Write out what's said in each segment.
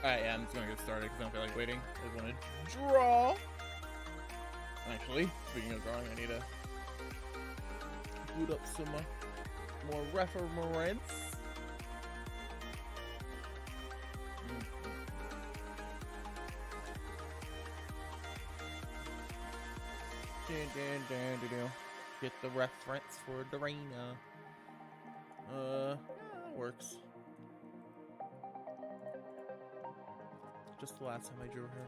Alright, yeah, I'm just gonna get started because I don't feel like waiting. I just want to draw. Actually, speaking of drawing, I need to boot up some more reference. Get the reference for the Reina. Works. Just the last time I drew her.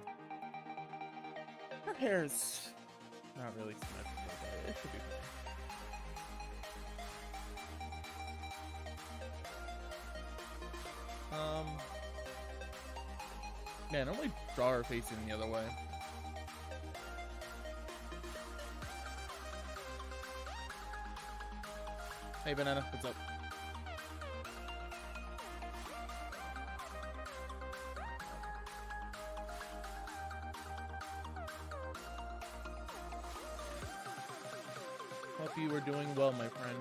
Her hair's not really symmetrical, but it should be fine. Yeah, I normally draw her facing the other way. Hey, Banana, what's up? Hope you were doing well, my friend.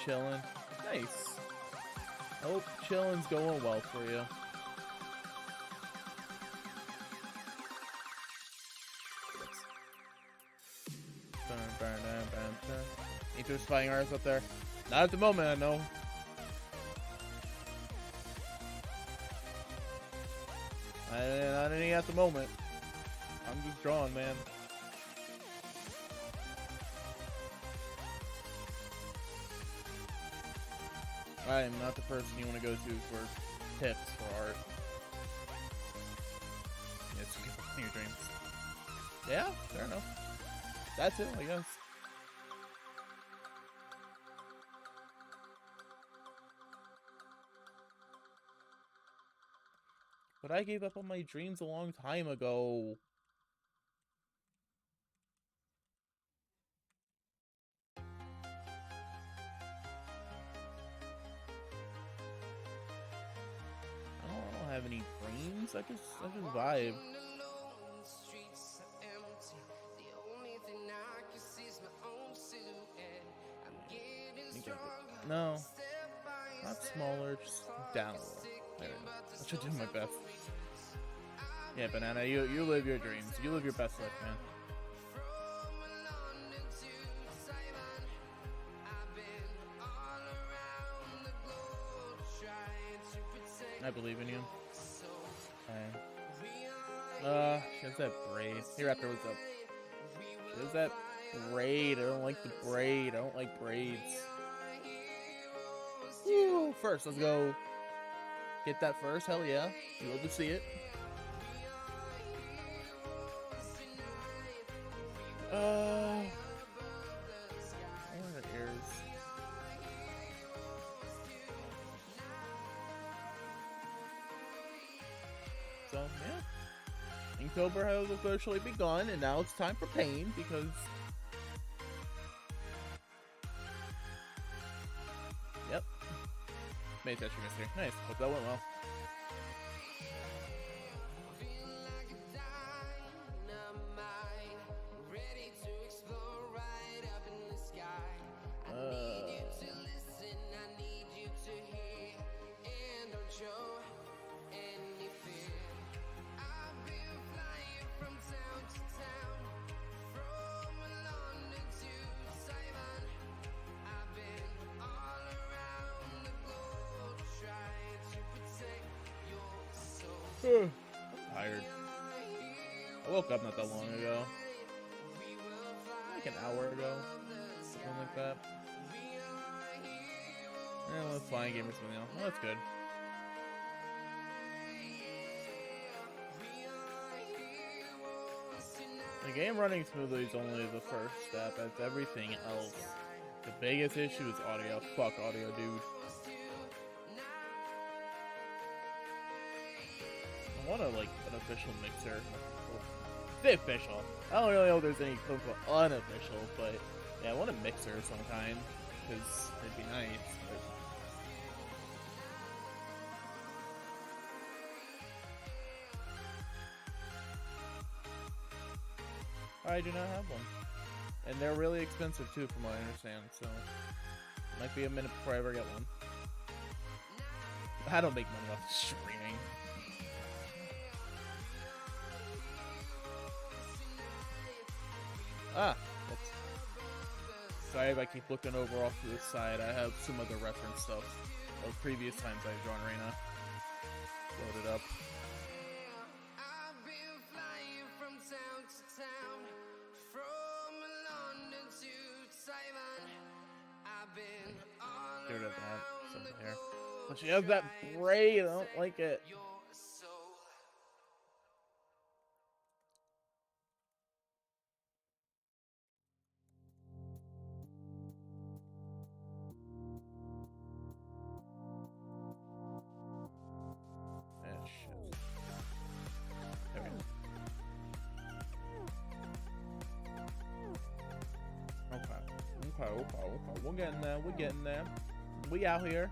Chillin'. Nice. Hope chilling's going well for you. Ain't there spying artists up there? Not at the moment, I know. Not any at the moment. I'm just drawing, man. I am not the person you want to go to for tips for art. It's your dreams. Yeah, fair enough. That's it, I guess. But I gave up on my dreams a long time ago. I don't have any dreams. I just vibe. No, not smaller, just down a little. There we go. I should do my best. Yeah, Banana, you live your dreams. You live your best life, man. I believe in you. Okay. She has that braid. Hey, Raptor, what's up? She has that braid. I don't like the braid. I don't like braids. Woo! First, let's go. Get that first. Hell yeah. You love to see it. Where are the ears? So, yeah. Inktober has officially begun, and now it's time for pain, because... Yep. Made that mystery. Nice. Hope that went well. I'm tired. I woke up not that long ago. Like an hour ago. Something like that. Yeah, I was flying game or something else. Well, that's good. The game running smoothly is only the first step. It's everything else. The biggest issue is audio. Fuck audio, dude. I want like an official mixer. The official. I don't really know if there's any unofficial, but yeah, I want a mixer of some kind, because it'd be nice. But I do not have one. And they're really expensive too, from what I understand, so it might be a minute before I ever get one. I don't make money off streaming. Ah, oops. Sorry if I keep looking over off to the side. I have some other reference stuff of previous times I've drawn Reina loaded up. Get rid of that. Something there. But she has that braid. I don't like it. Ah, shit. There we go. Okay. We're getting there. We're getting there. We out here.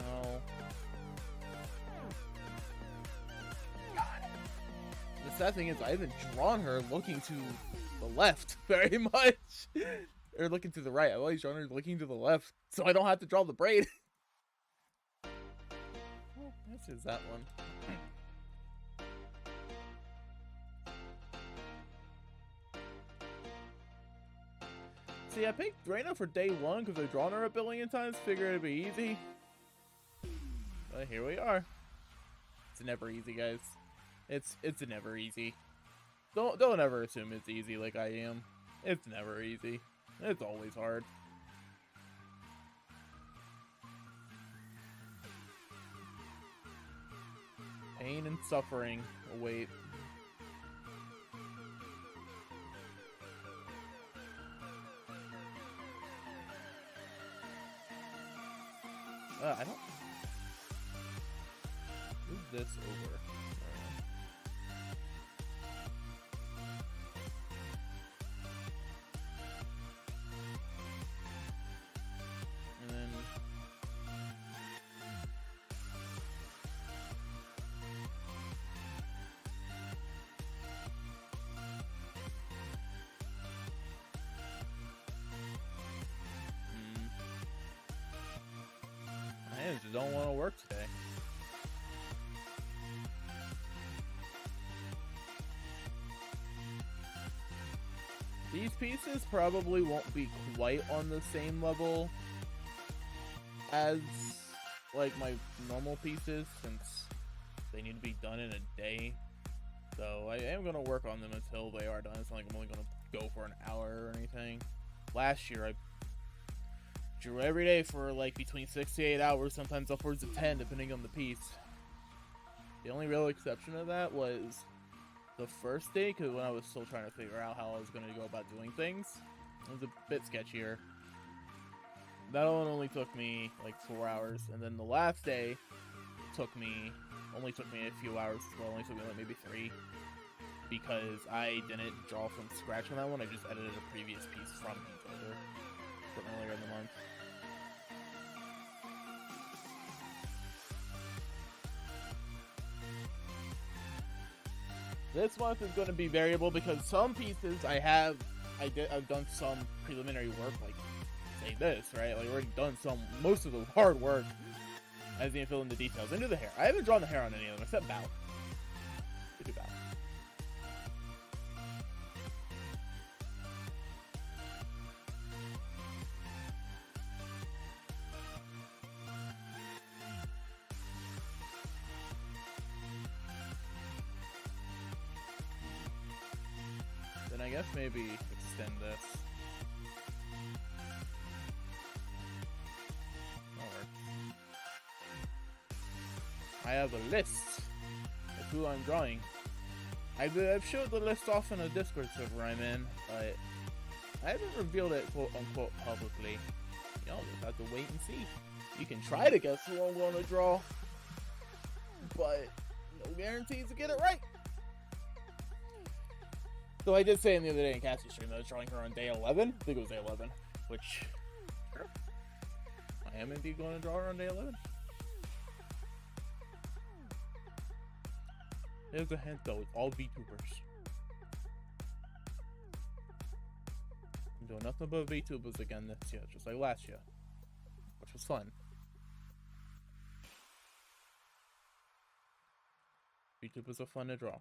Oh. God. The sad thing is, I haven't drawn her looking to the left very much. Or looking to the right. I've always drawn her looking to the left, so I don't have to draw the braid. Oh, this is that one. See, I picked Reina for day one because I've drawn her a billion times, figured it'd be easy. But here we are. It's never easy, guys. It's never easy. Don't ever assume it's easy like I am. It's never easy. It's always hard. Pain and suffering await. I don't move this over. And then I just don't want to work today. These pieces probably won't be quite on the same level as like my normal pieces since they need to be done in a day. So I am going to work on them until they are done. It's not like I'm only going to go for an hour or anything. Last year I drew every day for like between 6 to 8 hours, sometimes upwards of 10 depending on the piece. The only real exception of that was the first day, because when I was still trying to figure out how I was going to go about doing things, it was a bit sketchier. That one only took me like 4 hours, and then the last day only took me a few hours as well, only took me like maybe 3, because I didn't draw from scratch on that one. I just edited a previous piece from Inktober from earlier in the month. This month is going to be variable because some pieces I've done some preliminary work, like say this, right? Like I've already done most of the hard work. I just need to fill in the details. And do the hair. I haven't drawn the hair on any of them except Bow. Do Bow. Then I guess maybe extend this. I have a list of who I'm drawing. I've showed the list off in a Discord server I'm in, but I haven't revealed it quote unquote publicly. Y'all just have to wait and see. You can try to guess who I'm going to draw, but no guarantees to get it right. Though I did say in the other day in Cassie's stream that I was drawing her on day 11. I think it was day 11, which sure, I am indeed going to draw her on day 11. There's a hint though, it's all VTubers. I'm doing nothing but VTubers again this year, just like last year, which was fun. VTubers are fun to draw.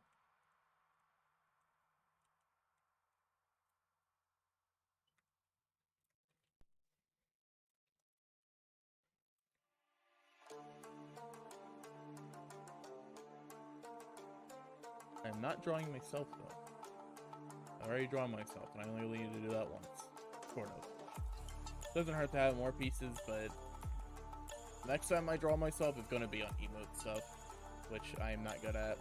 I'm not drawing myself though. I already drawn myself, and I only need to do that once. Sort of. Doesn't hurt to have more pieces, but next time I draw myself, it's gonna be on emote stuff, which I am not good at.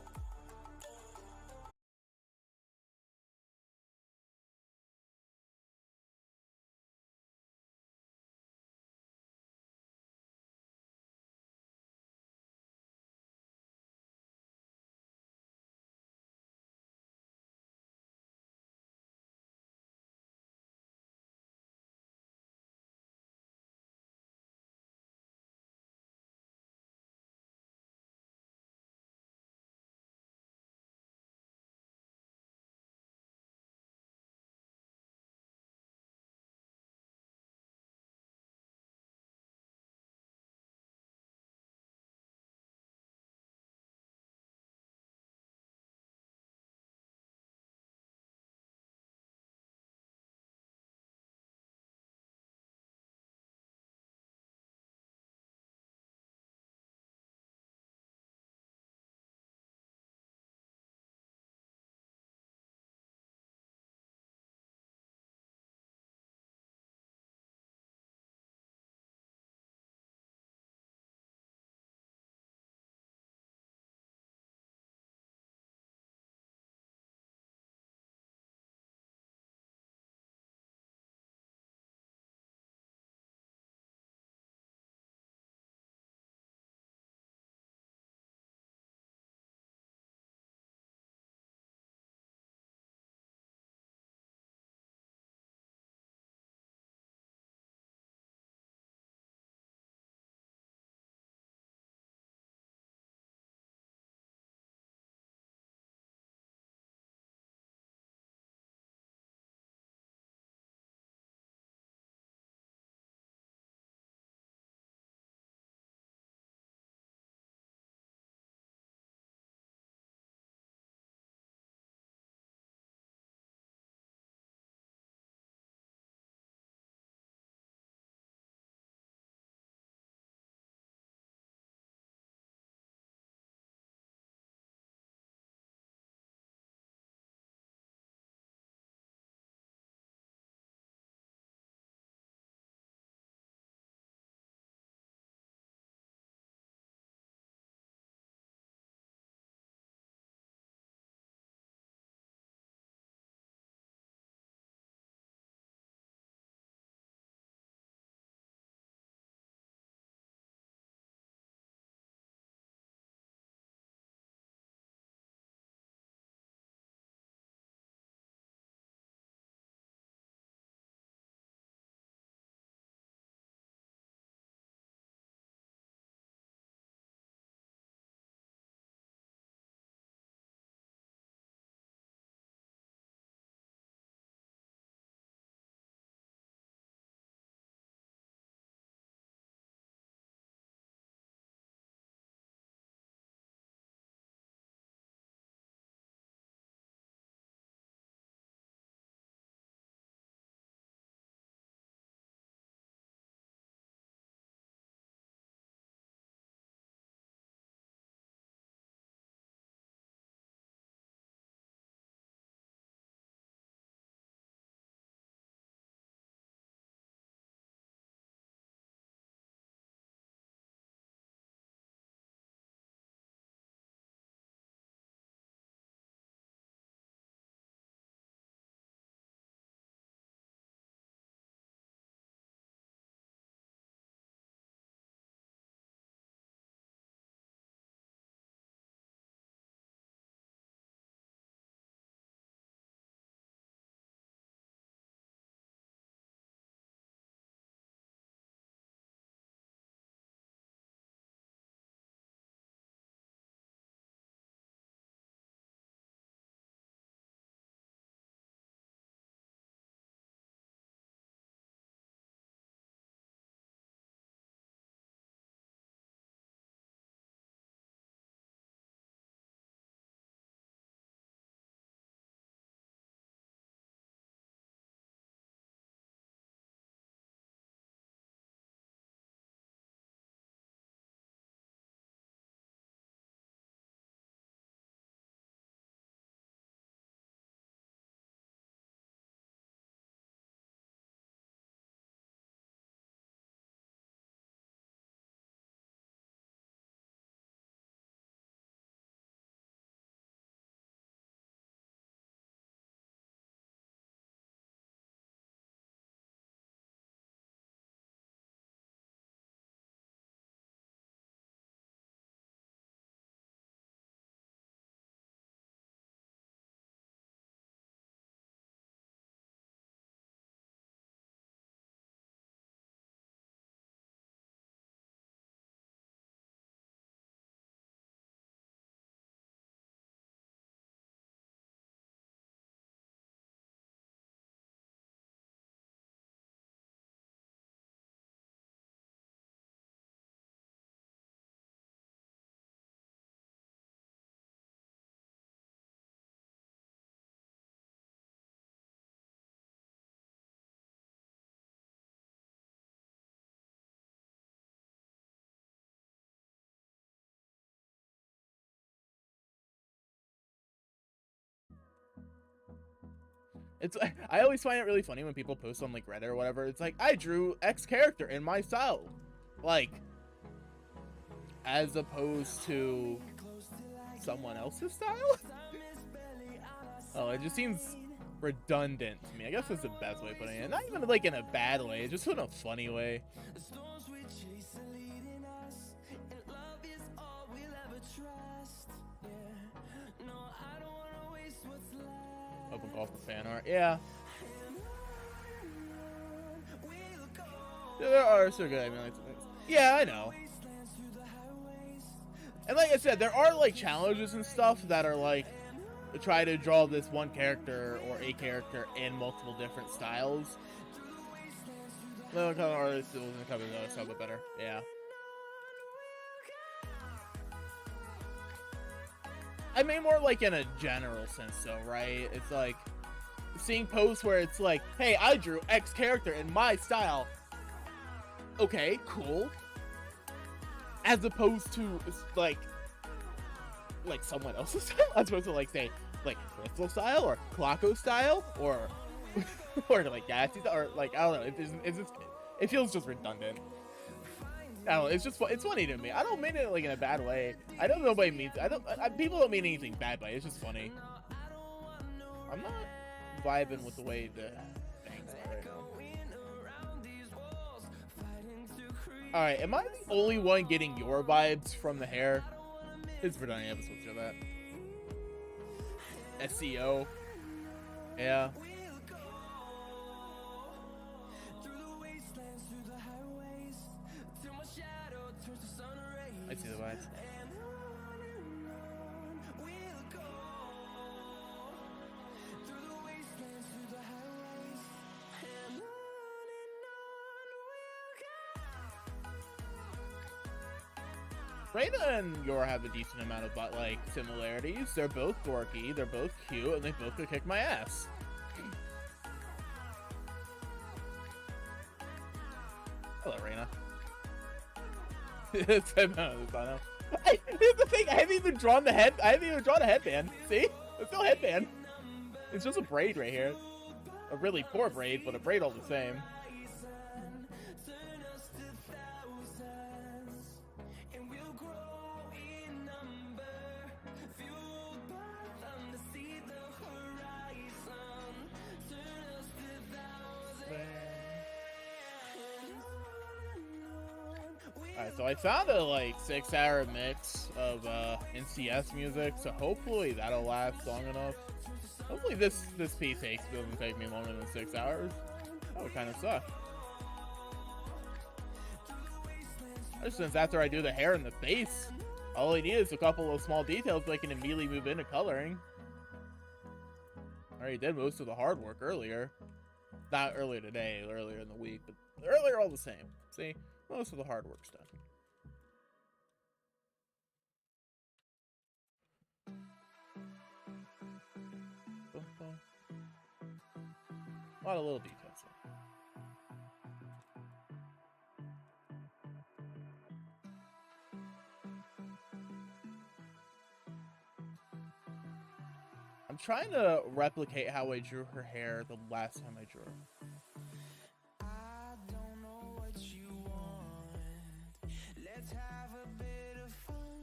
It's I always find it really funny when people post on like Reddit or whatever. It's like, I drew X character in my style, like, as opposed to someone else's style. Oh, it just seems redundant to me. I guess that's the best way of putting it. Not even like in a bad way, just in a funny way. Open golf for fan art. Yeah. There are so good. I mean, like, yeah, I know. And like I said, there are like challenges and stuff that are like to try to draw this one character or a character in multiple different styles. The kind of artist was in the cover though, so a bit better. Yeah. I mean more like in a general sense though, right? It's like seeing posts where it's like, hey, I drew X character in my style. Okay, cool. As opposed to like someone else's style, as opposed to like say like Crystal style or Clocko style or or like Gatsby style, or like I don't know. It feels just redundant. I don't know, it's funny to me. I don't mean it like in a bad way. I know nobody means. People don't mean anything bad by it. It's just funny. I'm not vibing with the way the things are right now. All right, am I the only one getting your vibes from the hair? It's for Diane episodes show that. SEO. Yeah. I see the vibes. Reina and Yor have a decent amount of like similarities. They're both dorky, they're both cute, and they both could kick my ass. Hello, Reina. Hey, here's the thing, I haven't even drawn a headband. See? It's no headband. It's just a braid right here. A really poor braid, but a braid all the same. Alright, so I found a like 6-hour mix of NCS music, so hopefully that'll last long enough. Hopefully this piece doesn't take me longer than 6 hours. That would kind of suck. Since after I do the hair and the face, all I need is a couple of small details so I can immediately move into coloring. I already did most of the hard work earlier. Not earlier today, earlier in the week, but earlier all the same. See? Most of the hard work's done. A lot of little details there. I'm trying to replicate how I drew her hair the last time I drew her.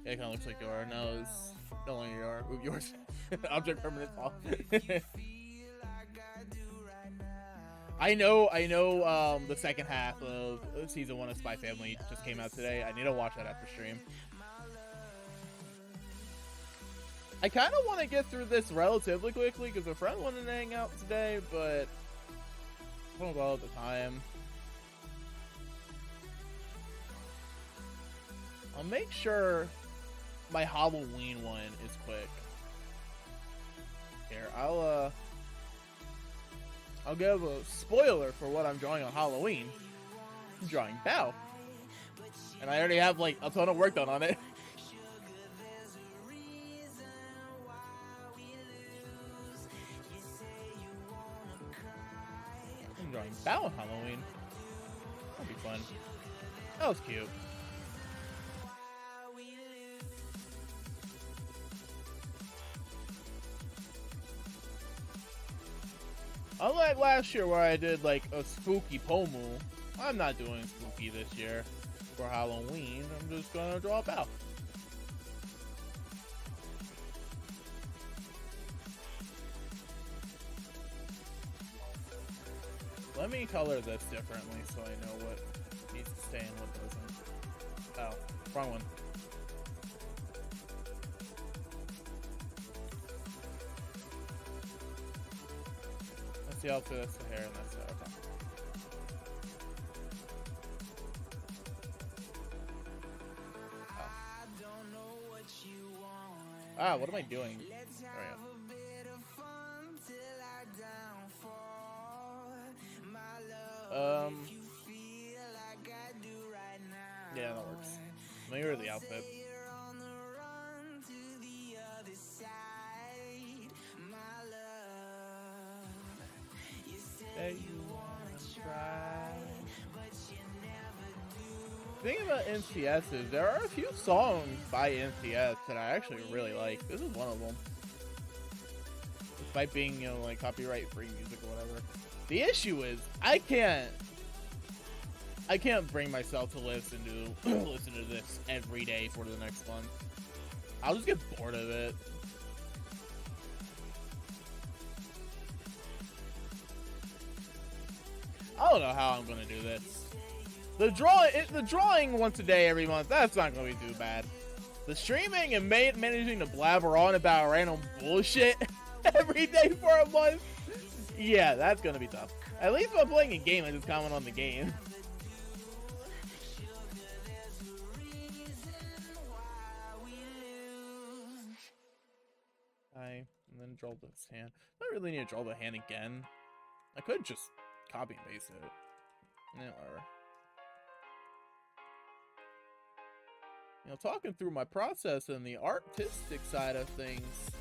Yeah, it kind of looks like Yor. No, it's no longer Yor. Ooh, yours. Object permanent fall. I know, the second half of season 1 of Spy Family just came out today. I need to watch that after stream. I kind of want to get through this relatively quickly because a friend wanted to hang out today, but I don't know at the time. I'll make sure my Halloween one is quick. Here, I'll give a spoiler for what I'm drawing on Halloween. I'm drawing Bao. And I already have like a ton of work done on it. I'm drawing Bao on Halloween. That'll be fun. That was cute. Unlike last year where I did like a spooky Pomu, I'm not doing spooky this year for Halloween. I'm just gonna draw a bow. Let me color this differently so I know what needs to stay and what doesn't. Oh, wrong one. That's the outfit, that's the hair, and that's the okay. Ah, what am I doing? Oh, yeah. Yeah, that works. Maybe the outfit. The thing about NCS is there are a few songs by NCS that I actually really like. This is one of them. Despite being, you know, like copyright-free music or whatever. The issue is I can't bring myself to listen to this every day for the next month. I'll just get bored of it. I don't know how I'm gonna do this. The drawing once a day every month, that's not gonna be too bad. The streaming and managing to blabber on about random bullshit every day for a month, yeah, that's gonna be tough. At least if I'm playing a game, I just comment on the game. And then draw this hand. I don't really need to draw the hand again. I could just copy and paste it. Yeah, whatever. You know, talking through my process and the artistic side of things.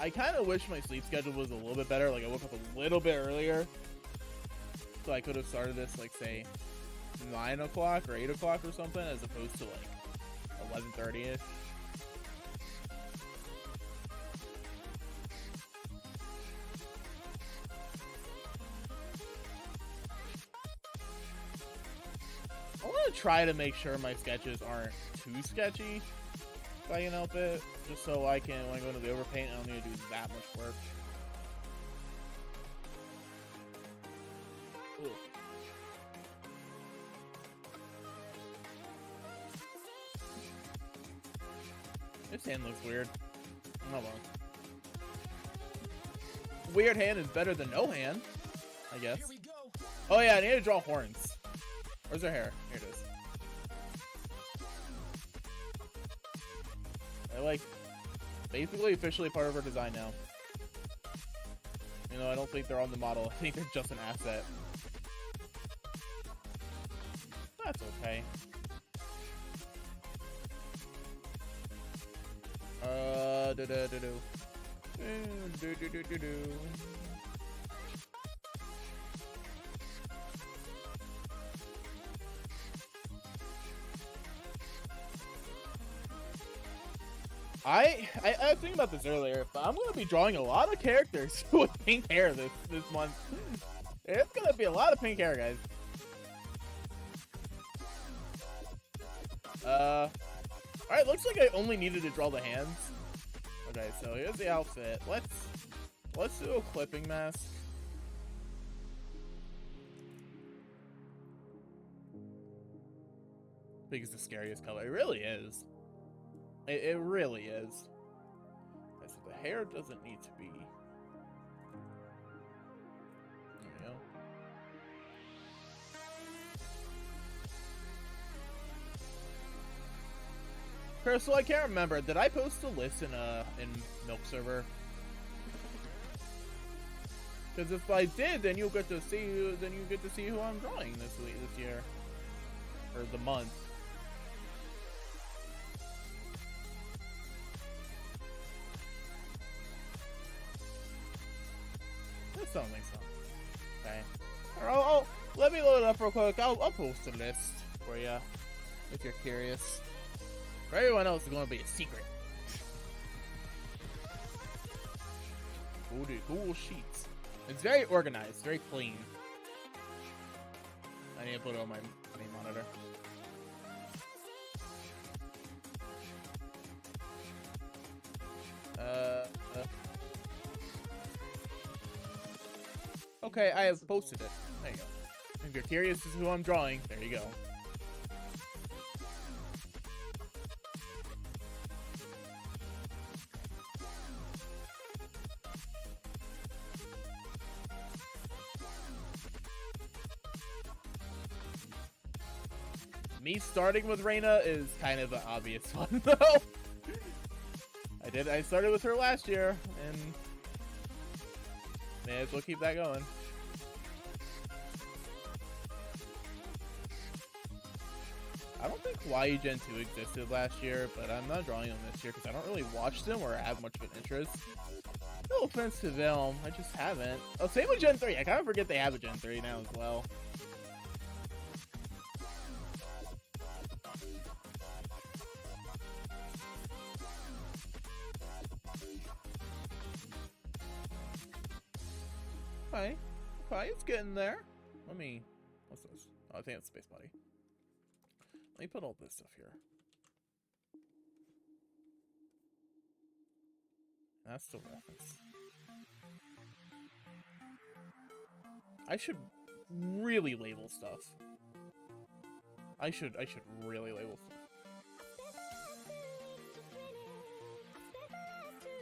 I kind of wish my sleep schedule was a little bit better. Like, I woke up a little bit earlier. So I could have started this, like, say, 9 o'clock or 8 o'clock or something, as opposed to, like, 11:30ish. I want to try to make sure my sketches aren't too sketchy, if I can help it, just so I can, when I go into the overpaint, I don't need to do that much work. Ooh. This hand looks weird. Hold on. Weird hand is better than no hand, I guess. Oh yeah, I need to draw horns. Where's her hair? Here it is. They're like basically officially part of her design now. You know, I don't think they're on the model. I think they're just an asset. That's okay. I was thinking about this earlier, but I'm gonna be drawing a lot of characters with pink hair this month. It's gonna be a lot of pink hair, guys. Alright, looks like I only needed to draw the hands. Okay, so here's the outfit. Let's do a clipping mask. Pink is the scariest color. It really is. It really is. Okay, so the hair doesn't need to be. There we go. Crystal, I can't remember. Did I post a list in Milk Server? Because if I did, then you'll get to see who I'm drawing this year, or the month. This don't make sense. Okay. Alright, let me load it up real quick. I'll post a list for you if you're curious. For everyone else, it's going to be a secret. Google Sheets. It's very organized, very clean. I need to put it on my main monitor. Okay, I have posted it. There you go. If you're curious as to who I'm drawing, there you go. Me starting with Reina is kind of an obvious one, though. I started with her last year, and may as well keep that going. I don't think YE Gen 2 existed last year, but I'm not drawing them this year because I don't really watch them or have much of an interest. No offense to them, I just haven't. Oh, same with Gen 3. I kind of forget they have a Gen 3 now as well. Okay, it's getting there. What's this? Oh, I think it's Space Body. Let me put all this stuff here. That's the reference. I should really label stuff. I should really label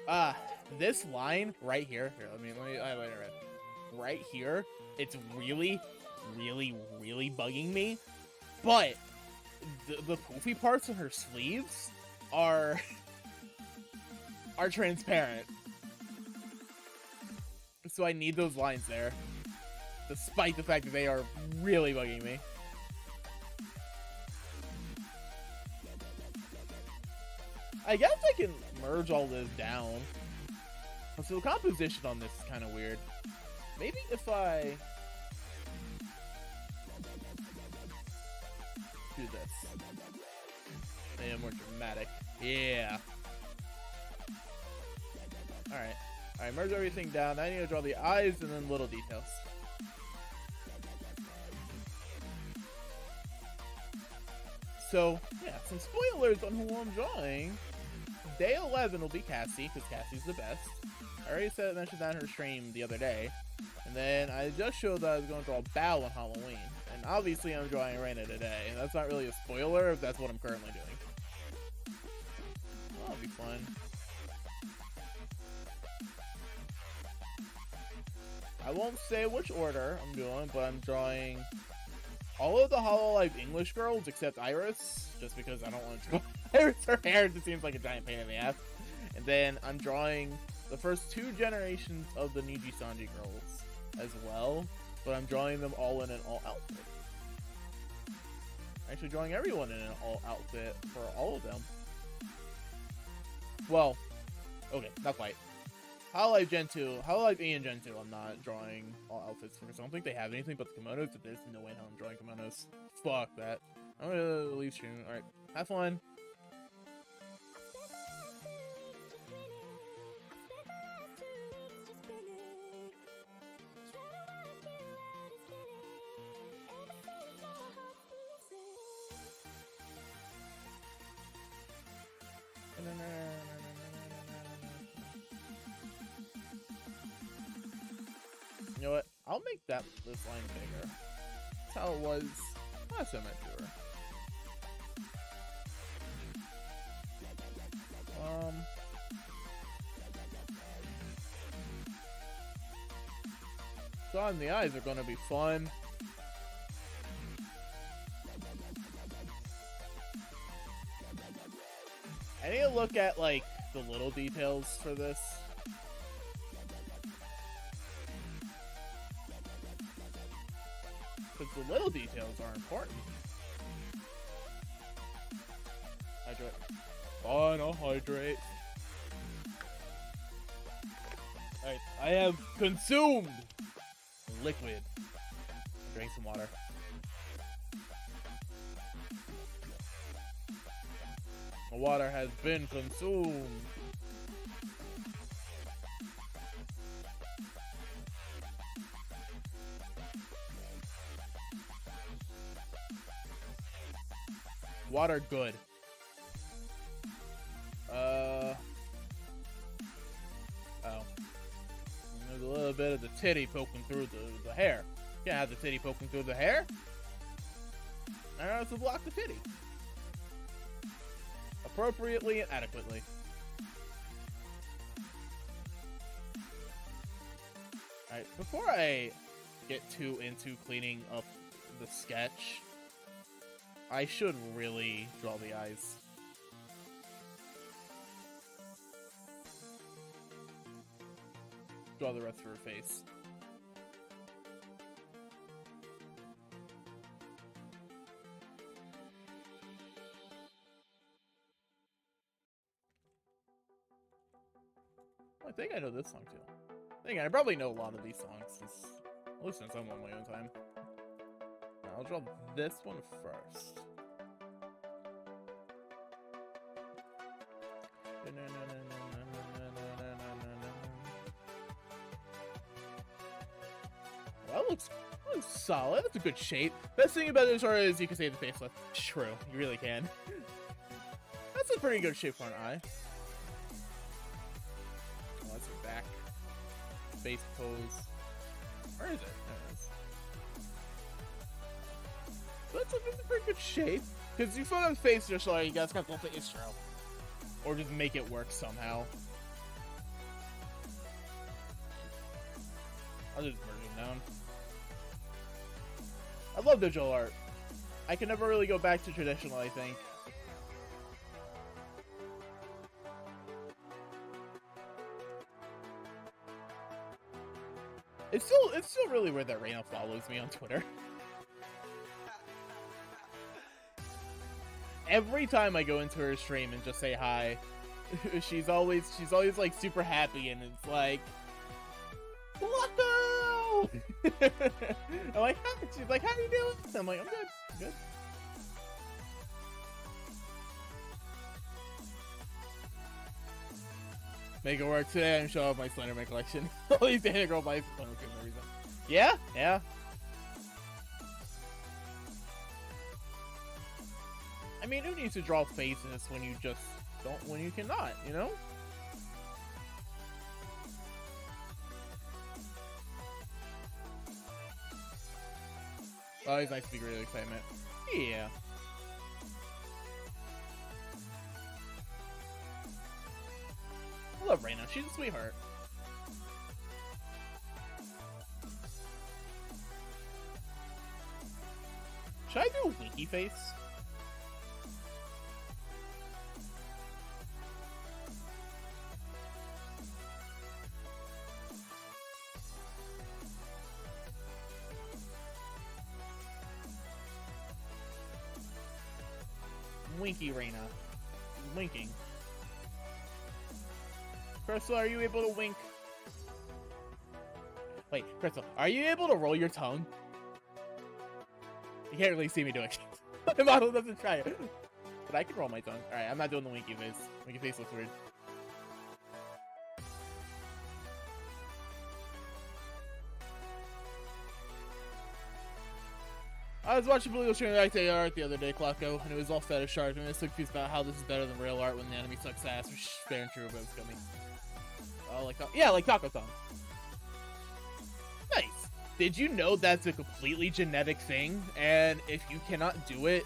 stuff. This line right here. Here, let me highlight it red. Right here, it's really bugging me. But the poofy parts on her sleeves are transparent. So I need those lines there. Despite the fact that they are really bugging me. I guess I can merge all this down. So the composition on this is kind of weird. Maybe if I do this. And more dramatic. Yeah. Alright, merge everything down. I need to draw the eyes and then little details. So, yeah, some spoilers on who I'm drawing. Day 11 will be Cassie, because Cassie's the best. I already mentioned that in her stream the other day. And then I just showed that I was going to draw Bao on Halloween. And obviously I'm drawing Reina today. And that's not really a spoiler if that's what I'm currently doing. Oh, that'll be fun. I won't say which order I'm doing, but I'm drawing all of the Hololive English girls except Iris. Just because I don't want to draw Iris. Her hair just seems like a giant pain in the ass. And then I'm drawing the first 2 generations of the Niji Sanji girls as well, but I'm drawing them all in an all outfit. Actually drawing everyone in an all outfit for all of them. Well, okay, not quite. Hololive Gen 2, Hololive E and Gen 2, I'm not drawing all outfits because I don't think they have anything but the kimonos, but there's no way how I'm drawing kimonos. Fuck that. I'm gonna leave stream. Alright, have fun. You know what? I'll make this line bigger. That's how it was last time I drew her. Drawing the eyes are gonna be fun. I need to look at, like, the little details for this. Because the little details are important. Hydrate. Fine, I'll hydrate. Alright, I have consumed liquid. Drink some water. The water has been consumed. Water, good. Oh. There's a little bit of the titty poking through the hair. Can't have the titty poking through the hair. I have to block the titty. Appropriately and adequately. Alright, before I get too into cleaning up the sketch, I should really draw the eyes. Draw the rest of her face. I think I know this song too. I probably know a lot of these songs. At least since I'm on my own time. Now, I'll draw this one first. That looks solid. That's a good shape. Best thing about this art is you can say the facelift. True, you really can. That's a pretty good shape for an eye. Oh, that's her back. Face pose. Where is it? There it is. So that's a pretty good shape. Because you fill out the face just like you guys got the face throw. Or just make it work somehow. I'll just merge them down. I love digital art. I can never really go back to traditional, I think. It's still really weird that Reina follows me on Twitter. Every time I go into her stream and just say hi, she's always like super happy, and it's like, Flacco! I'm like, she's like, how you doing? I'm like, I'm good, good. Make it work today and show off my Slenderman collection. All these Dana Girl buys Slenderman for no reason. Yeah, yeah. I mean, who needs to draw faces when you just don't, when you cannot, you know? Oh, it's nice to be really excitement. Yeah. I love Reina. She's a sweetheart. Should I do a winky face? Winky Reina. Winking. Crystal, are you able to wink? Wait, Crystal, are you able to roll your tongue? You can't really see me doing it. My model doesn't try it. But I can roll my tongue. Alright, I'm not doing the winky face. Winky face looks weird. I was watching Blue stream like the art the other day, Klocko, and it was all fetish art, and I was so confused about how this is better than real art when the anime sucks ass, which is fair and true, but it's coming. Oh, like, yeah, like Taco-san. Nice. Did you know that's a completely genetic thing, and if you cannot do it,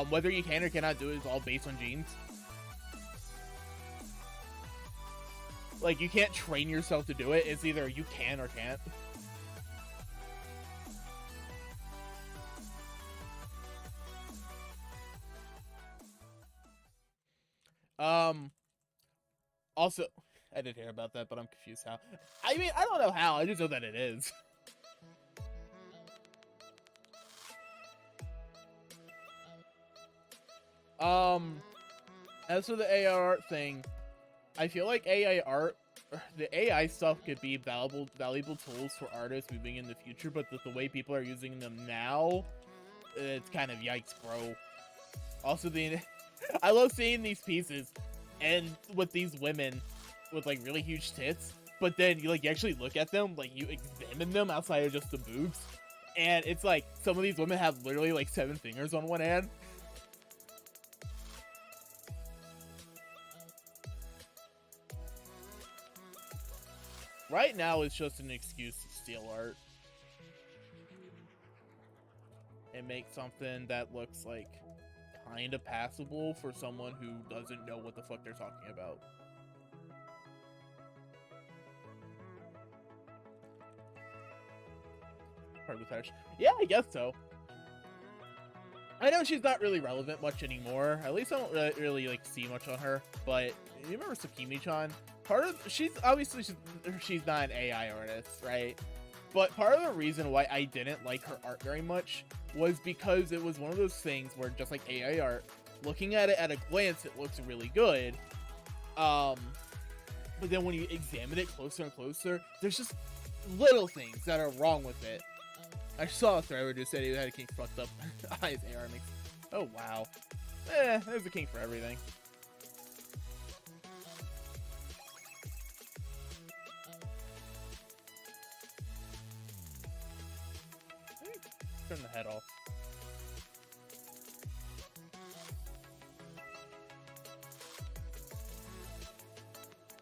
whether you can or cannot do it is all based on genes? Like, you can't train yourself to do it, it's either you can or can't. Also, I did hear about that, but I'm confused how. I mean, I don't know how, I just know that it is. As for the AI art thing, I feel like AI art, the AI stuff could be valuable tools for artists moving in the future, but the way people are using them now, it's kind of yikes, bro. Also, I love seeing these pieces, and with these women with like really huge tits, but then you actually look at them, like you examine them outside of just the boobs, and it's like some of these women have literally like 7 fingers on one hand. Right now, it's just an excuse to steal art and make something that looks like kind of passable for someone who doesn't know what the fuck they're talking about. Part of the fetish. Yeah, I guess so. I know she's not really relevant much anymore. At least I don't really like see much on her. But you remember Sakimi-chan? She's obviously she's not an AI artist, right? But part of the reason why I didn't like her art very much was because it was one of those things where, just like AI art, looking at it at a glance, it looks really good. But then when you examine it closer and closer, there's just little things that are wrong with it. I saw a thread where just said he had a kink fucked up eyes AR mix. Oh wow. There's a kink for everything. Turn the head off.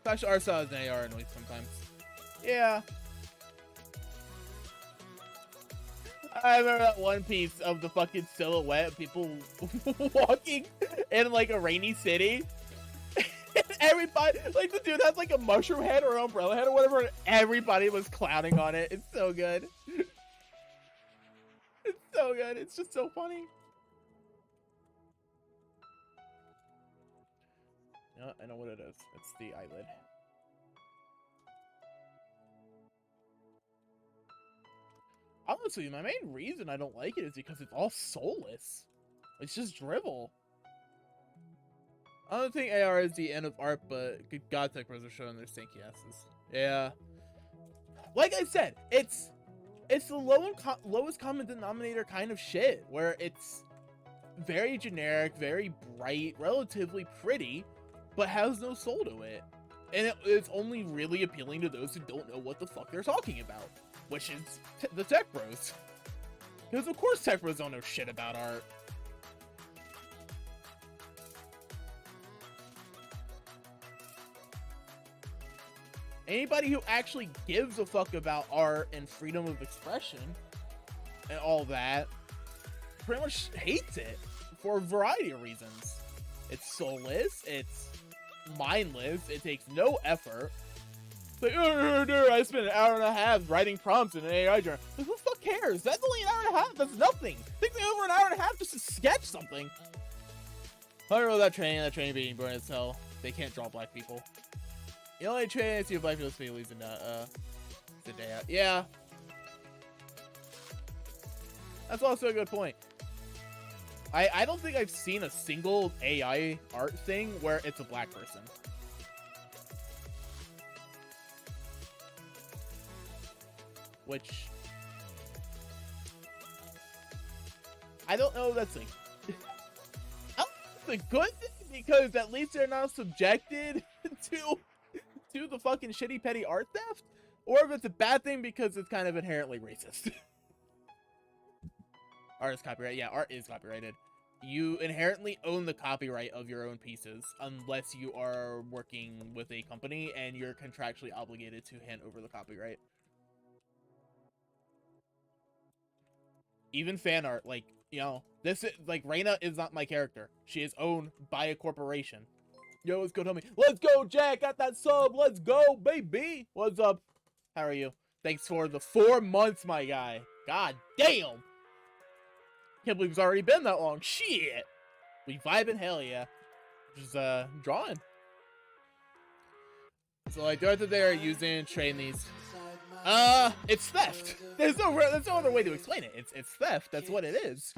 Flash Arsa is an AR annoys sometimes. Yeah. I remember that one piece of the fucking silhouette of people walking in like a rainy city. And everybody, like the dude has like a mushroom head or umbrella head or whatever, and everybody was clowning on it. It's so good. It's so good. It's just so funny. Yeah, I know what it is. It's the eyelid. Honestly, my main reason I don't like it is because it's all soulless. It's just dribble. I don't think AR is the end of art, but God Tech Bros are showing their stinky asses. Yeah. Like I said, it's the lowest common denominator kind of shit, where it's very generic, very bright, relatively pretty, but has no soul to it. And it's only really appealing to those who don't know what the fuck they're talking about, which is the Tech Bros. Because of course Tech Bros don't know shit about art. Anybody who actually gives a fuck about art and freedom of expression and all that pretty much hates it for a variety of reasons. It's soulless, it's mindless, it takes no effort. It's like, I spent an hour and a half writing prompts in an AI journal. Like, who the fuck cares? That's only an hour and a half. That's nothing. It takes me over an hour and a half just to sketch something. I remember that training being boring as hell. They can't draw black people. The only training I see of black people's families in the day out. Yeah. That's also a good point. I don't think I've seen a single AI art thing where it's a black person. Which I don't know if that's like I don't know if it's a good thing, because at least they're not subjected to the fucking shitty petty art theft, or if it's a bad thing because it's kind of inherently racist. Art is copyright. Yeah, art is copyrighted. You inherently own the copyright of your own pieces unless you are working with a company and you're contractually obligated to hand over the copyright. Even fan art, like, you know, this is like, Reina is not my character. She is owned by a corporation. Yo, let's go, tell me. Let's go, Jack. Got that sub. Let's go, baby. What's up? How are you? Thanks for the 4 months, my guy. God damn. Can't believe it's already been that long. Shit. We vibing, hell yeah. Just drawing. So like the art that they're using to train these. It's theft. There's no other way to explain it. It's theft. That's what it is.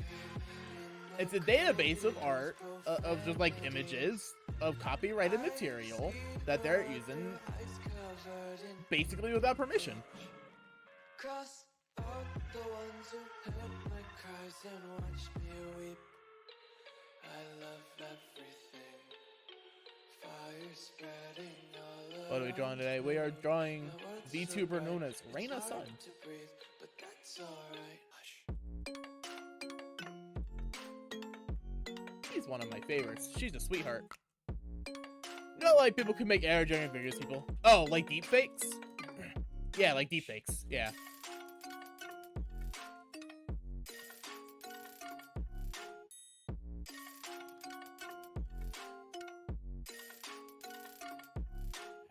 It's a database of art, of just like images of copyrighted material that they're using basically without permission. Cross out the ones who heard my cries and watched me weep. I love everything. Fire spreading all around. What are we drawing today? We are drawing VTuber known as Reina Sun. But that's alright. She's one of my favorites. She's a sweetheart. You know, like, people can make error generated videos, people. Oh, like deepfakes? Yeah, like deepfakes. Yeah.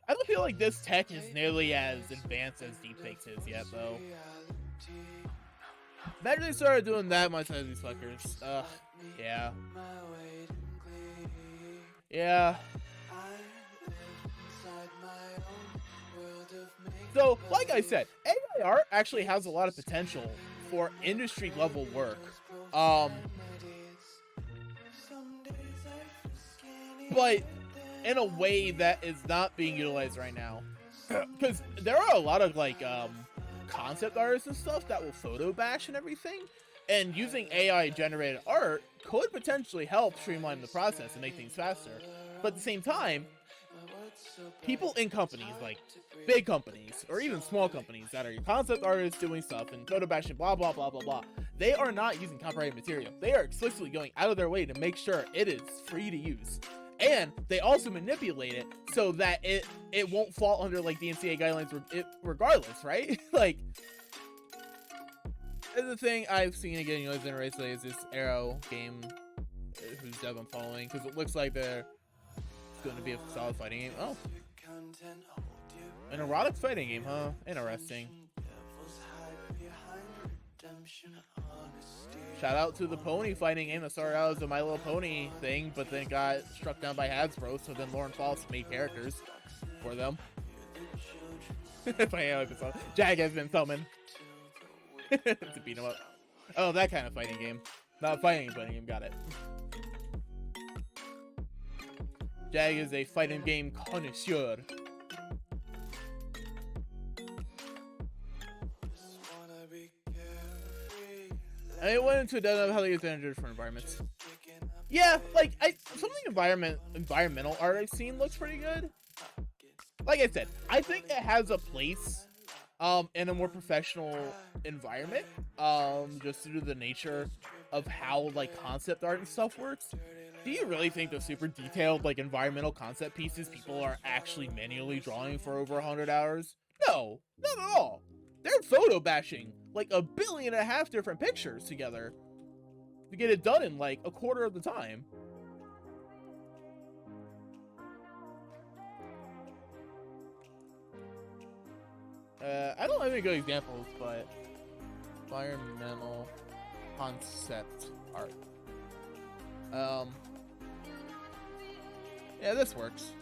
I don't feel like this tech is nearly as advanced as deepfakes is yet, though. Imagine they started doing that much as these fuckers. Yeah. Yeah. So, like I said, AI art actually has a lot of potential for industry level work. But in a way that is not being utilized right now. Because there are a lot of like concept artists and stuff that will photo bash and everything, and using AI generated art could potentially help streamline the process and make things faster. But at the same time, people in companies, like big companies or even small companies that are concept artists doing stuff and photo bashing, blah blah blah blah blah, they are not using copyrighted material. They are explicitly going out of their way to make sure it is free to use. And they also manipulate it so that it won't fall under like DMCA guidelines regardless, right? Like, the thing I've seen again, you know, recently is this Arrow game, whose dev I'm following, because it looks like they're going to be a solid fighting game. Oh, an erotic fighting game, huh? Interesting. Shout out to the pony fighting game that started out as a My Little Pony thing, but then got struck down by Hasbro, so then Lauren Foss made characters for them. Jag has been summoned to beat him up. Oh, that kind of fighting game. Not fighting game, got it. Jag is a fighting game connoisseur. I went into depth of how they use energy for environments. Yeah, like some of the environmental art I've seen looks pretty good. Like I said, I think it has a place in a more professional environment, just due to the nature of how like concept art and stuff works. Do you really think the super detailed like environmental concept pieces people are actually manually drawing for over 100 hours? No, not at all. They're photo bashing like 1.5 billion different pictures together to get it done in like a quarter of the time. I don't have any good examples, but environmental concept art. Yeah, this works.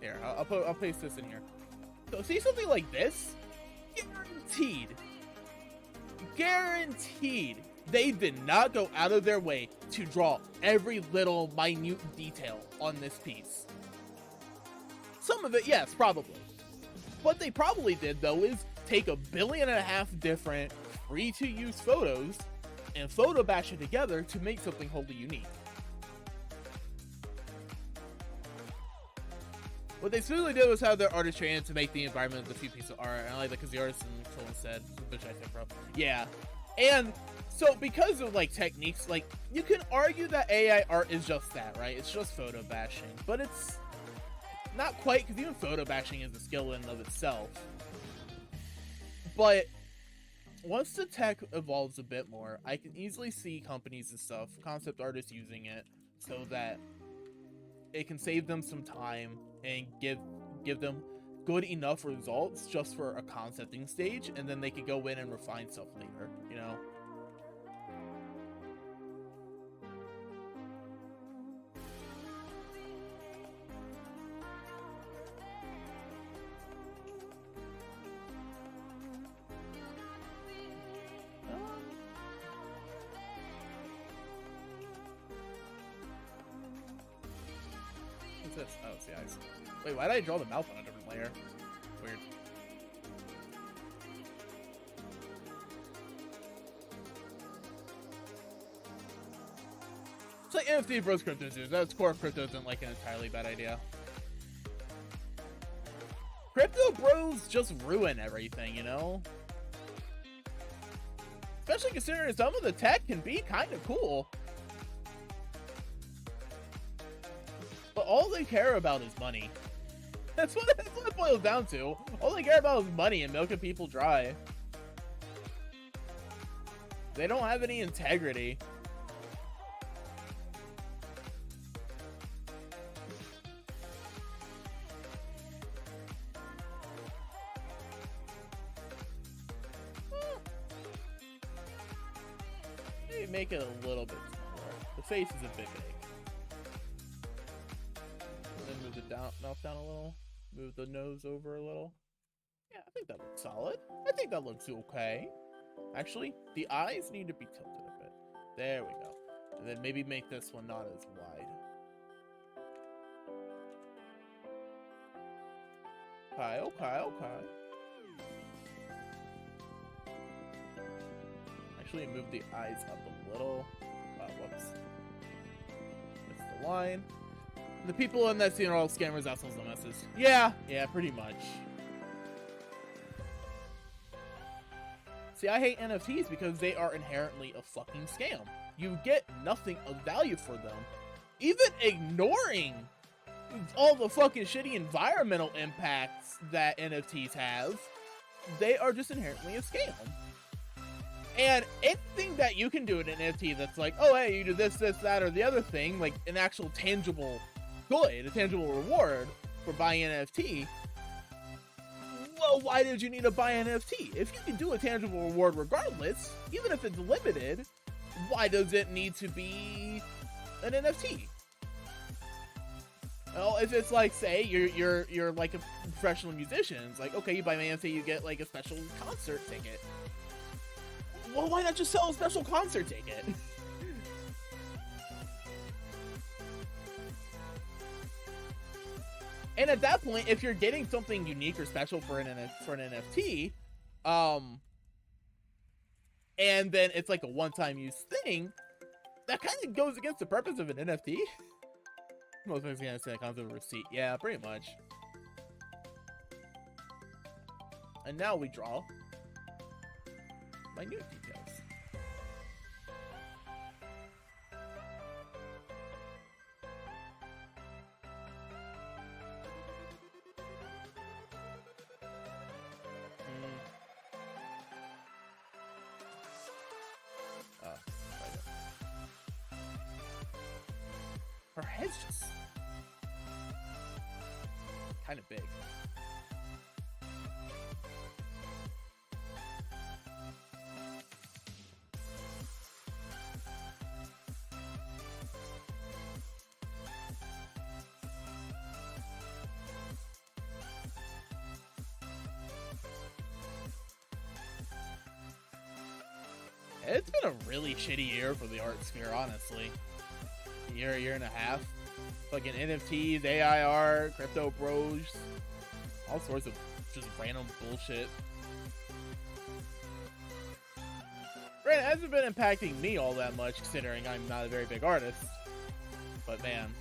Here, I'll paste this in here. So see something like this? Guaranteed, they did not go out of their way to draw every little minute detail on this piece. Some of it, yes, probably. What they probably did, though, is take 1.5 billion different free-to-use photos and photo bash it together to make something wholly unique. What they specifically did was have their artist trained to make the environment of the few pieces of art, and I like that because the artist and someone said, which I think, bro. Yeah. And so because of like techniques, like you can argue that AI art is just that, right? It's just photo bashing, but it's not quite, because even photo bashing is a skill in and of itself. But once the tech evolves a bit more, I can easily see companies and stuff, concept artists using it so that it can save them some time and give them good enough results just for a concepting stage, and then they could go in and refine stuff later, you know? What's this? Oh, it's the eyes. Wait, why did I draw the mouth on a different layer? Weird. It's like NFT bros crypto news. That's core crypto isn't like an entirely bad idea. Crypto bros just ruin everything, you know? Especially considering some of the tech can be kind of cool. But all they care about is money. That's what it boils down to. All they care about is money and milking people dry. They don't have any integrity. Maybe make it a little bit smaller. The face is a bit big. And then move the mouth down a little. Move the nose over a little. Yeah, I think that looks solid. I think that looks okay. Actually, the eyes need to be tilted a bit. There we go. And then maybe make this one not as wide. Okay. Actually, move the eyes up a little. Whoops. That's the line. The people in that scene are all scammers, assholes, and messes. Yeah, pretty much. See, I hate NFTs because they are inherently a fucking scam. You get nothing of value for them. Even ignoring all the fucking shitty environmental impacts that NFTs have, they are just inherently a scam. And anything that you can do in an NFT that's like, oh, hey, you do this, that, or the other thing, like an actual tangible good, a tangible reward for buying an NFT, well, why did you need to buy an NFT? If you can do a tangible reward regardless, even if it's limited, why does it need to be an NFT? Well, if it's like, say, you're like a professional musician, it's like, okay, you buy an NFT, you get like a special concert ticket. Well, why not just sell a special concert ticket? And at that point, if you're getting something unique or special for an NFT, and then it's like a one-time use thing, that kind of goes against the purpose of an NFT. Most things gonna say a concept of receipt. Yeah, pretty much. And now we draw minute details. Her head's just kind of big. It's been a really shitty year for the art sphere, honestly. Year and a half. Fucking NFTs, AI art, crypto bros, all sorts of just random bullshit. Granted, it hasn't been impacting me all that much, considering I'm not a very big artist. But man,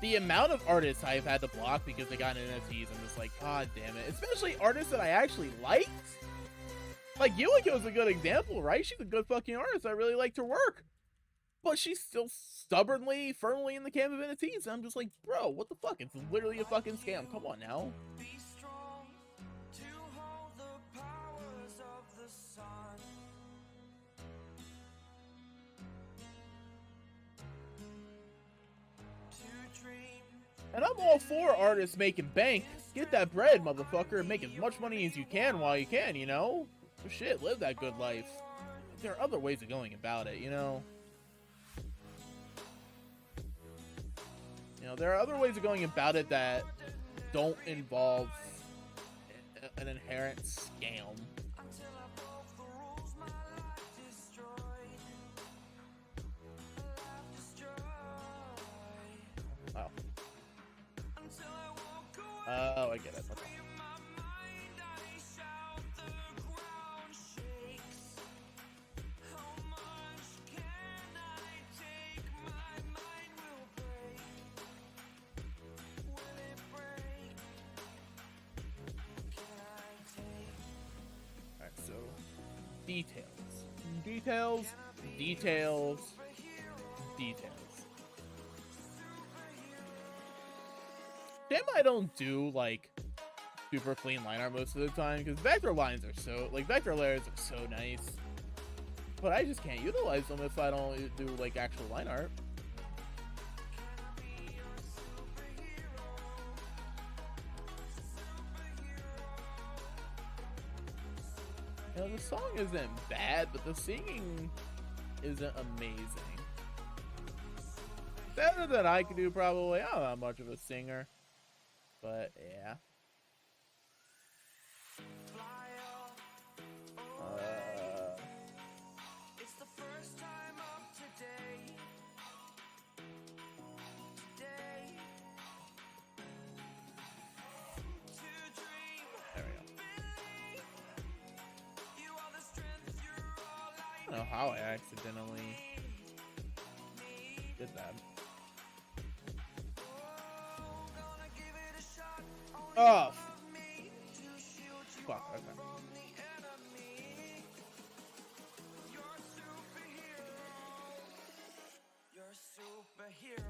the amount of artists I've had to block because they got NFTs, I'm just like, god damn it. Especially artists that I actually liked. Like, Yuiko's a good example, right? She's a good fucking artist. I really liked her work. But she's still stubbornly, firmly in the camp of NFTs. And I'm just like, bro, what the fuck? It's literally a fucking scam. Come on now. And I'm all for artists making bank. Get that bread, motherfucker, and make as much money as you can while you can, you know? Shit, live that good life. There are other ways of going about it, you know? You know, there are other ways of going about it that don't involve an inherent scam. Wow. Oh, I get it. Okay. Details. Damn, I don't do like super clean line art most of the time because vector lines are so like vector layers are so nice, but I just can't utilize them if I don't do like actual line art. You know, the song isn't bad, but the singing isn't amazing. Better than I could do, probably. I'm not much of a singer, but yeah. It's the first time of today. There we go. I don't know how I accidentally did that. Oh! Fuck, okay. You're a superhero.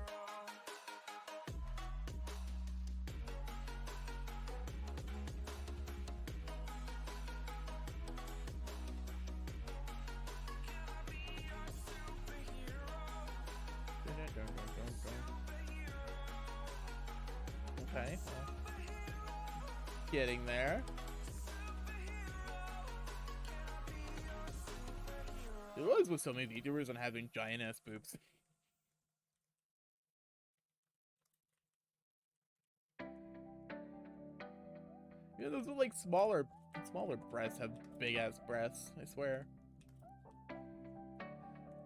Okay. Getting there. There was with so many VTubers on having giant ass boobs. Yeah, those are like smaller breasts have big ass breasts, I swear.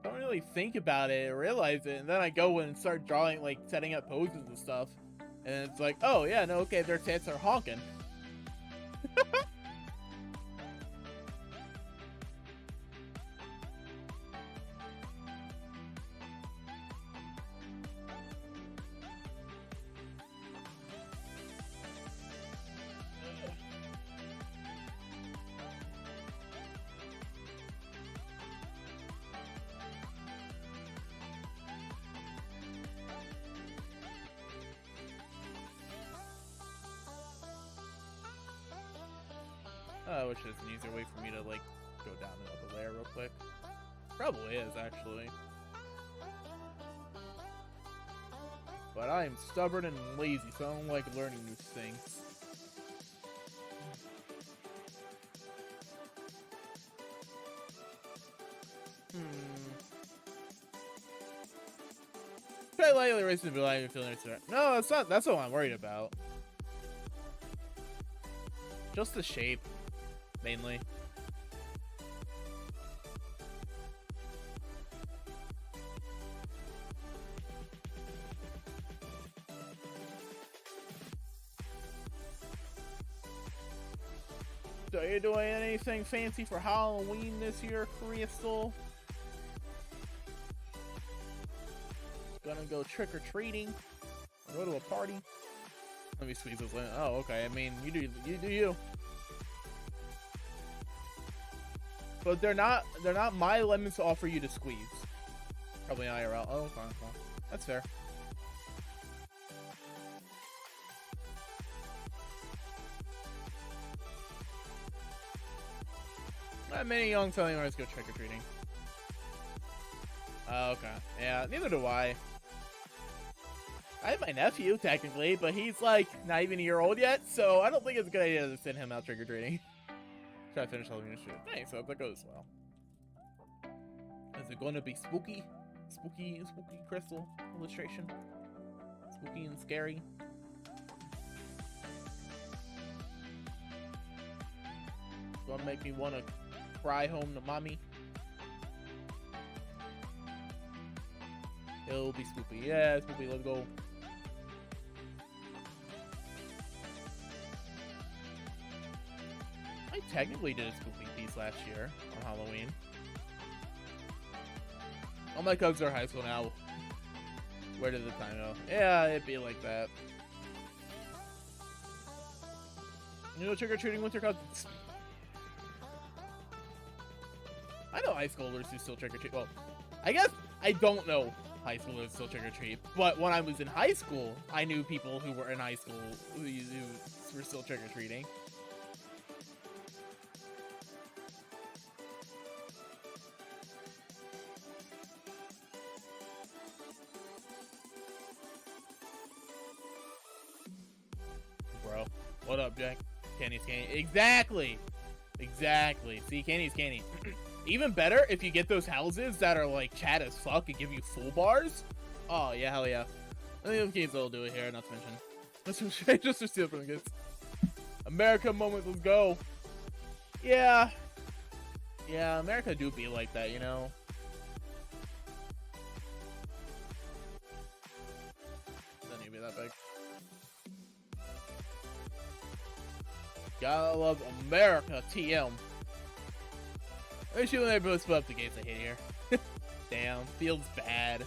Don't really think about it or realize it, and then I go and start drawing, like setting up poses and stuff, and it's like, oh yeah, no, okay, their tits are honking. I wish there's an easier way for me to, like, go down another layer real quick. Probably is, actually. But I am stubborn and lazy, so I don't like learning new things. Try lightly racing to be like feeling it. No, that's not. That's what I'm worried about. Just the shape, mainly. So are you doing anything fancy for Halloween this year, Crystal? Gonna go trick-or-treating? Go to a party? Let me squeeze this in. Oh, okay. I mean, you do you. But they're not my lemons to offer you to squeeze. Probably IRL. Oh, fine. That's fair. Not many young family members go trick-or-treating. Oh, okay. Yeah, neither do I. I have my nephew, technically, but he's, like, not even a year old yet, so I don't think it's a good idea to send him out trick-or-treating. Try to finish all the unit shit. Thanks, so that goes well. Is it going to be spooky? Spooky crystal illustration? Spooky and scary? Gonna make me want to cry home to mommy? It'll be spoopy. Yeah, spoopy, let's go. I technically did a spoopy piece last year on Halloween. All my cubs are high school now. Where did the time go? Yeah, it'd be like that. You know, trick-or-treating with your cousins. I know high schoolers who still trick-or-treat. Well, I guess I don't know high school would still trick or treat. But when I was in high school, I knew people who were in high school who were still trick or treating. Bro, what up, Jack? Candy's candy. Exactly. Exactly. See, candy's candy. Even better if you get those houses that are like chat as fuck and give you full bars. Oh yeah, hell yeah. I think those games will do it here, not to mention. Just to steal from the kids. America moment, let's go. Yeah. Yeah, America do be like that, you know. Doesn't need to be that big. Gotta love America, TM. Let me see when they both split up the gates I hit here. Damn, feels bad.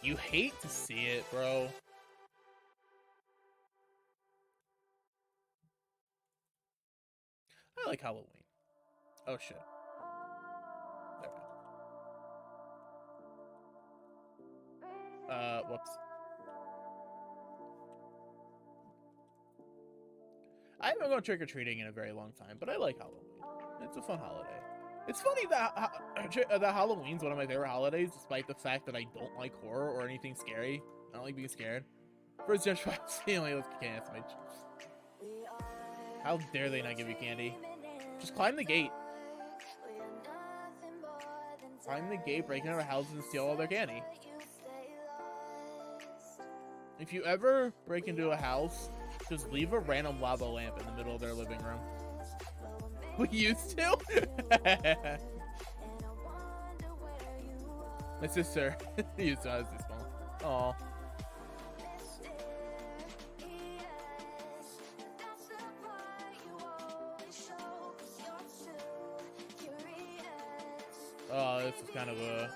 You hate to see it, bro. I like Halloween. Oh shit. Never mind. Whoops. I haven't gone trick-or-treating in a very long time, but I like Halloween. It's a fun holiday. It's funny that that Halloween's one of my favorite holidays, despite the fact that I don't like horror or anything scary. I don't like being scared. First Josh only let's can't my How dare they not give you candy? Just climb the gate. Climb the gate, break into their houses, and steal all their candy. If you ever break into a house, just leave a random lava lamp in the middle of their living room. We used to? My sister used to. I was too small. Aw. Oh, this is kind of a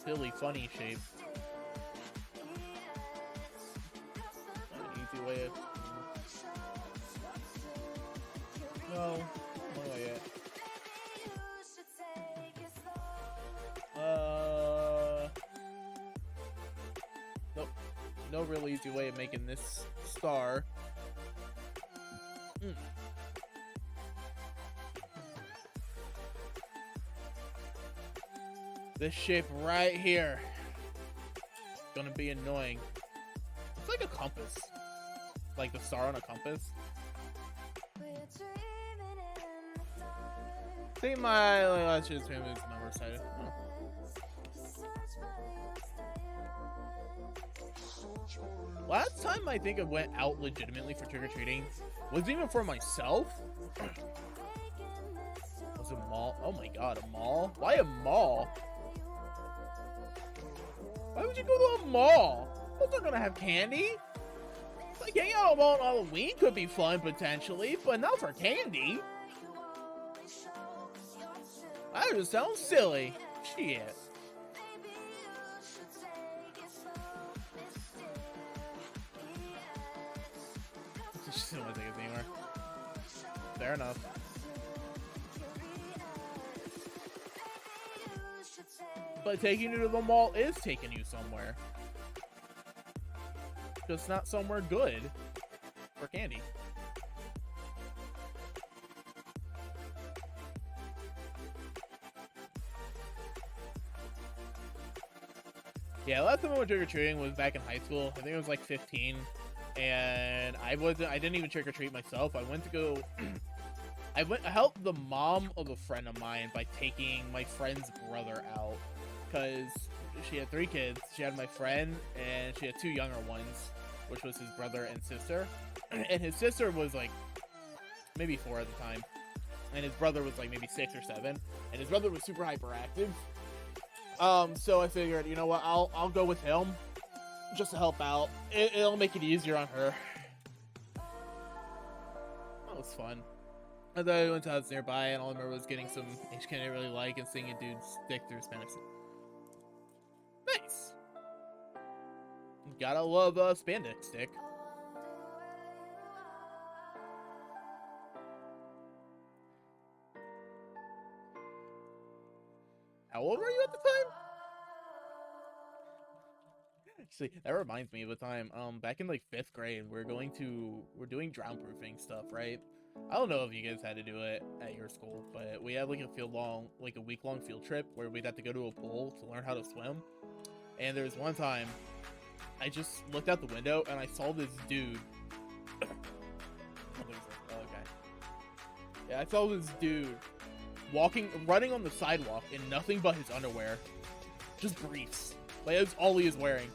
silly, funny shape. An easy way of... No. What do I get? Nope. No real easy way of making this star. This shape right here is gonna be annoying. It's like a compass. Like the star on a compass. I think my last year's family is number excited. Oh. Last time I think I went out legitimately for trick-or-treating wasn't even for myself. Was it a mall? Oh my god, a mall? Why a mall? Why would you go to a mall? Those aren't gonna have candy. Like hanging out at a mall on Halloween could be fun potentially, but not for candy. That just sounds silly. Shit. I just don't want to take it anywhere. Fair enough. But taking you to the mall is taking you somewhere. Just not somewhere good for candy. Yeah, last time I went trick-or-treating was back in high school. I think it was like 15. And I didn't even trick-or-treat myself. I went to go I helped the mom of a friend of mine by taking my friend's brother out. Because she had 3 kids. She had my friend, and she had 2 younger ones, which was his brother and sister. And his sister was like maybe 4 at the time. And his brother was like maybe 6 or 7. And his brother was super hyperactive. So I figured, you know what, I'll go with him just to help out. It'll make it easier on her. That was fun. And then we went to a house nearby, and all I remember was getting some HK I didn't really like and seeing a dude stick through Spanish. Nice. Gotta love spandex stick. How old were you at the time? Actually, that reminds me of a time, back in like 5th grade, we're doing drown proofing stuff, right? I don't know if you guys had to do it at your school, but we had like a week-long field trip where we'd have to go to a pool to learn how to swim. And there was one time, I just looked out the window and I saw this dude. Okay. Yeah, I saw this dude running on the sidewalk in nothing but his underwear. Just briefs. Like, that's all he was wearing.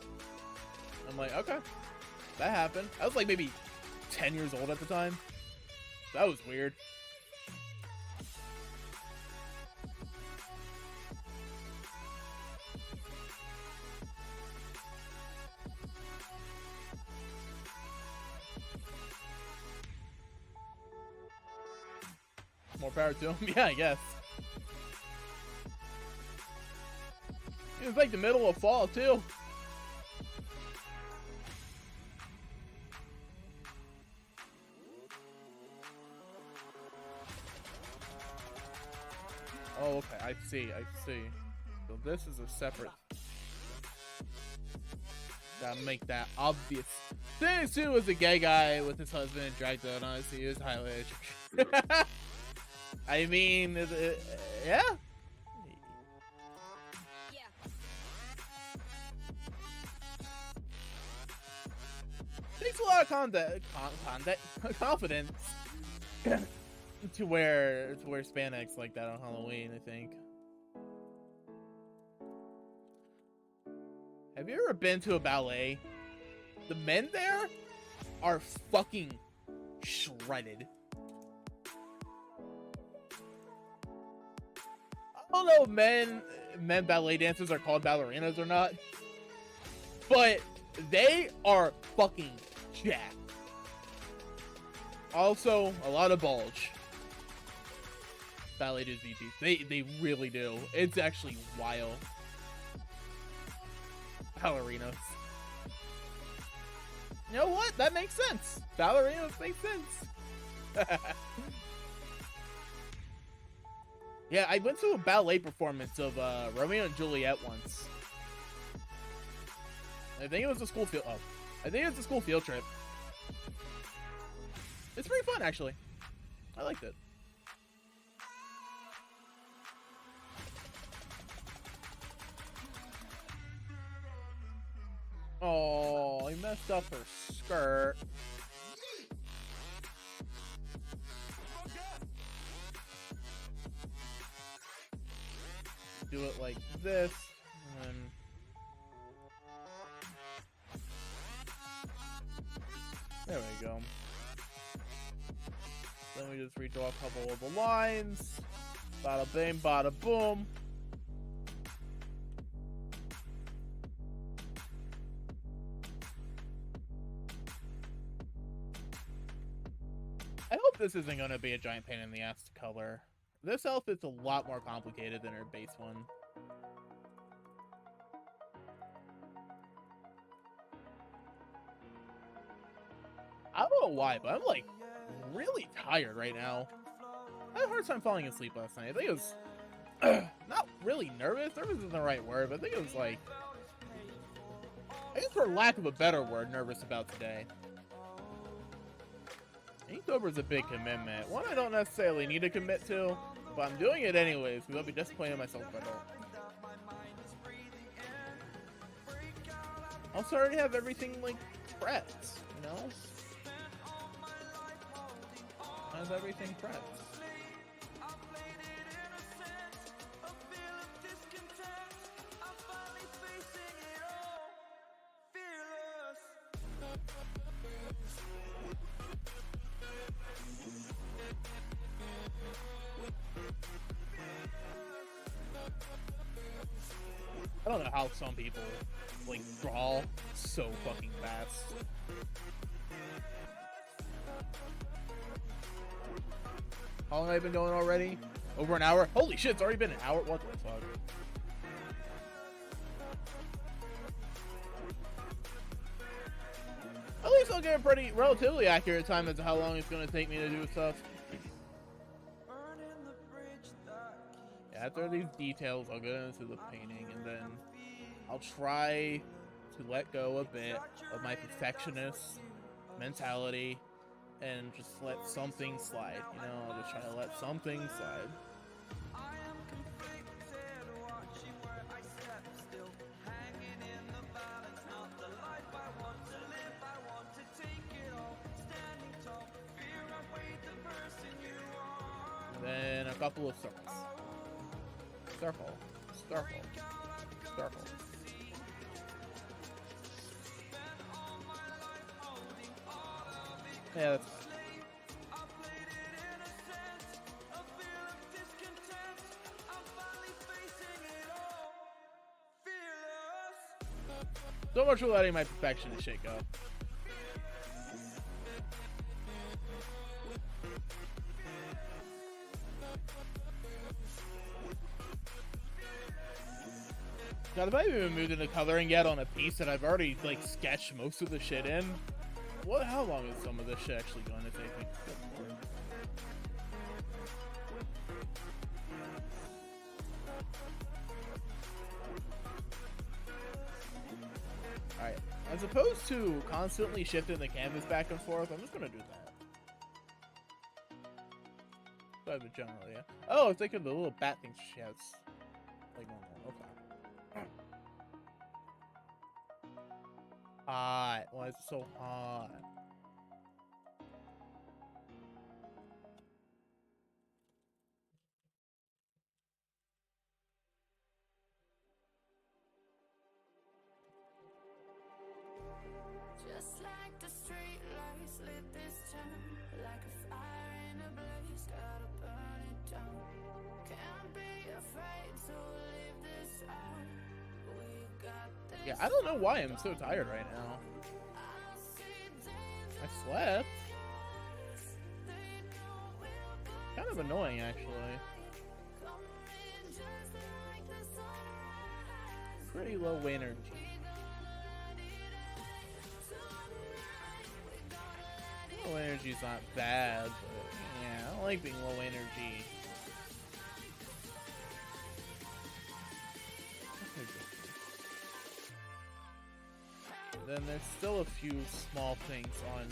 I'm like, okay, that happened. I was like maybe 10 years old at the time. That was weird. More power to him. Yeah, I guess. It was like the middle of fall, too. Oh, okay, I see. So this is a separate... Gotta make that obvious. This dude was a gay guy with his husband and dragged out on us. He was highly educated. I mean, yeah? Takes a lot of confidence to wear spandex like that on Halloween, I think. Have you ever been to a ballet? The men there are fucking shredded. I don't know if men ballet dancers are called ballerinas or not, but they are fucking jacked. Also, a lot of bulge. Ballet dudes beat. They really do. It's actually wild. Ballerinos. You know what? That makes sense. Ballerinos make sense. Yeah, I went to a ballet performance of Romeo and Juliet once. I think it was a school field. Oh, I think it was a school field trip. It's pretty fun, actually. I liked it. Oh, I messed up her skirt. Do it like this, and then there we go. Then we just redraw a couple of the lines. Bada bing, bada boom. I hope this isn't going to be a giant pain in the ass to color. This outfit's a lot more complicated than her base one. I don't know why, but I'm like really tired right now. I had a hard time falling asleep last night. I think it was not really nervous. Nervous isn't the right word, but I think it was like, I guess for lack of a better word, nervous about today. Inktober is a big commitment. One I don't necessarily need to commit to, but I'm doing it anyways because I'll be disappointed in myself if I don't. Also, I already have everything like prepped, you know? I have everything prepped. I don't know how some people like draw so fucking fast. How long have I been going already? Over an hour? Holy shit, it's already been an hour? What the fuck? At least I'll get a pretty relatively accurate time as to how long it's going to take me to do stuff. Yeah, after these details, I'll get into the painting, and then I'll try to let go a bit of my perfectionist mentality and just let something slide. You know, I'll just try to let something slide. Then a couple of circles. Circle. Circle. Circle. Yeah, that's fine. So much for letting my perfectionist shit go. God, have I even moved into coloring yet on a piece that I've already, like, sketched most of the shit in? What? How long is some of this shit actually going to take me? Alright, as opposed to constantly shifting the canvas back and forth, I'm just gonna do that. But generally, yeah. Oh, it's like the little bat things she has. Like normal. Okay. Hot. Why is it so hot? Just like the street lights lit this town, like a fire in a blaze, gotta burn it down. Can't be afraid to leave this out. We got this. Yeah, I don't know why I'm so tired right now. I slept. Kind of annoying, actually. Pretty low energy. Low energy's not bad, but yeah, I don't like being low energy. Then there's still a few small things on.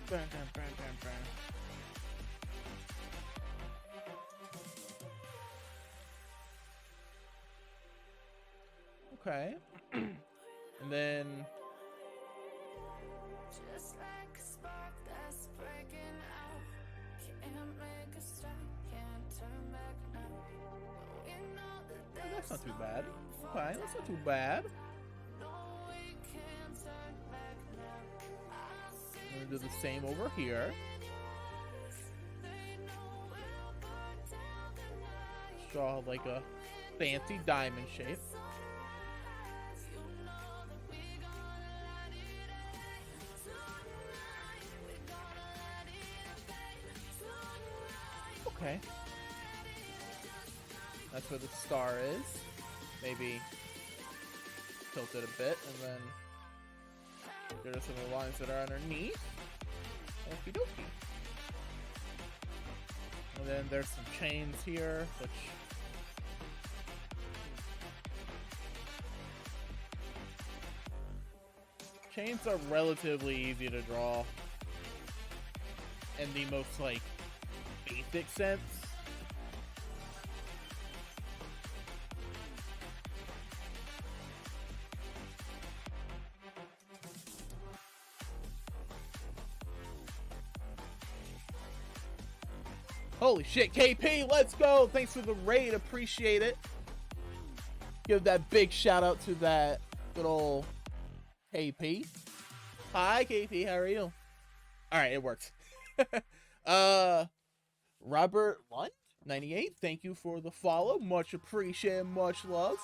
Bam, bam, bam, bam, bam. Okay. And then Just like a spark that's breaking out. Can't make a stop, can't turn back now. We know that oh, that's not too bad. Okay, that's not too bad. we can't turn back now. I see I'm gonna do the same over here. they know we'll burn down the night. Draw like a fancy diamond shape. You know that we gonna light it up. Tonight we gonna light it up. Tonight Okay. That's where the star is. Maybe tilt it a bit and then get rid of some of the lines that are underneath. Okie dokie. And then there's some chains here, which chains are relatively easy to draw in the most, like, basic sense. Holy shit, KP, let's go! Thanks for the raid, appreciate it. Give that big shout out to that good old KP. Hi, KP. How are you? All right, it worked. Robert Lund 98. Thank you for the follow. Much appreciated. Much love.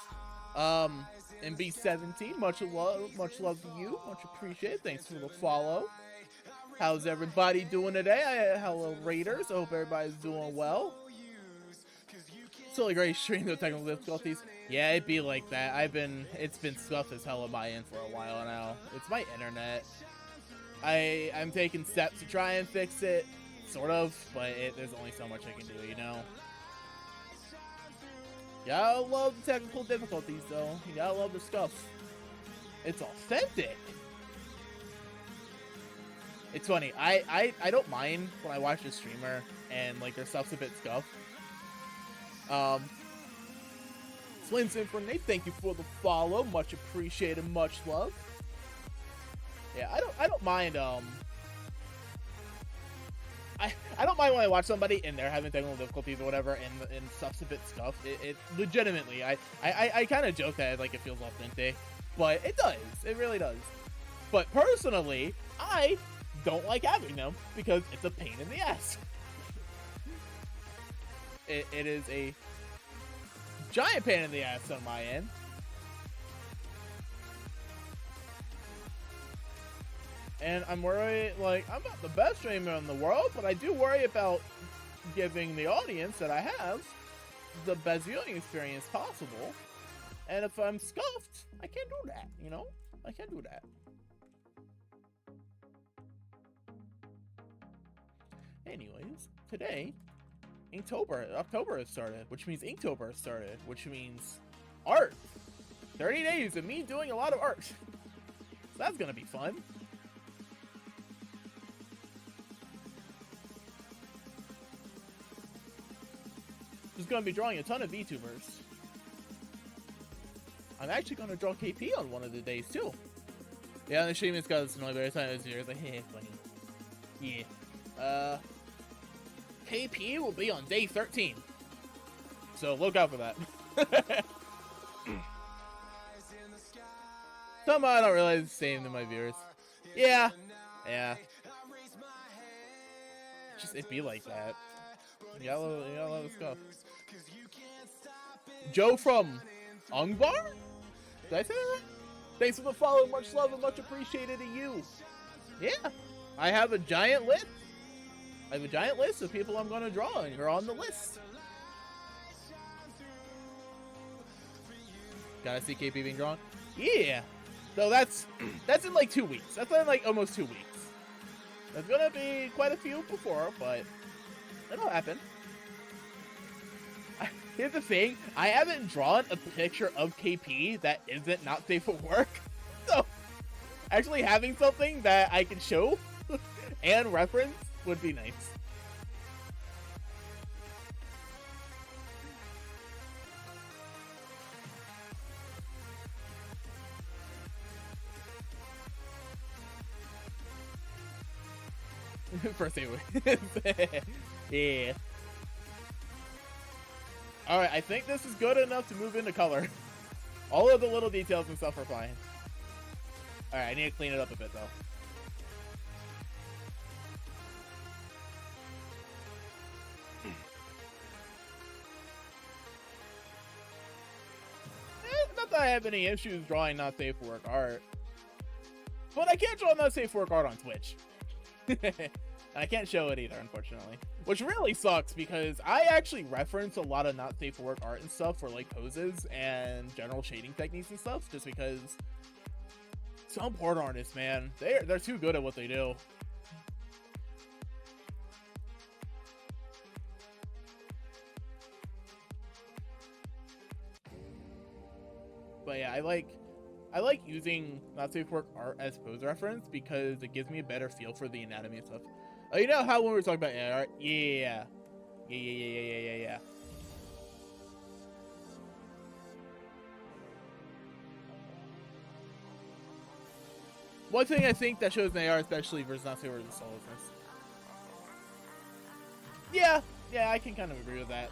And B17. Much love to you. Much appreciated. Thanks for the follow. How's everybody doing today? Hello, Raiders. I hope everybody's doing well. It's really great stream, no technical difficulties. Yeah, it'd be like that. It's been scuffed as hell on my end for a while now. It's my internet. I'm taking steps to try and fix it, sort of, but there's only so much I can do, you know? You gotta love the technical difficulties, though. You gotta love the stuff. It's authentic. It's funny. I don't mind when I watch a streamer and like their stuff's a bit scuffed. Slim Symphony, thank you for the follow. Much appreciated. Much love. Yeah, I don't mind. I don't mind when I watch somebody and they're having technical difficulties or whatever, and stuff's a bit scuffed. It legitimately, I kind of joke that like it feels authentic, but it does. It really does. But personally, I don't like having them because it's a pain in the ass. It is a giant pain in the ass on my end. And I'm worried, like, I'm not the best streamer in the world, but I do worry about giving the audience that I have the best viewing experience possible. And if I'm scuffed, I can't do that, you know? I can't do that. Anyways, today, October has started, which means Inktober has started, which means art. 30 days of me doing a lot of art. So that's gonna be fun. Just gonna be drawing a ton of VTubers. I'm actually gonna draw KP on one of the days too. Yeah, the stream is got this annoying every time it's here. It's like, hey, funny. Yeah. KP will be on day 13. So look out for that. Somehow I don't realize it's the same to my viewers. Yeah. It'd be like that. You gotta love the stuff. Joe from Ungbar? Did I say that right? Thanks for the follow. Much love and much appreciated to you. Yeah. I have a giant list. I have a giant list of people I'm going to draw, and you're on the list. Gotta see KP being drawn? Yeah. So that's in like 2 weeks. That's in like almost 2 weeks. There's gonna be quite a few before, but it'll happen. Here's the thing, I haven't drawn a picture of KP that isn't not safe for work. So actually having something that I can show and reference would be nice. First aid. Yeah. Alright, I think this is good enough to move into color. All of the little details and stuff are fine. Alright, I need to clean it up a bit though. Not that I have any issues drawing not safe for work art. But I can't draw not safe for work art on Twitch. I can't show it either, unfortunately. Which really sucks because I actually reference a lot of not safe for work art and stuff for like poses and general shading techniques and stuff, just because some porn artists, man, they're too good at what they do. But yeah, I like using not safe for work art as pose reference because it gives me a better feel for the anatomy and stuff. Oh, you know how when we were talking about art? Yeah. One thing I think that shows in AR, especially versus not safe for work, is solidness. Yeah, I can kind of agree with that.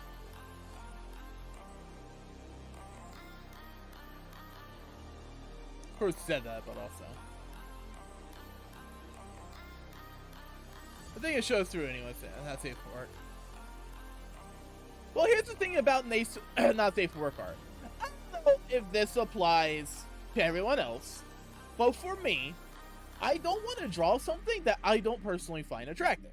course said that, but also. I think it shows through anyway, so not safe for work. Well, here's the thing about not safe for work art. I don't know if this applies to everyone else, but for me, I don't want to draw something that I don't personally find attractive.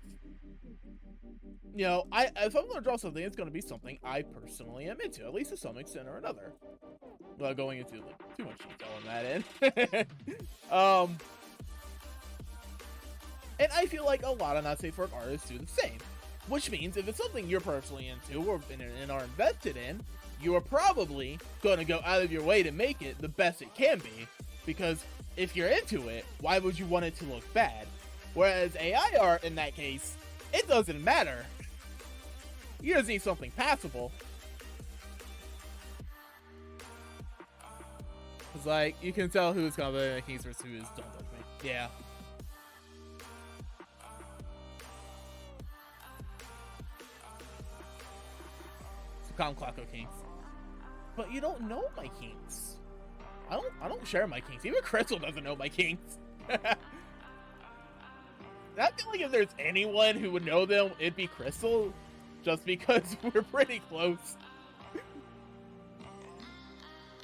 You know, if I'm going to draw something, it's going to be something I personally am into, at least to some extent or another. Without going into like, too much detail on that end. And I feel like a lot of not safe for work artists do the same. Which means if it's something you're personally into or and are invested in, you are probably going to go out of your way to make it the best it can be. Because if you're into it, why would you want it to look bad? Whereas AI art, in that case, it doesn't matter. You just need something passable. It's like, you can tell who's confident in Kings versus who is don't touch me. Yeah. So calm Clocko Kings. But you don't know my Kings. I don't share my Kings. Even Crystal doesn't know my Kings. I feel like if there's anyone who would know them, it'd be Crystal. Just because we're pretty close.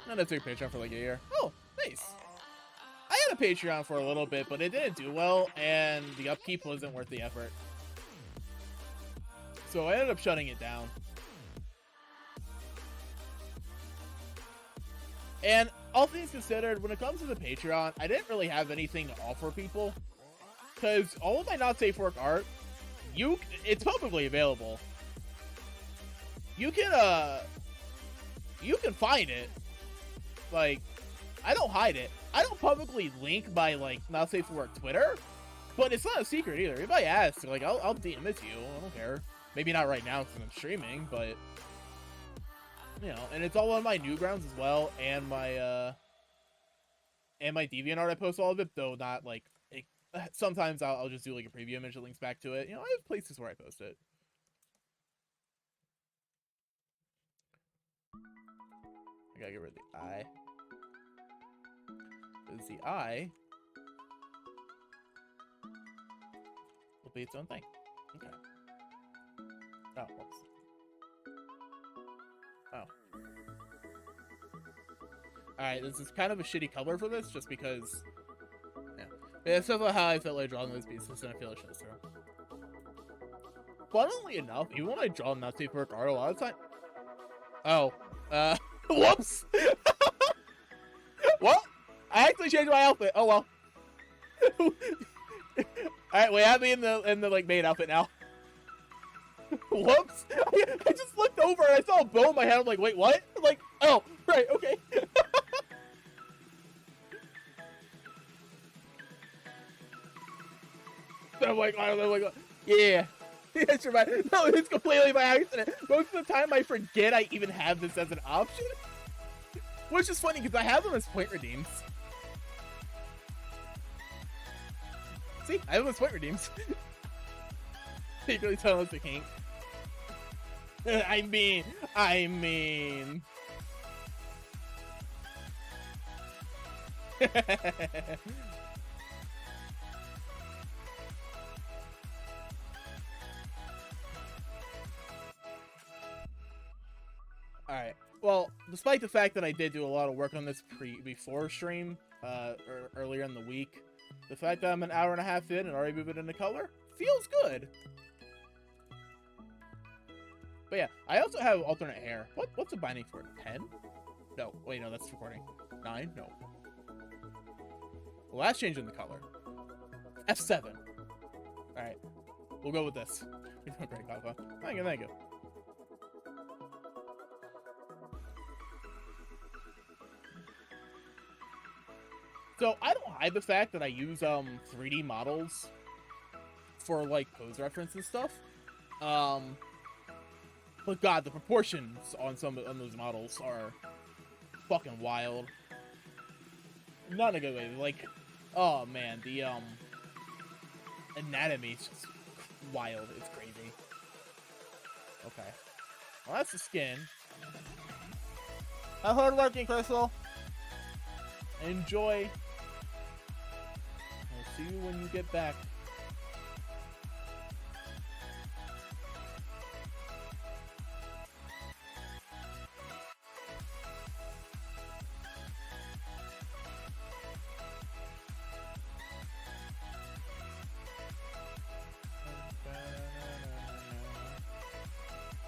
And I took a Patreon for like a year. Oh, nice. I had a Patreon for a little bit, but it didn't do well, and the upkeep wasn't worth the effort. So I ended up shutting it down. And all things considered, when it comes to the Patreon, I didn't really have anything to offer people. Because all of my not safe for work art, it's publicly available. You can find it. Like, I don't hide it. I don't publicly link my, like, not safe for work Twitter, but it's not a secret either. Anybody asks, like, I'll DM it to you. I don't care. Maybe not right now because I'm streaming, but, you know, and it's all on my Newgrounds as well, and my DeviantArt. I post all of it, though not, like, sometimes I'll just do, like, a preview image that links back to it. You know, I have places where I post it. I gotta get rid of the eye. Because the eye will be its own thing. Okay. Oh, whoops. Oh. Alright, this is kind of a shitty color for this, just because... Yeah. But it's about how I felt like drawing those pieces, and I feel it shows through. Funnily enough, even when I draw not safe for work art a lot of time... Oh. Whoops! Well, I actually changed my outfit. Oh well. Alright, wait, have me in the like main outfit now. Whoops! I just looked over and I saw a bow in my head. I'm like, wait, what? I'm like, oh, right, okay. I'm like, yeah. It's no, it's completely by accident. Most of the time I forget I even have this as an option. Which is funny because I have them as point redeems. See, I have them as point redeems. Secretly telling us the king. I mean. Alright, well, despite the fact that I did do a lot of work on this before stream, earlier in the week, the fact that I'm an hour and a half in and already moving into color feels good. But yeah, I also have alternate hair. What's the binding for it? 10? No, wait, no, that's recording. 9? No. Well, that's changing the color. F7. Alright, we'll go with this. You're doing great, Papa. Thank you. So, I don't hide the fact that I use 3D models for, like, pose reference and stuff. But God, the proportions on those models are fucking wild. Not in a good way. Like, oh man, the anatomy is just wild. It's crazy. Okay. Well, that's the skin. How hard working, Crystal? Enjoy. I'll see you when you get back.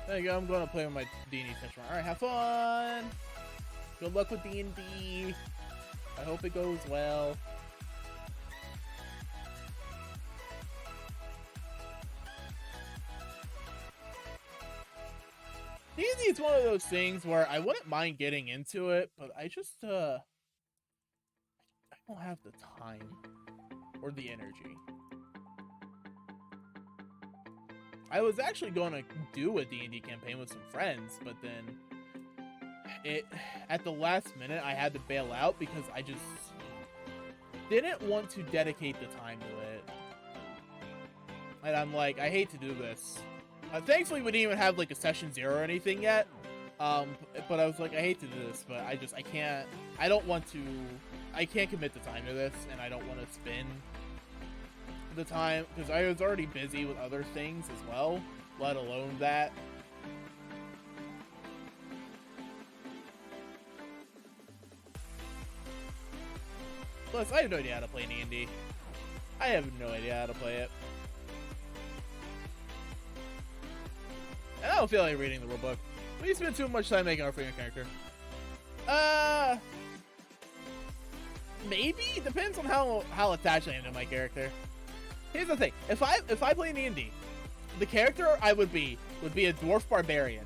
There you go, I'm going to play with my D&D session. Alright, have fun! Good luck with D&D. I hope it goes well. D&D is one of those things where I wouldn't mind getting into it, but I just, I don't have the time or the energy. I was actually going to do a D&D campaign with some friends, but then at the last minute I had to bail out because I just didn't want to dedicate the time to it. And I'm like, I hate to do this. Thankfully we didn't even have like a session 0 or anything yet. But I was like, I hate to do this, but I can't commit the time to this, and I don't want to spend the time because I was already busy with other things as well, let alone that. Plus, I have no idea how to play D&D. I have no idea how to play it. And I don't feel like reading the rulebook. We spend too much time making our freaking character. Maybe? Depends on how attached I am to my character. Here's the thing. If I play D&D, the character I would be a dwarf barbarian.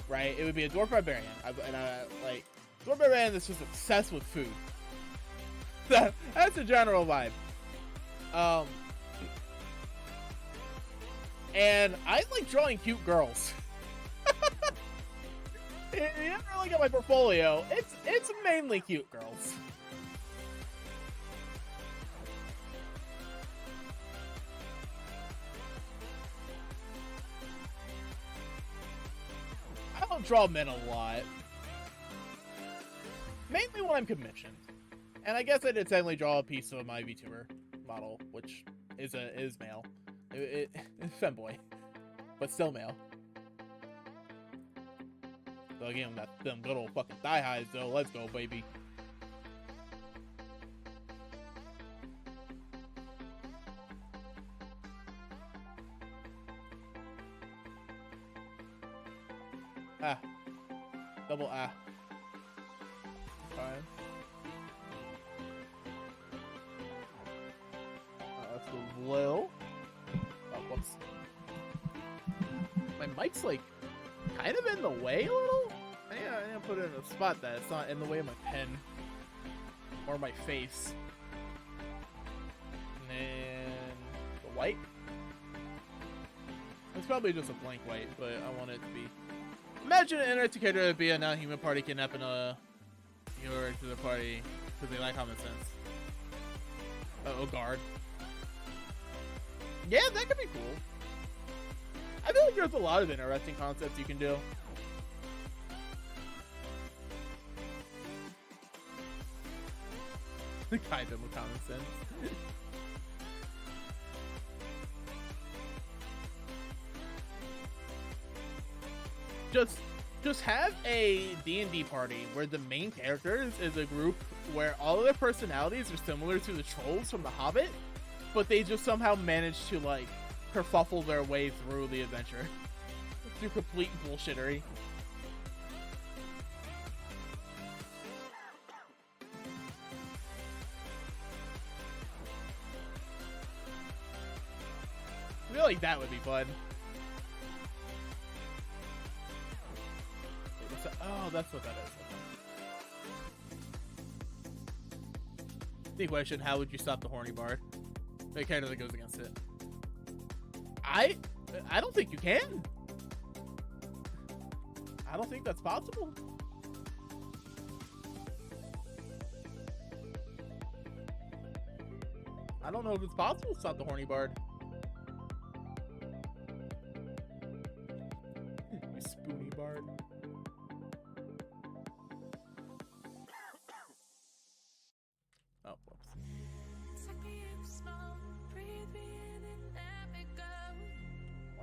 Right? It would be a dwarf barbarian. Like, dwarf barbarian that's just obsessed with food. That's a general vibe. And I like drawing cute girls. You never really got my portfolio. It's mainly cute girls. I don't draw men a lot. Mainly when I'm commissioned. And I guess I did technically draw a piece of my VTuber model, which is male. It's femboy, but still male. So again, got them good old fucking thigh highs though. Let's go, baby. Ah. Double ah. Fine. Let's go low. Oh, whoops. My mic's like kind of in the way a little. I need to put it in a spot that it's not in the way of my pen or my face. And then the white. It's probably just a blank white, but I want it to be. Imagine an interlocutor would be a non-human party kidnapping a viewer to the party because they lack common sense. Oh, guard. Yeah, that could be cool. I feel like there's a lot of interesting concepts you can do. Guide them with common sense. Just have a D&D party where the main characters is a group where all of their personalities are similar to the trolls from The Hobbit, but they just somehow manage to like kerfuffle their way through the adventure through complete bullshittery. I feel like that would be fun. Oh, that's what that is. The question: how would you stop the horny bard? The character that goes against it. I don't think you can. I don't think that's possible. I don't know if it's possible to stop the horny bard. You spoony bard.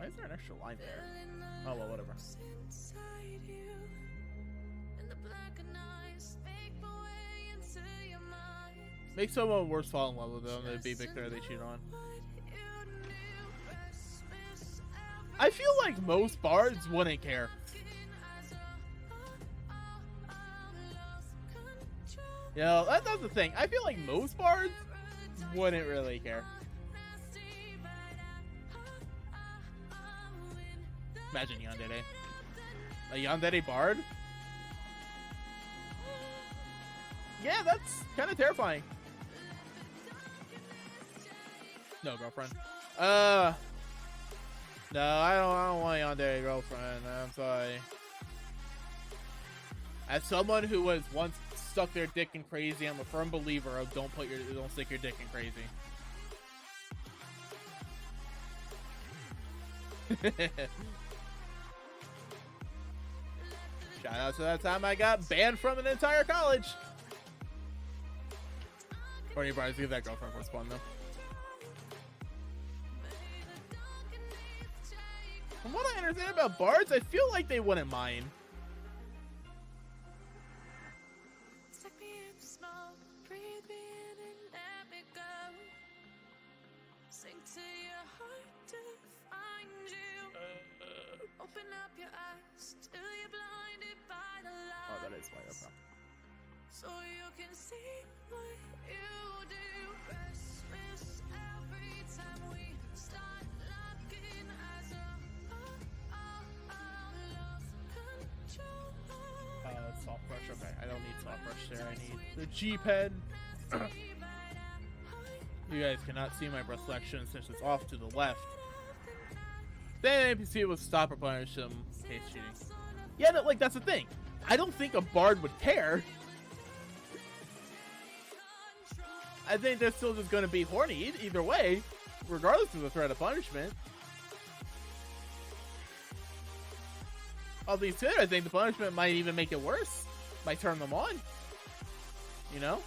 is there an extra line there? Oh well, whatever. Inside you, and the blackened eyes make my way into your mind. Make someone worse fall in love with them. They'd be Victor they cheat on. I feel like most bards wouldn't care. You know, that's the thing. I feel like most bards wouldn't really care. Imagine Yandere. A Yandere bard? Yeah, that's kind of terrifying. No, girlfriend. No, I don't want a Yandere girlfriend. I'm sorry. As someone who was once stuck their dick in crazy, I'm a firm believer of don't stick your dick in crazy. Shout out to that time I got banned from an entire college. Or you probably give that girlfriend for spawn though. From what I understand about bards, I feel like they wouldn't mind. Open up your eyes till you're blinded by the light. Oh, that is my problem. So you can see what you do. Restless every time we start locking eyes up. Lost control. Soft brush. Okay, I don't need soft brush there. I need the G-pen. You guys cannot see my brush selection since it's off to the left. Then NPC will stop or punish them case cheating. Yeah, no, like that's the thing. I don't think a bard would care. I think they're still just going to be horny either way, regardless of the threat of punishment. All these two, I think the punishment might even make it worse. Might turn them on. You know?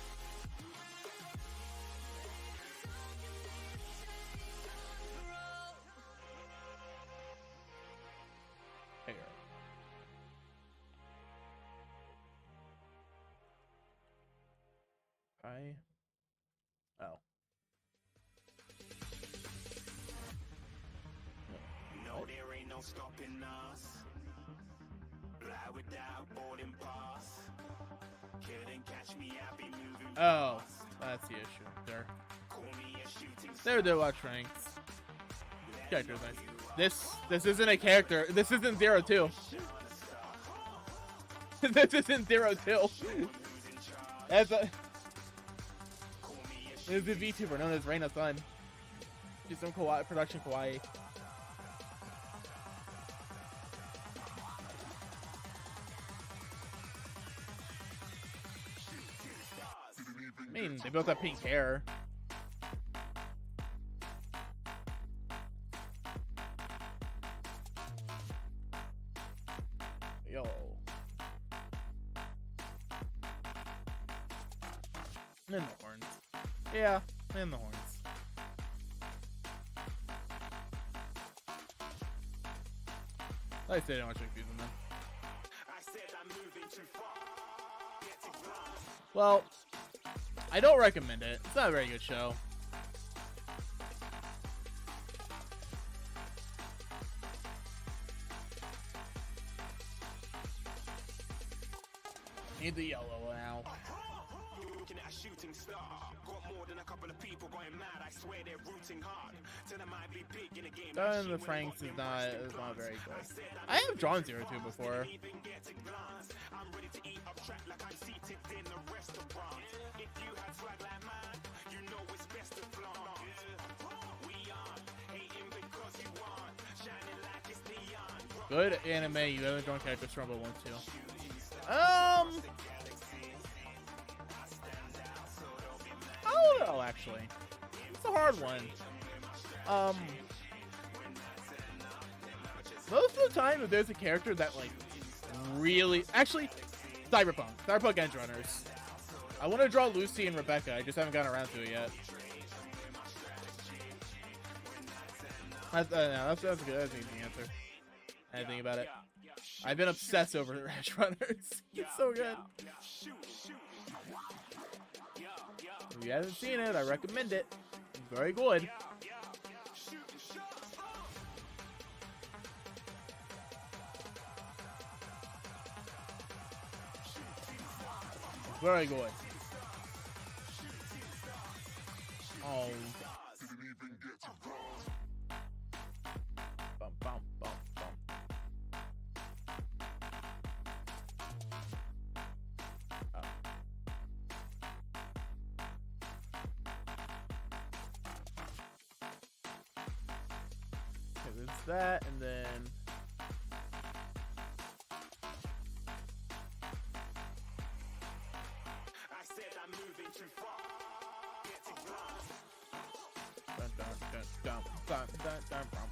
Oh. No, there ain't no stopping us. Fly without boarding pass. Couldn't catch me, I be moving. Oh, that's the issue. There. Call me a shooting There they watch ranks. Character's nice. This isn't a character. This isn't 0-2. This isn't 0-2. That's a. This is a VTuber known as Reina Sun. She's some kawaii, production kawaii. I mean, they built that pink hair. Yo. And the horns. Yeah, and the horns. I say I don't want to confuse them then. Well, I don't recommend it. It's not a very good show. Need the yellow now. Looking at a shooting star. Got more than a couple of people going mad. I swear they're rooting hard. Tell them I be big in a game. Done the Franks is not very good. I have drawn 0-2 before. I'm ready to eat up track like I'm seated in a restaurant. If you had swag like mine, you know it's best to flaunt. We are hating because you want, shining like it's neon. Good anime. You haven't drawn characters from but 1-2. I don't know, actually. It's a hard one. Most of the time, if there's a character that, like, really... Actually, Cyberpunk Edge Runners. I want to draw Lucy and Rebecca. I just haven't gotten around to it yet. No, that's good. That's an easy answer. I didn't think about it. I've been obsessed over the Rash Runners. It's so good. If you haven't seen it, I recommend it. It's very good. Very good. Oh. Bum, bum, bum, bum. Oh. Okay, there's that, and then I said I'm moving too far. Get to glass. dun, dun, dun, dun, dun, dun, dun, dun.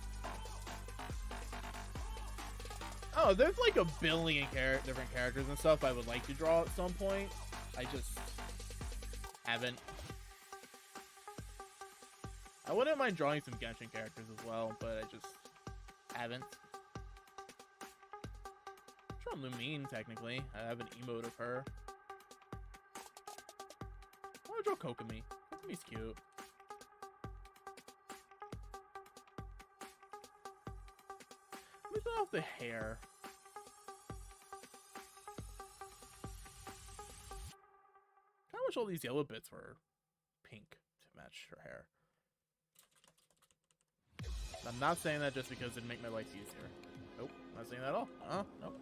Oh, there's like a billion different characters and stuff I would like to draw at some point. I just haven't. I wouldn't mind drawing some Genshin characters as well, but I just haven't. I'm drawing Lumine, technically. I have an emote of her. I want to draw Kokomi. Kokomi's cute. Let me draw off the hair. I wish all these yellow bits were pink to match her hair. I'm not saying that just because it'd make my life easier. Nope, not saying that at all. Nope,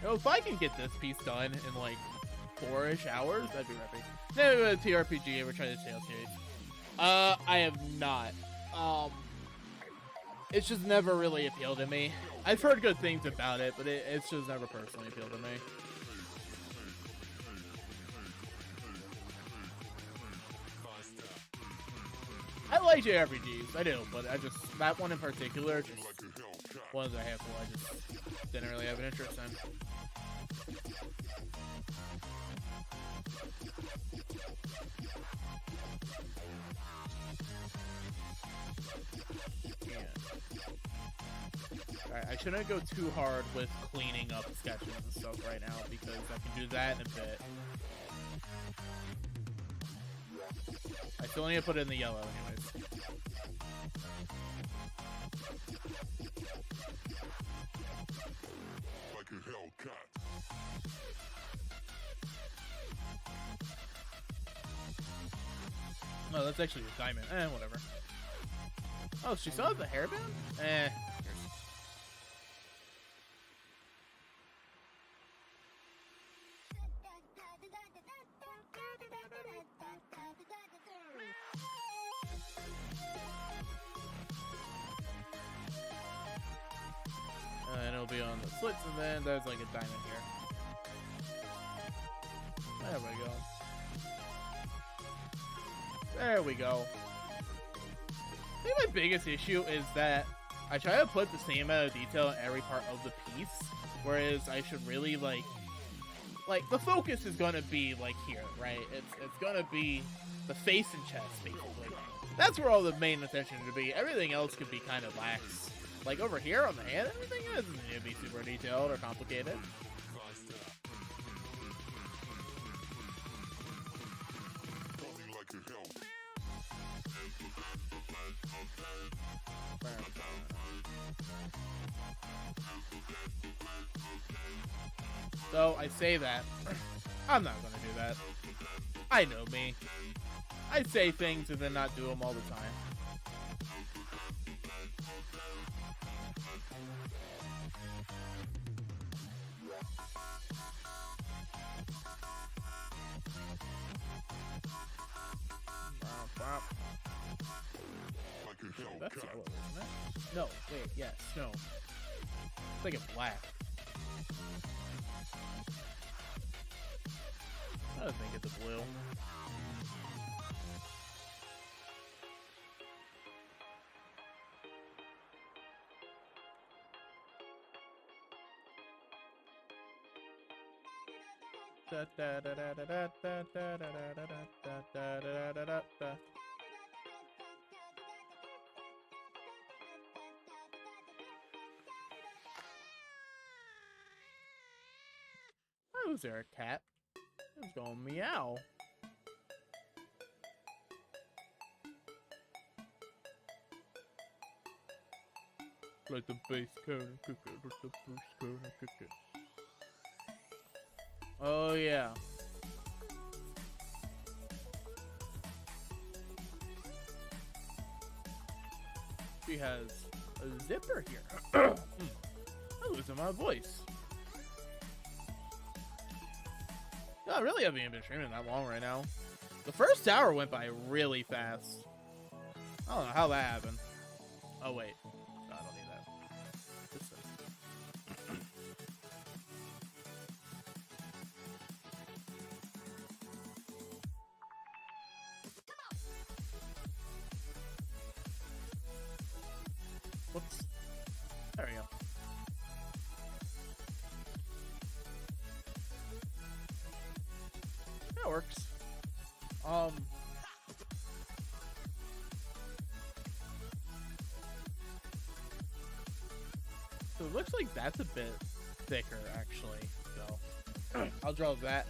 You know, if I can get this piece done in like 4-ish hours, that'd be epic. Then with TRPG, we're trying to Tale series. I have not. It's just never really appealed to me. I've heard good things about it, but it's just never personally appealed to me. I like JRPGs, I do, but I just, that one in particular, just one of the handful I just didn't really have an interest in. Alright, I shouldn't go too hard with cleaning up sketches and stuff right now, because I can do that in a bit. I still need to put it in the yellow anyways. Like a Hellcat. No, that's actually a diamond. Whatever. Oh, she still has the hairband? And it'll be on the slits, and then there's like a diamond here. There we go. There we go. I think my biggest issue is that I try to put the same amount of detail in every part of the piece, whereas I should really like the focus is gonna be like here, right? It's gonna be the face and chest, basically. That's where all the main attention should be. Everything else could be kind of lax. Like over here on the hand, everything doesn't need to be super detailed or complicated. So I say that. I'm not gonna do that. I know me. I say things and then not do them all the time. That's yellow, isn't it? No, wait, yes, no. It's like a black. I think it's a blue. Da da da da da da da da da da da da da da da. Oh, is there a cat? It's going meow. Like the bass cone, cook it, like the bass cone, cook it. Oh yeah. She has a zipper here. I'm losing my voice. No, I really haven't even been streaming that long right now. The first hour went by really fast. I don't know how that happened. Oh wait. No, I don't need that. This thing. Whoops. There we go. That works. So it looks like that's a bit thicker, actually. So I'll draw that.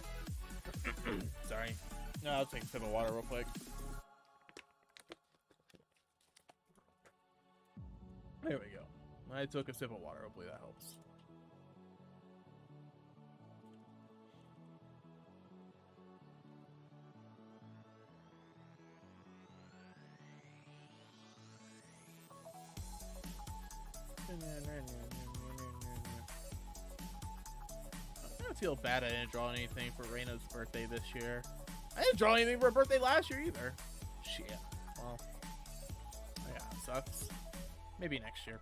Sorry. No, I'll take a sip of water real quick. There we go. I took a sip of water. Hopefully that helps. I feel bad I didn't draw anything for Reina's birthday this year. I didn't draw anything for her birthday last year either. Shit. Well, yeah, sucks. Maybe next year.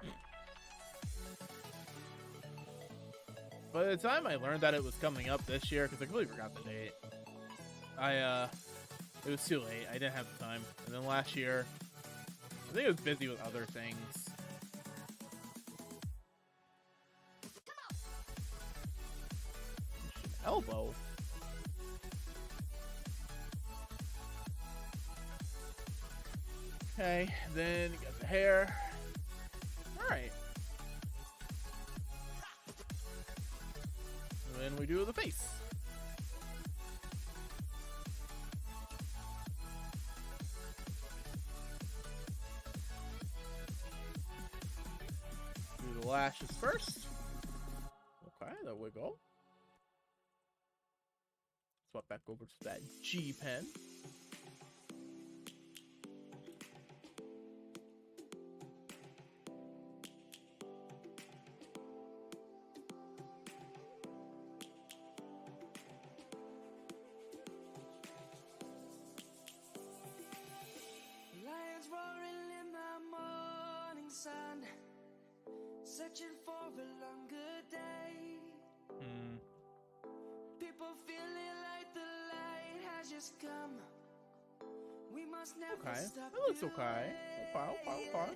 By the time I learned that it was coming up this year, because I completely forgot the date, it was too late. I didn't have the time. And then last year, I think I was busy with other things. Elbow. Okay, then you got the hair. Alright. And then we do the face. Do the lashes first. Okay, there we go. Swap back over to that G pen. Lions roaring in the morning sun, searching for a longer day. People feeling like the light has just come. We must never Okay, stop. that looks okay. Okay.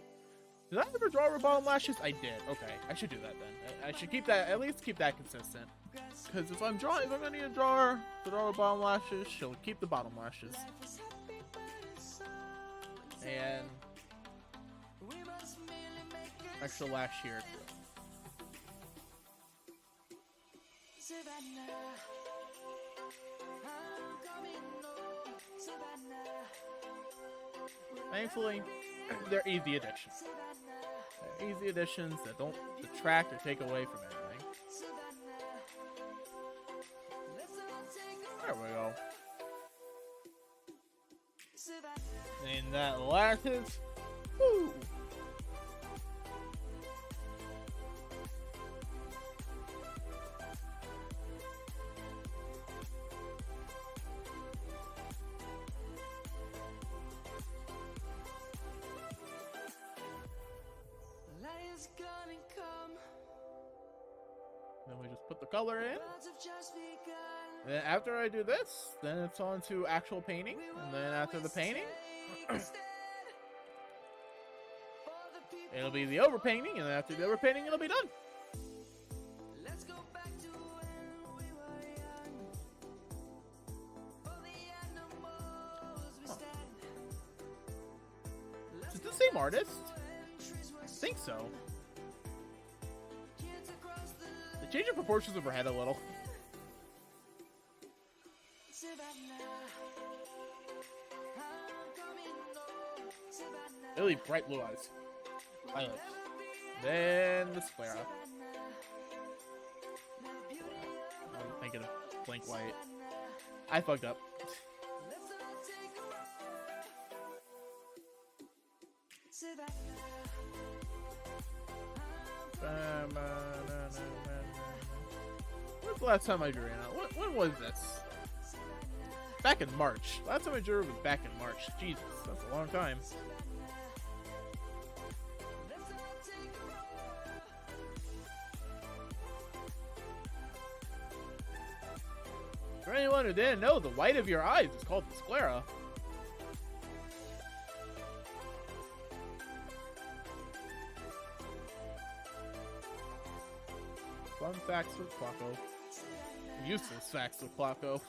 Did I ever draw rebottom lashes? I did. Okay, I should do that then. I should keep that, at least keep that consistent. Because if I'm gonna need a drawer to draw her bottom lashes, she'll keep the bottom lashes. And extra lash here. Thankfully, they're easy additions. They're easy additions that don't detract or take away from anything. There we go. And that lashes. Woo! Lions gonna come. Then we just put the color in. Birds have just begun. And then after I do this, then it's on to actual painting. And then after the painting, it'll be the overpainting. And then after the overpainting, it'll be done. Let's go back to when we were young. For the animals we stand. Is it the same artist? I think so. They changed the proportions of her head a little. Really bright blue eyes. I love it. Then the sclera. I'm thinking of Blink White. I fucked up. When's the last time I drew Reina? When was this? Back in March. Last time I drew was back in March. Jesus, that's a long time. For anyone who didn't know, the white of your eyes is called the sclera. Fun facts with Quacko. Useless facts with Quacko.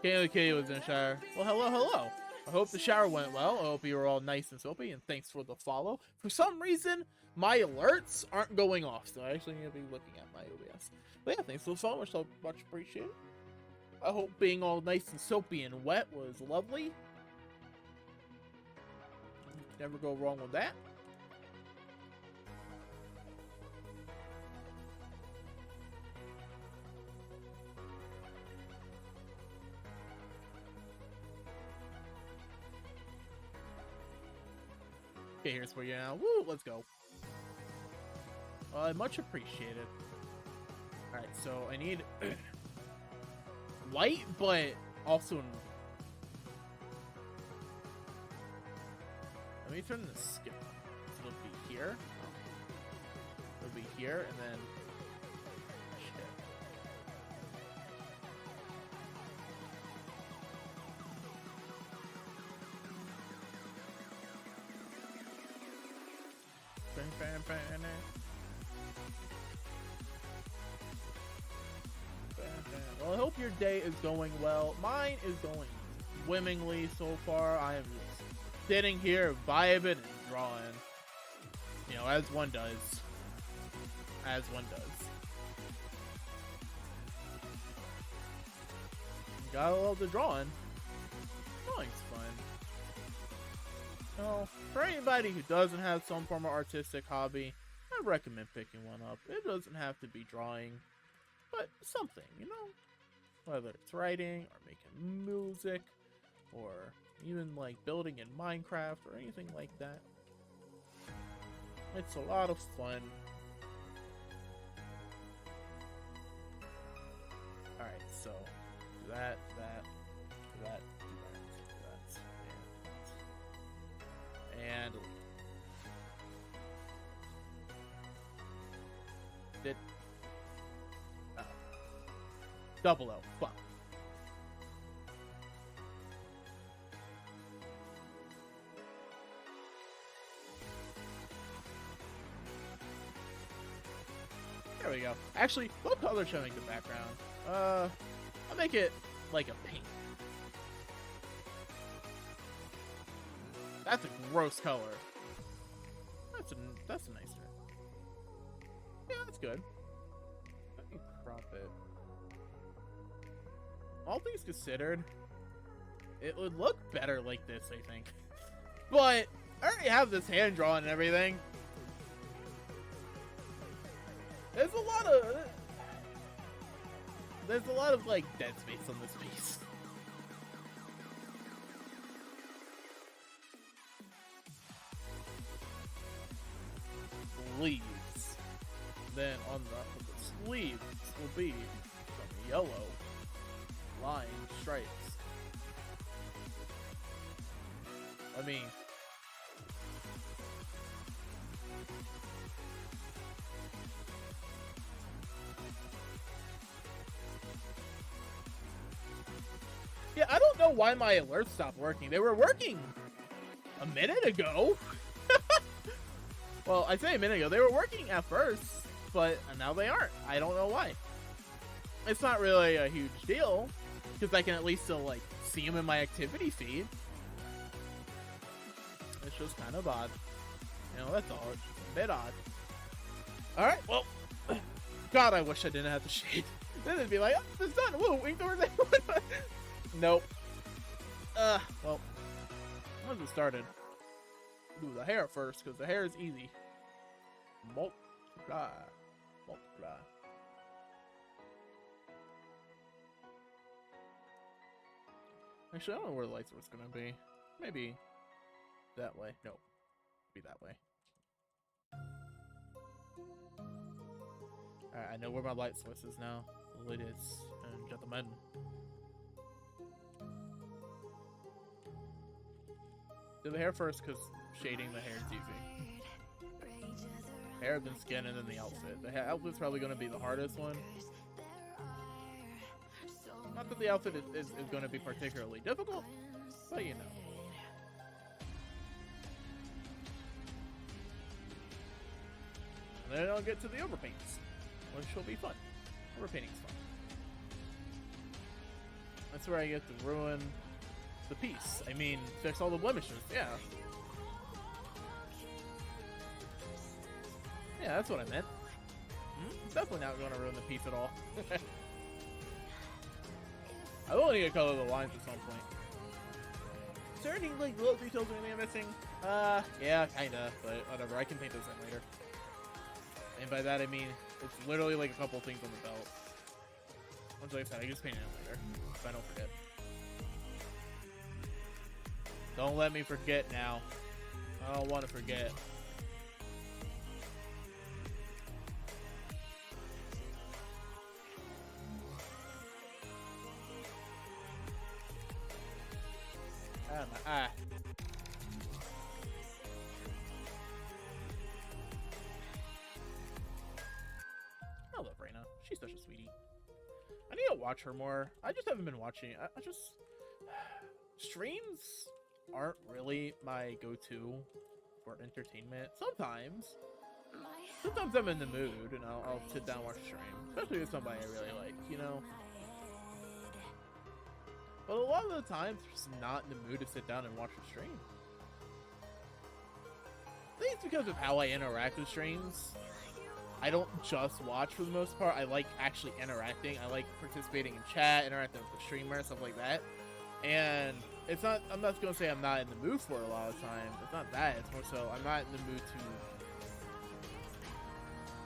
Kayla Kitty was in the shower. Well, hello. I hope the shower went well. I hope you were all nice and soapy, and thanks for the follow. For some reason, my alerts aren't going off, so I actually need to be looking at my OBS. But yeah, thanks for the follow, which I much appreciate. I hope being all nice and soapy and wet was lovely. Never go wrong with that. Okay, here's for you now. Woo, let's go. Much appreciated. Alright, so I need white, but also... Let me turn the skip. So it'll be here. It'll be here, and then... Shit. Well, I hope your day is going well. Mine is going swimmingly so far. I am just sitting here vibing and drawing. You know, as one does. As one does. Gotta love the drawing. Drawing's fun. So, for anybody who doesn't have some form of artistic hobby, I recommend picking one up. It doesn't have to be drawing, but something, you know? Whether it's writing, or making music, or even like building in Minecraft, or anything like that. It's a lot of fun. Alright, so, that, and did double O. Fuck. There we go. Actually, what color should I make the background? I'll make it like a pink. That's a gross color. That's a nicer. Yeah, that's good. Let me crop it. All things considered, it would look better like this, I think. But I already have this hand drawn and everything. There's a lot of like dead space on this piece. Sleeves. Then on the sleeves will be some yellow line stripes. I mean, Yeah, I don't know why my alerts stopped working. They were working a minute ago. Well, I say a minute ago. They were working at first, but now they aren't. I don't know why. It's not really a huge deal, because I can at least still, like, see them in my activity feed. It's just kind of odd. You know, that's all. It's just a bit odd. Alright, well, God, I wish I didn't have to shade. Then it'd be like, oh, it's done. Whoa, Inktober. Nope. Well, once it started, do the hair first, because the hair is easy. Multiply. Multiply. Actually, I don't know where the light source is going to be. Maybe that way. No, be that way. Alright, I know where my light source is now, ladies and gentlemen. Do the hair first, because shading the hair is easy. Hair, then skin, and then the outfit. The outfit's probably going to be the hardest one. Not that the outfit is going to be particularly difficult, but you know. And then I'll get to the overpaints, which will be fun. Overpainting's fun. That's where I get to ruin the piece. I mean, fix all the blemishes. Yeah. Yeah, that's what I meant. Definitely not going to ruin the piece at all. I will need to color the lines at some point. Is there any, like, little details or anything I'm missing? Yeah, kinda, but whatever. I can paint those in later. And by that I mean, it's literally like a couple things on the belt. Once like I said, I can just paint it in later, if I don't forget. Don't let me forget now. I don't want to forget. My eye. I love Reina. She's such a sweetie. I need to watch her more. I just haven't been watching. I just... Streams aren't really my go-to for entertainment. Sometimes I'm in the mood and I'll sit down and watch a stream. Especially with somebody I really like, you know? But a lot of the times, I'm just not in the mood to sit down and watch a stream. I think it's because of how I interact with streams. I don't just watch for the most part. I like actually interacting. I like participating in chat, interacting with the streamer, stuff like that. And it's not, I'm not going to say I'm not in the mood for it a lot of the time. It's not that. It's more so I'm not in the mood to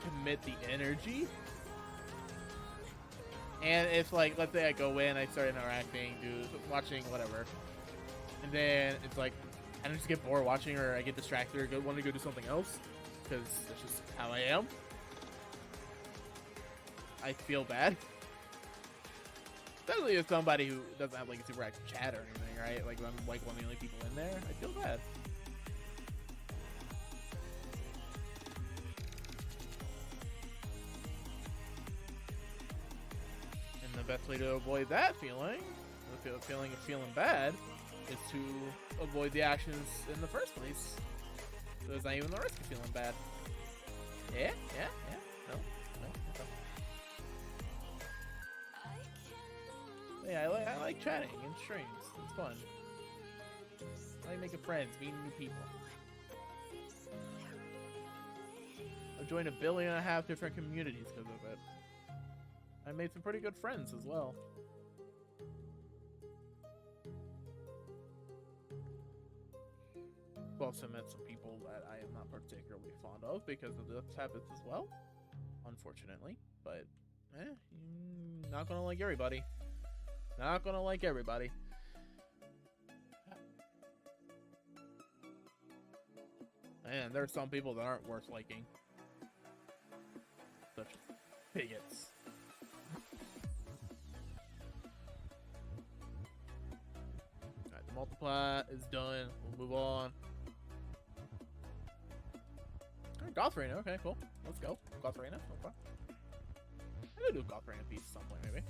commit the energy. And it's like, let's say I go in, I start interacting, watching whatever, and then it's like, I just get bored watching, or I get distracted, or want to go do something else, because that's just how I am. I feel bad. Especially as somebody who doesn't have like a super active chat or anything, right? Like, I'm like one of the only people in there, I feel bad. The best way to avoid that feeling, the feeling of feeling bad, is to avoid the actions in the first place. So it's not even the risk of feeling bad. Yeah. No. Yeah, I like chatting and streams. It's fun. I like making friends, meeting new people. I've joined 1.5 billion different communities because of it. I made some pretty good friends as well. I've also met some people that I am not particularly fond of because of this habits as well, unfortunately. But, not gonna like everybody. Not gonna like everybody. And there's some people that aren't worth liking. Such bigots. Multiply is done. We'll move on. Goth Reina. Okay, cool. Let's go. Goth Reina. Okay. I'm gonna do a Goth Reina piece at some point, maybe.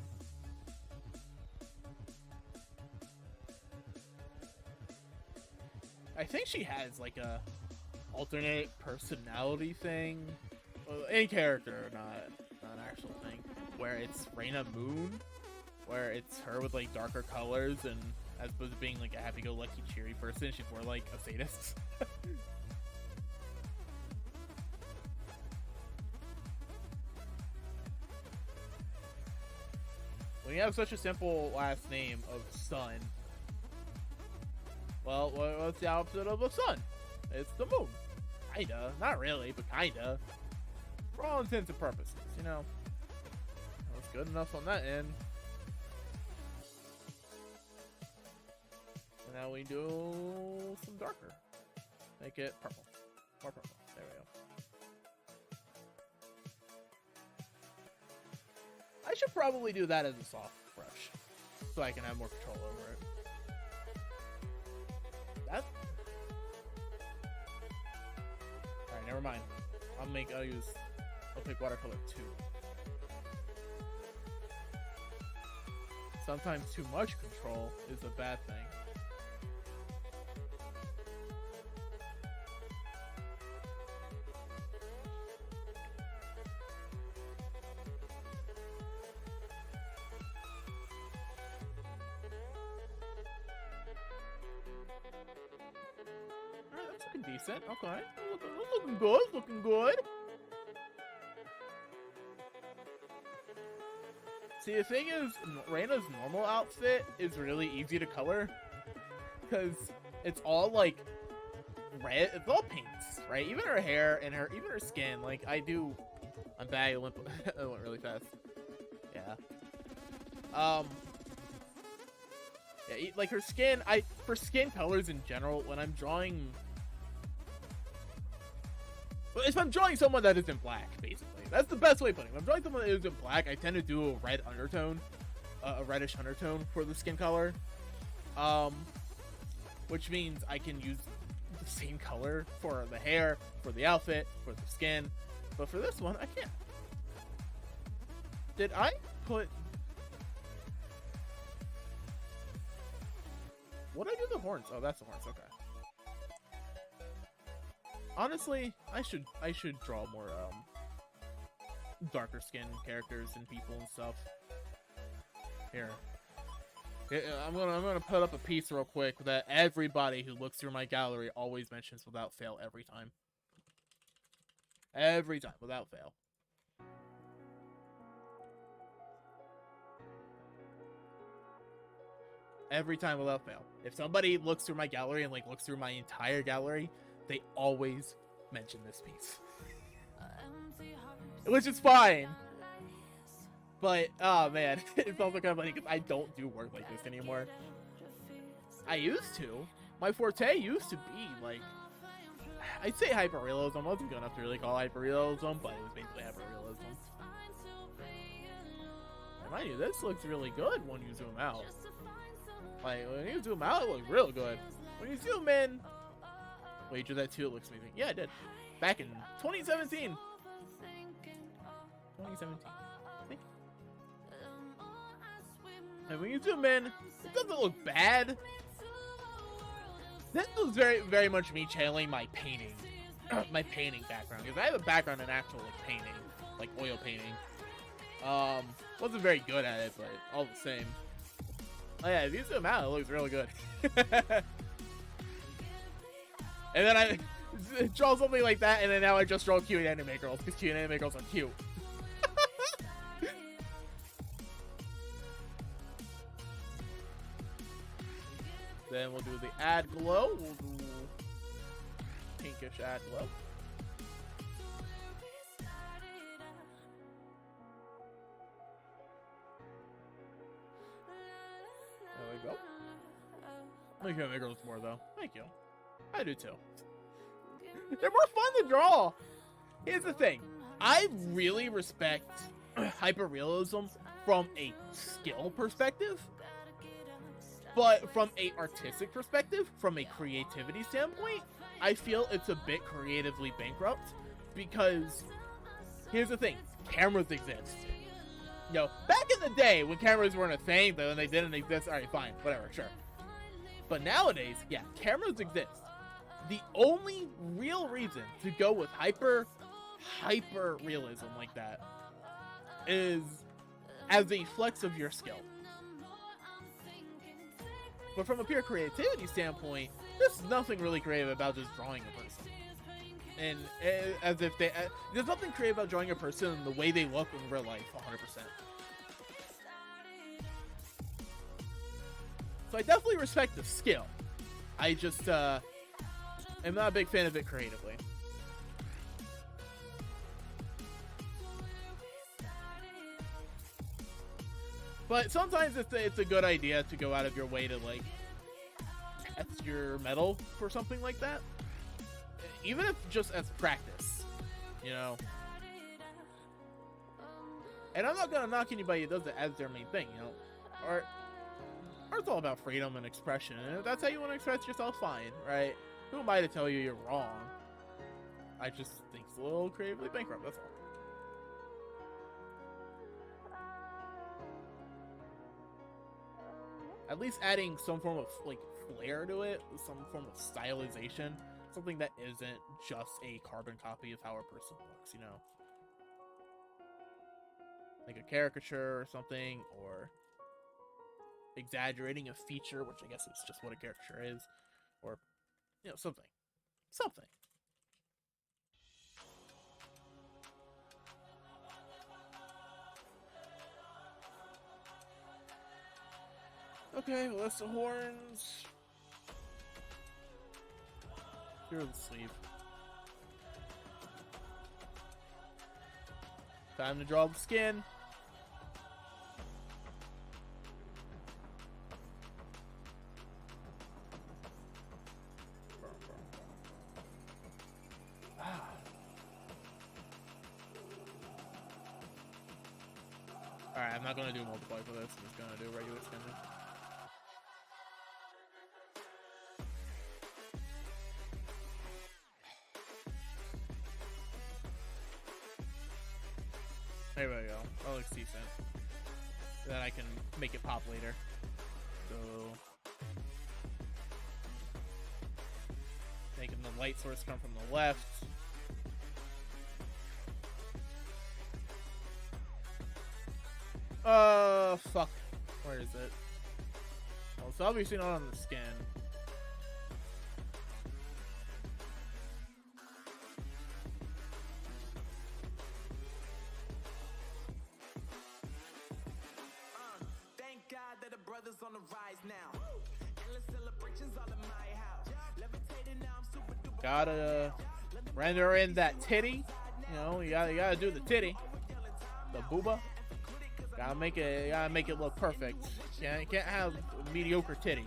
I think she has like a alternate personality thing, well, in character, not an actual thing, where it's Reina Moon, where it's her with like darker colors, and as opposed to being like a happy-go-lucky, cheery person, she's more like a sadist. When you have such a simple last name of Sun, well, what's the opposite of a sun? It's the moon. Kinda. Not really, but kinda. For all intents and purposes, you know. That's good enough on that end. And now we do some darker. Make it purple. More purple. There we go. I should probably do that as a soft brush, so I can have more control over it. That. All right, never mind. I'll pick watercolor 2. Sometimes too much control is a bad thing. Decent. Okay. Looking good. Looking good. See, the thing is, Reina's normal outfit is really easy to color because it's all like red. It's all pinks, right? Even her hair and even her skin. Like I'm bad. It went really fast. Yeah. Yeah, like her skin. For skin colors in general, when I'm drawing. If I'm drawing someone that isn't black, basically. That's the best way of putting it. If I'm drawing someone that isn't black, I tend to do a red undertone. A reddish undertone for the skin color. Which means I can use the same color for the hair, for the outfit, for the skin. But for this one, I can't. Did I put... What did I do the horns? Oh, that's the horns, okay. Honestly, I should draw more darker skin characters and people and stuff. Here, I'm gonna put up a piece real quick that everybody who looks through my gallery always mentions without fail every time. Every time, without fail. Every time without fail. If somebody looks through my gallery and like looks through my entire gallery, they always mention this piece. Which is fine. But, oh man, it's also kind of funny because I don't do work like this anymore. I used to. My forte used to be, like, I'd say hyperrealism. I wasn't good enough to really call hyperrealism, but it was basically hyperrealism. And mind you, this looks really good when you zoom out. Like, when you zoom out, it looks real good. When you zoom in... Wait, did that too? It looks amazing. Yeah, I did. Back in 2017. 2017. I think. And when you zoom in, it doesn't look bad. This was very, very much me channeling my painting, my painting background. Because I have a background in actual like painting, like oil painting. Wasn't very good at it, but all the same. Oh yeah, if you zoom out, it looks really good. And then I draw something like that, and then now I just draw cute anime girls, because cute anime girls are cute. Then we'll do the add glow. We'll do pinkish add glow. There we go. I think anime girls more though. Thank you. I do too. They're more fun to draw. Here's the thing. I really respect hyperrealism from a skill perspective, but from a artistic perspective, from a creativity standpoint, I feel it's a bit creatively bankrupt because here's the thing. Cameras exist. You know, back in the day when cameras weren't a thing, but when they didn't exist, alright, fine, whatever, sure. But nowadays, yeah, cameras exist. the only real reason to go with hyper realism like that is as a flex of your skill. But from a pure creativity standpoint, there's nothing really creative about just drawing a person. And as if there's nothing creative about drawing a person in the way they look in real life, 100%. So I definitely respect the skill. I just am not a big fan of it creatively. But sometimes it's a good idea to go out of your way to like test your metal for something like that, even if just as practice, you know. And I'm not gonna knock anybody who does it as their main thing, you know. Art's all about freedom and expression, and if that's how you want to express yourself, fine, right? Who am I to tell you you're wrong? I just think it's a little creatively bankrupt, that's all. At least adding some form of like flair to it, some form of stylization, something that isn't just a carbon copy of how a person looks, you know? Like a caricature or something, or exaggerating a feature, which I guess is just what a caricature is, or, you know, something. Okay, well, that's the horns. Here's the sleeve. Time to draw the skin. Alright, I'm not gonna do multiply for this. I'm just gonna do regular skinning. There we go. That looks decent. Then I can make it pop later. So, making the light source come from the left. Fuck. Where is it? Well, it's obviously not on the skin. Thank God that the brothers on the rise now. Endless celebrations all in my house. Levitating now, I'm super duper. Gotta render in that titty. You know, you gotta do the titty. The booba. Gotta make it look perfect. You can't have a mediocre titty.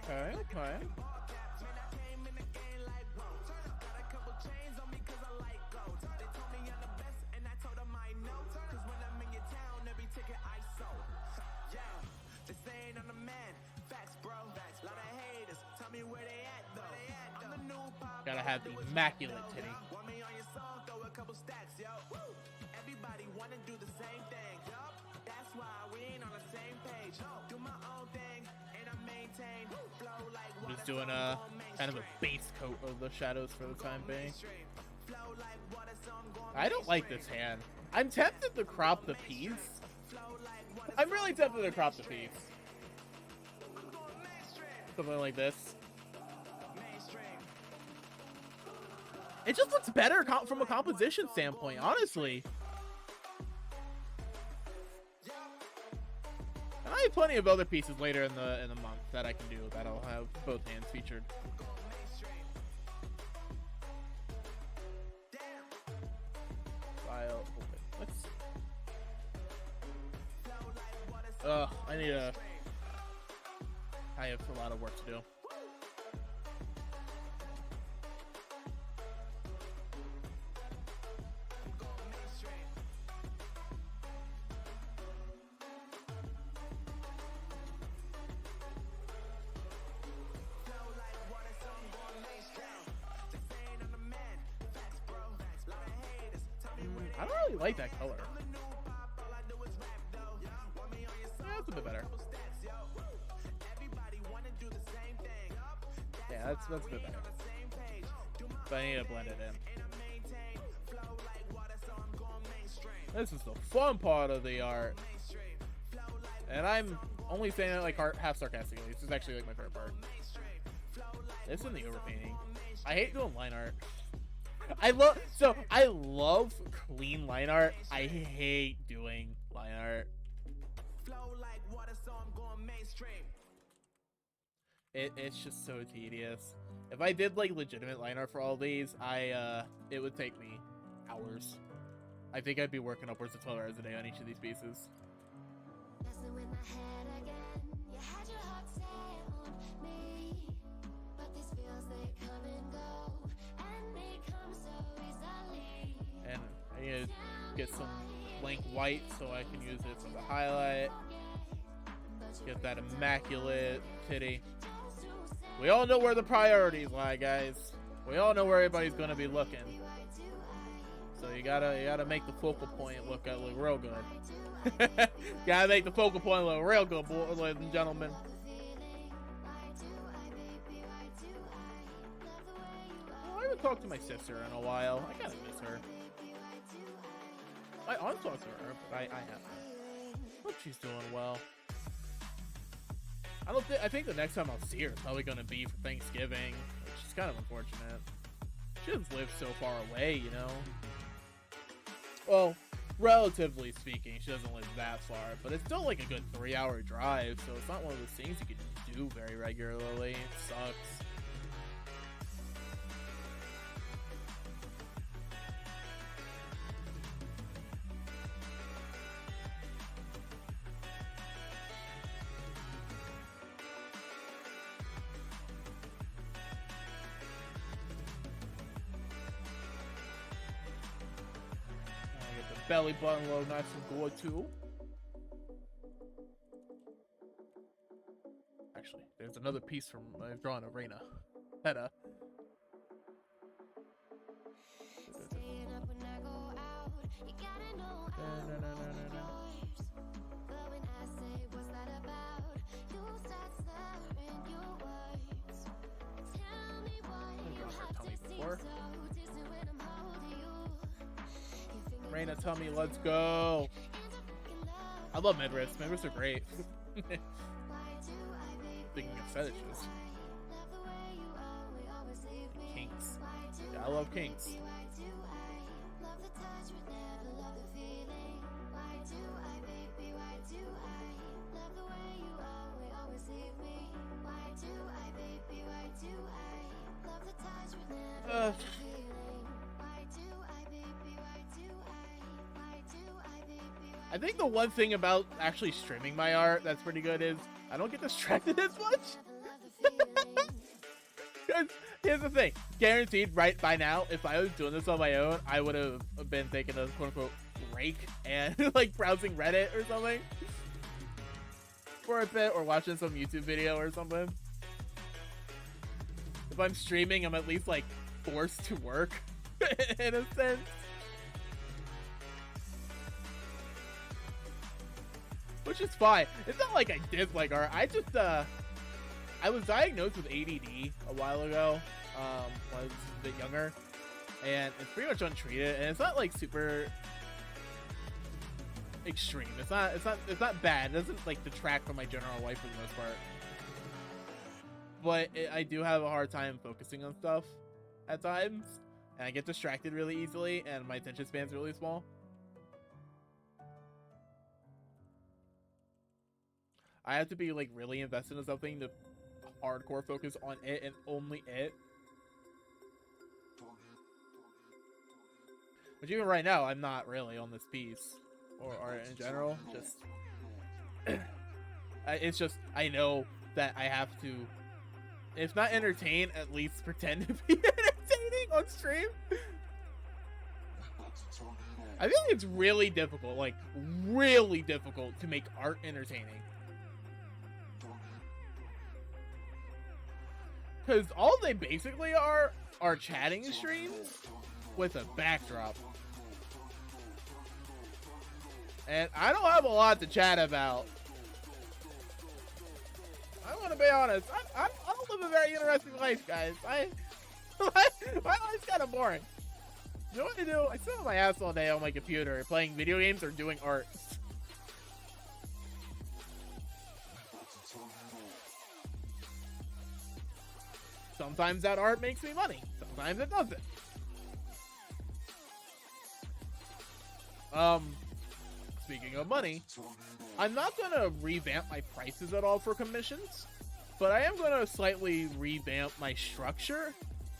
Okay. Gotta have the immaculate titty. Everybody wanna do the same thing. That's why we ain't on the same page. Do my own thing and I maintain flow like I'm just doing a kind of a base coat of the shadows for the time being. I don't like this hand. I'm tempted to crop the piece. I'm really tempted to crop the piece. Something like this. It just looks better from a composition standpoint, honestly. And I have plenty of other pieces later in the month that I can do that'll have both hands featured. File open. Let's see. I have a lot of work to do. actually like that color. Yeah, that's a bit better. Yeah, that's a bit better. But I need to blend it in. This is the fun part of the art. And I'm only saying that like half sarcastically. This is actually like my favorite part. This and the overpainting. I hate doing line art. I love clean line art. I hate doing line art. It's just so tedious. If I did like legitimate line art for all these, it would take me hours. I think I'd be working upwards of 12 hours a day on each of these pieces. And I need to get some blank white so I can use it as a highlight. Get that immaculate titty. We all know where the priorities lie, guys. We all know where everybody's gonna be looking. So you gotta make the focal point look real good. Gotta make the focal point look real good, boys, ladies and gentlemen. Oh, I haven't talked to my sister in a while. I kind of miss her. I want to talk to her, but I haven't. Hope she's doing well. I think the next time I'll see her is probably gonna be for Thanksgiving, which is kind of unfortunate. She doesn't live so far away, you know. Well, relatively speaking, she doesn't live that far, but it's still like a good 3-hour drive, so it's not one of those things you can do very regularly. It sucks. Belly button look nice and good too. Actually, there's another piece from I've drawn of Reina. Hedda. Reina, tell me, let's go. I love Medris. Medris are great. Speaking of fetishes. Kinks. Yeah, I love kinks. I think the one thing about actually streaming my art that's pretty good is I don't get distracted as much. Because here's the thing, guaranteed right by now, if I was doing this on my own, I would have been taking a quote-unquote break and like browsing Reddit or something for a bit, or watching some YouTube video or something. If I'm streaming, I'm at least like forced to work in a sense. Which is fine. It's not like I dislike art. I just, I was diagnosed with ADD a while ago, when I was a bit younger. And it's pretty much untreated, and it's not like super extreme. It's not bad. It doesn't like detract from my general life for the most part. But I do have a hard time focusing on stuff at times. And I get distracted really easily, and my attention span's really small. I have to be like really invested in something to hardcore focus on it and only it. But even right now, I'm not really on this piece or art in general. Just it's just I know that I have to, if not entertain, at least pretend to be entertaining on stream. I feel like it's really difficult, like really difficult to make art entertaining. Because all they basically are chatting streams with a backdrop. And I don't have a lot to chat about. I'm gonna be honest. I don't live a very interesting life, guys. My life's kind of boring. You know what I do? I sit on my ass all day on my computer playing video games or doing art. Sometimes that art makes me money. Sometimes it doesn't. Speaking of money, I'm not gonna revamp my prices at all for commissions, but I am gonna slightly revamp my structure.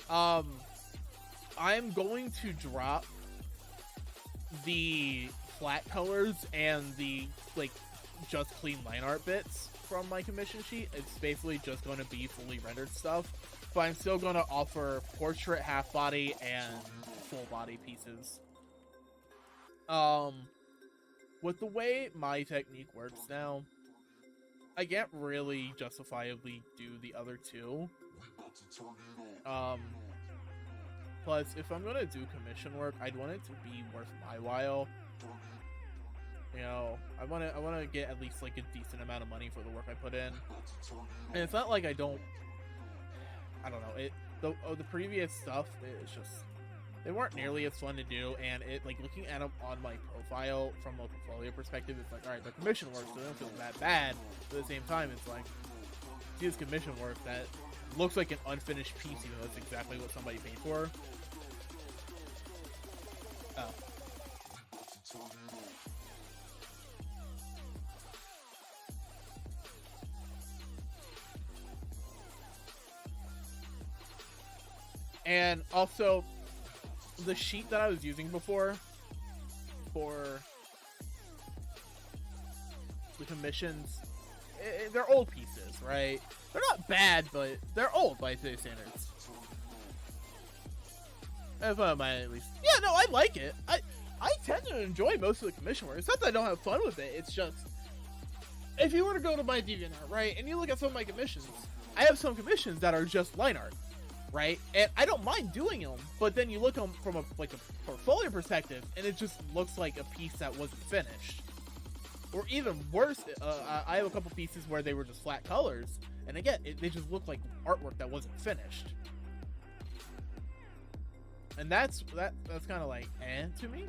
I'm going to drop the flat colors and the like just clean line art bits from my commission sheet. It's basically just going to be fully rendered stuff, but I'm still going to offer portrait, half body, and full body pieces. With the way my technique works now, I can't really justifiably do the other two. Plus, if I'm gonna do commission work, I'd want it to be worth my while. You know, I wanna get at least like a decent amount of money for the work I put in. And it's not like I don't know, the previous stuff, it's just, they weren't nearly as fun to do, and it, like, looking at them on my profile from a portfolio perspective, it's like, alright, the commission work, so they don't feel that bad, but at the same time, it's like, see this commission work that looks like an unfinished piece, even though that's exactly what somebody paid for. Oh. And also, the sheet that I was using before for the commissions, they're old pieces, right? They're not bad, but they're old by today's standards. If I might, at least. Yeah, no, I like it. I tend to enjoy most of the commission work. It's not that I don't have fun with it. It's just, if you were to go to my DeviantArt, right, and you look at some of my commissions, I have some commissions that are just line art, right? And I don't mind doing them, but then you look at them from a portfolio perspective, and it just looks like a piece that wasn't finished. Or even worse, I have a couple pieces where they were just flat colors, and again, they just look like artwork that wasn't finished. And that's kind of like, to me.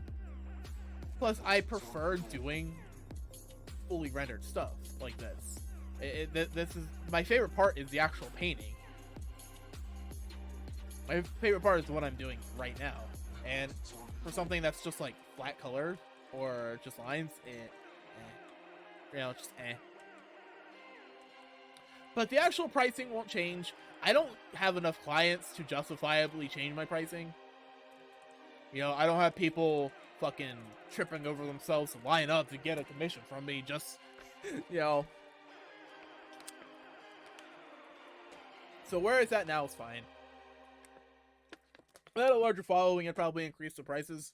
Plus, I prefer doing fully rendered stuff like this. This is my favorite part is the actual painting. My favorite part is what I'm doing right now. And for something that's just like flat colored or just lines, you know, just But the actual pricing won't change. I don't have enough clients to justifiably change my pricing. You know, I don't have people fucking tripping over themselves to line up to get a commission from me just, you know. So where it's at now is fine. If I had a larger following, I'd probably increase the prices.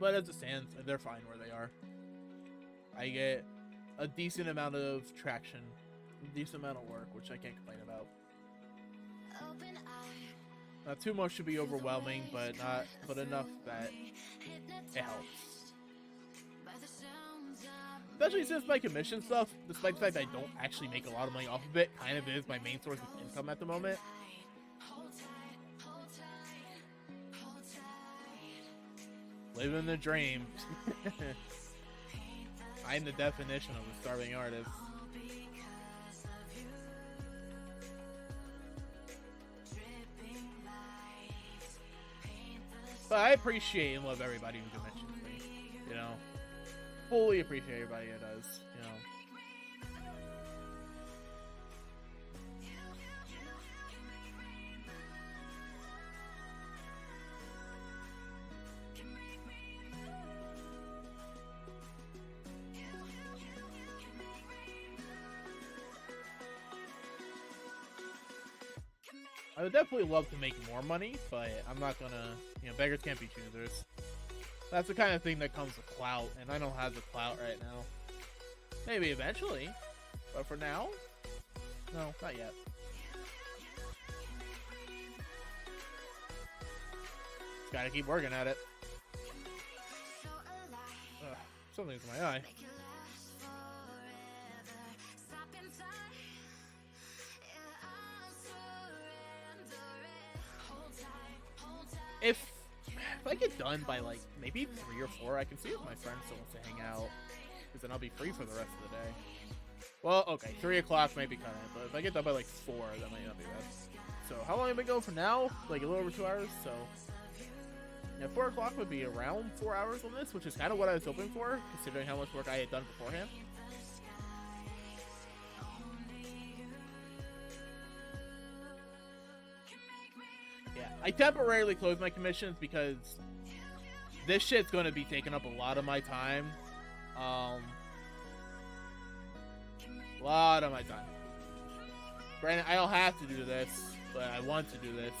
But as it stands, they're fine where they are. I get a decent amount of traction, a decent amount of work, which I can't complain about. Not too much to be overwhelming, but enough that it helps. Especially since my commission stuff, despite the fact that I don't actually make a lot of money off of it, kind of is my main source of income at the moment. Living the dream. I'm the definition of a starving artist. But I appreciate and love everybody who mentions me, you know. Fully appreciate everybody who does, you know. I would definitely love to make more money, but I'm not gonna, you know, beggars can't be choosers. That's the kind of thing that comes with clout, and I don't have the clout right now. Maybe eventually, but for now, no, not yet. Just gotta keep working at it. Something's in my eye. Make it last forever. Stop in time. Yeah, I'll surrender it. Hold tight, hold tight. If I get done by like maybe 3 or 4, I can see if my friend still wants to hang out, because then I'll be free for the rest of the day. Well, okay, 3 o'clock might be kind of, but if I get done by like 4, that might not be bad. So how long have I been going for now? Like a little over 2 hours. So yeah, 4 o'clock would be around 4 hours on this, which is kind of what I was hoping for, considering how much work I had done beforehand. Yeah, I temporarily closed my commissions because this shit's going to be taking up a lot of my time. A lot of my time. Granted, I don't have to do this, but I want to do this.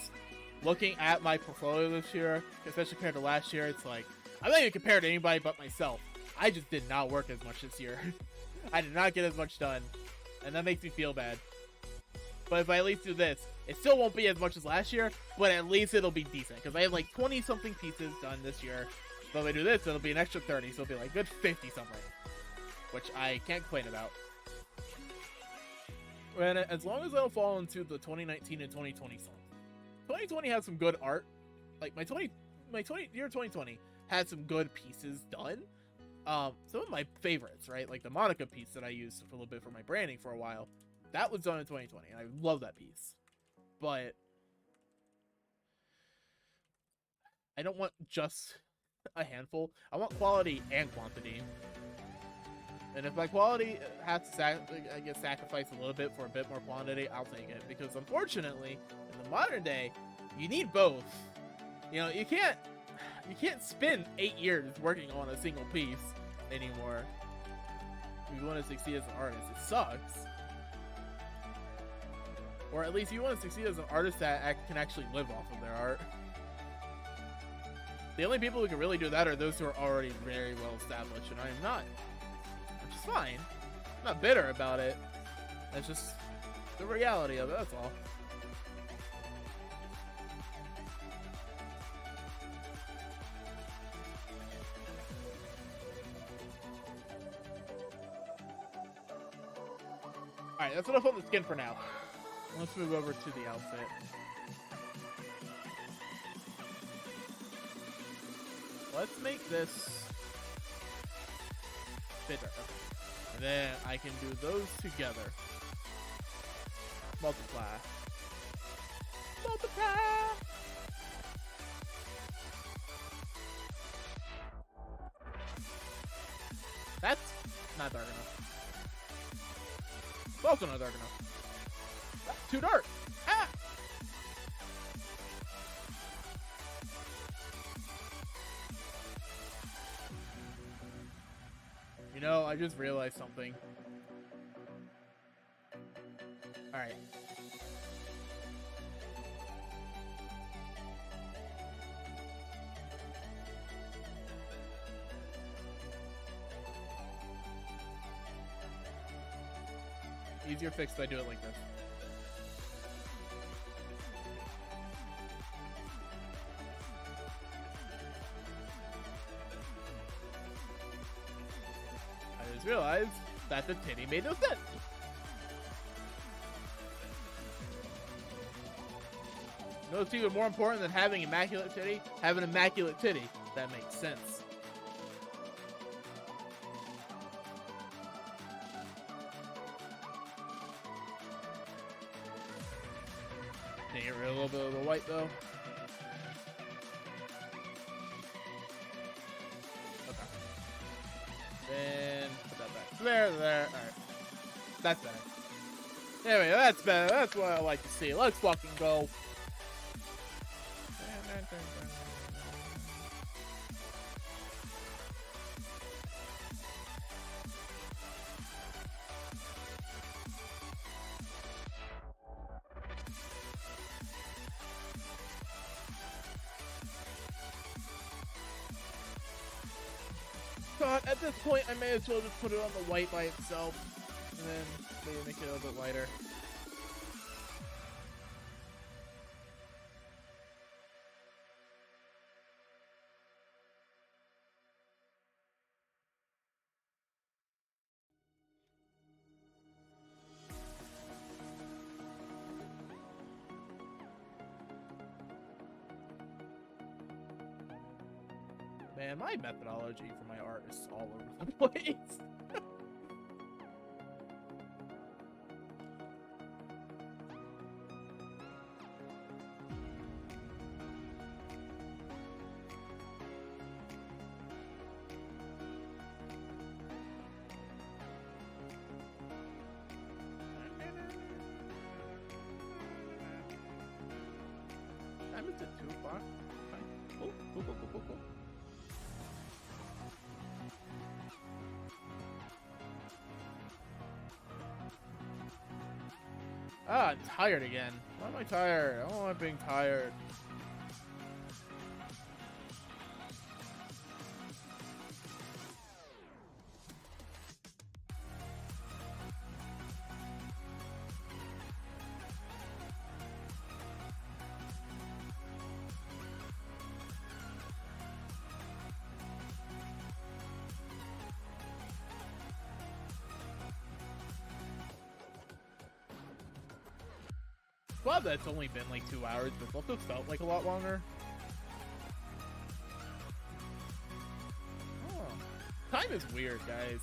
Looking at my portfolio this year, especially compared to last year, it's like, I'm not even compared to anybody but myself. I just did not work as much this year. I did not get as much done, and that makes me feel bad. But if I at least do this, it still won't be as much as last year, but at least it'll be decent, because I have like 20-something pieces done this year. But if I do this, it'll be an extra 30, so it'll be like good 50-something, which I can't complain about. And as long as I don't fall into the 2019 and 2020 song. 2020 has some good art. Like my year 2020 had some good pieces done. Some of my favorites, right? Like the Monica piece that I used for a little bit for my branding for a while. That was done in 2020, and I love that piece. But I don't want just a handful. I want quality and quantity. And if my quality has to, I guess, sacrifice a little bit for a bit more quantity, I'll take it. Because unfortunately, in the modern day, you need both. You know, you can't spend 8 years working on a single piece anymore if you want to succeed as an artist. It sucks. Or at least you want to succeed as an artist that can actually live off of their art. The only people who can really do that are those who are already very well established, and I am not. Which is fine. I'm not bitter about it. That's just the reality of it, that's all. Alright, that's enough on the skin for now. Let's move over to the outfit. Let's make this bitter. And then I can do those together. Multiply. Multiply! That's not dark enough. It's also not dark enough. That's too dark! Ah! You know, I just realized something. Alright. Easier fix if I do it like this. I just realized that the titty made no sense. You know what's even more important than having immaculate titty? Having immaculate titty. That makes sense. Can you get rid of a little bit of the white though? Okay. Then put that back. There. Alright. That's better. Anyway, that's better. That's what I like to see. Let's fucking go. But at this point, I may as well just put it on the white by itself, and then maybe make it a little bit lighter. Man, my methodology for my art is all over the place. I moved it 2 o'clock. Cool, cool, cool, cool, cool, cool. Ah, I'm tired again. Why am I tired? I don't want being tired. Glad that's only been like 2 hours, but it also felt like a lot longer. Oh. Time is weird, guys.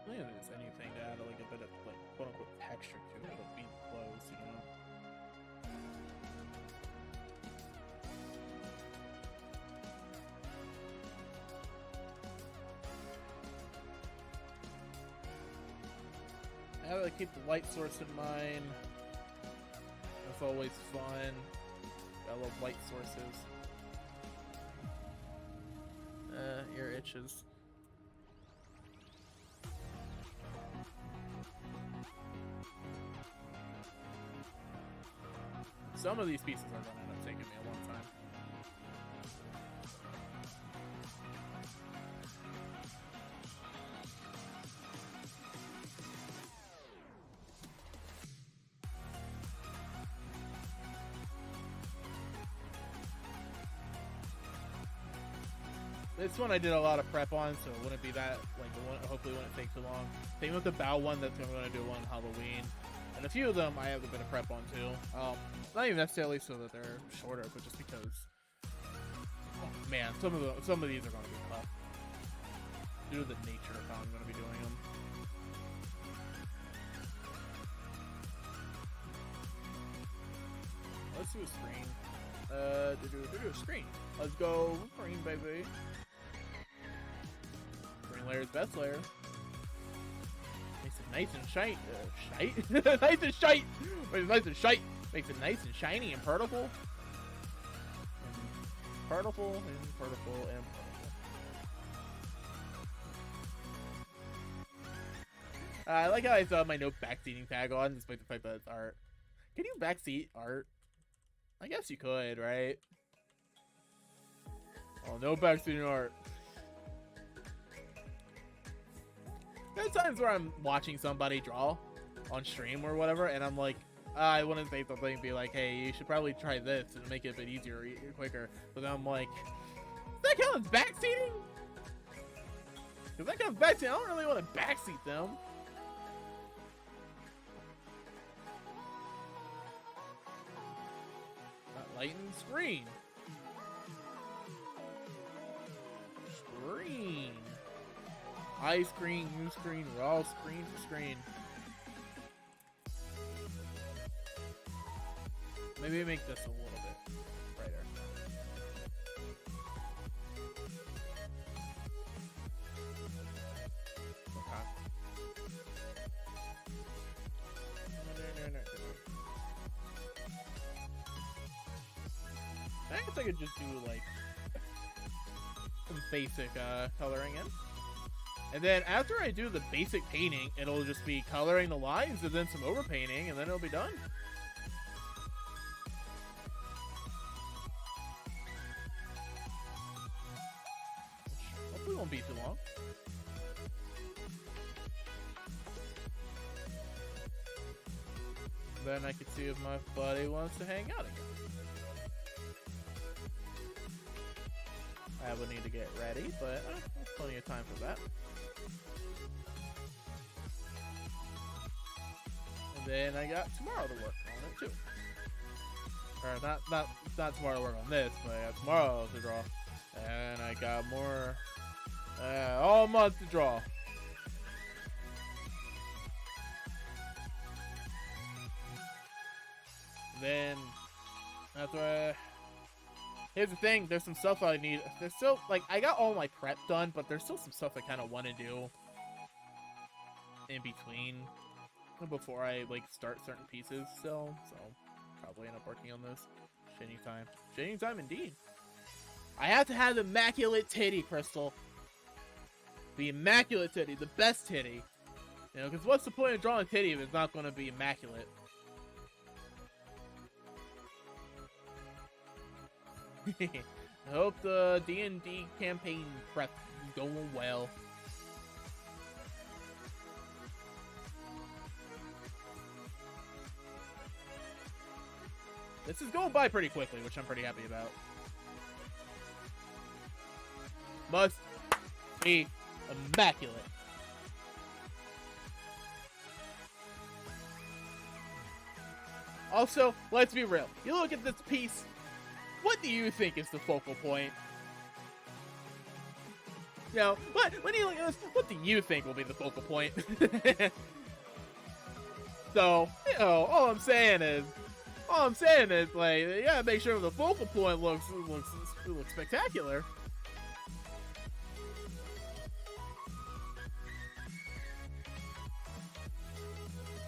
I don't think there's anything to add like a bit of like quote unquote texture to it, but being close, you know. I gotta keep the light source in mind. That's always fun. I love light sources. Ear itches. Some of these pieces are gonna end up taking me a long time. This one I did a lot of prep on, so it wouldn't be that, like, it wouldn't, hopefully it wouldn't take too long. Same with the bow one, that's what I'm going to do on Halloween. And a few of them I have a bit of prep on too. Not even necessarily so that they're shorter, but just because, oh man, some of these are going to be tough due to the nature of how I'm going to be doing them. Let's do a screen. Do a screen. Let's go screen, baby. Screen layer is best layer. Makes it nice and shiny. Shite? Nice and shite! Makes it nice and shite. Makes it nice and shiny and particle. Particle and particle and particle. I like how I saw my no backseating tag on, despite the fact that it's art. Can you backseat art? I guess you could, right? Oh, no backseating art. There's times where I'm watching somebody draw on stream or whatever, and I'm like, I want to say something and be like, hey, you should probably try this and make it a bit easier, quicker. But then I'm like, does that count as backseating? Because that counts backseating. I don't really want to backseat them. Lighten screen. Screen. Eye screen, new screen, raw screen to screen. Maybe make this a little bit brighter. I guess I could just do like some basic coloring in. And then after I do the basic painting, it'll just be coloring the lines and then some overpainting, and then it'll be done. Hopefully it won't be too long. then I can see if my buddy wants to hang out again. I would need to get ready, but there's plenty of time for that. And then I got tomorrow to work on it too. Or not tomorrow to work on this, but I got tomorrow to draw. And I got more all month to draw. Then after here's the thing, there's some stuff I need. There's still, like, I got all my prep done, but there's still some stuff I kind of want to do in between before I, like, start certain pieces. So probably end up working on this. Shiny time. Shiny time indeed. I have to have the immaculate titty, Crystal. The immaculate titty, the best titty. You know, because what's the point of drawing a titty if it's not going to be immaculate? I hope the D&D campaign prep is going well. This is going by pretty quickly, which I'm pretty happy about. Must be immaculate. Also, let's be real. You look at this piece. What do you think is the focal point? You know, when you look at this, what do you think will be the focal point? So, you know, all I'm saying is, like, you gotta make sure the focal point looks spectacular.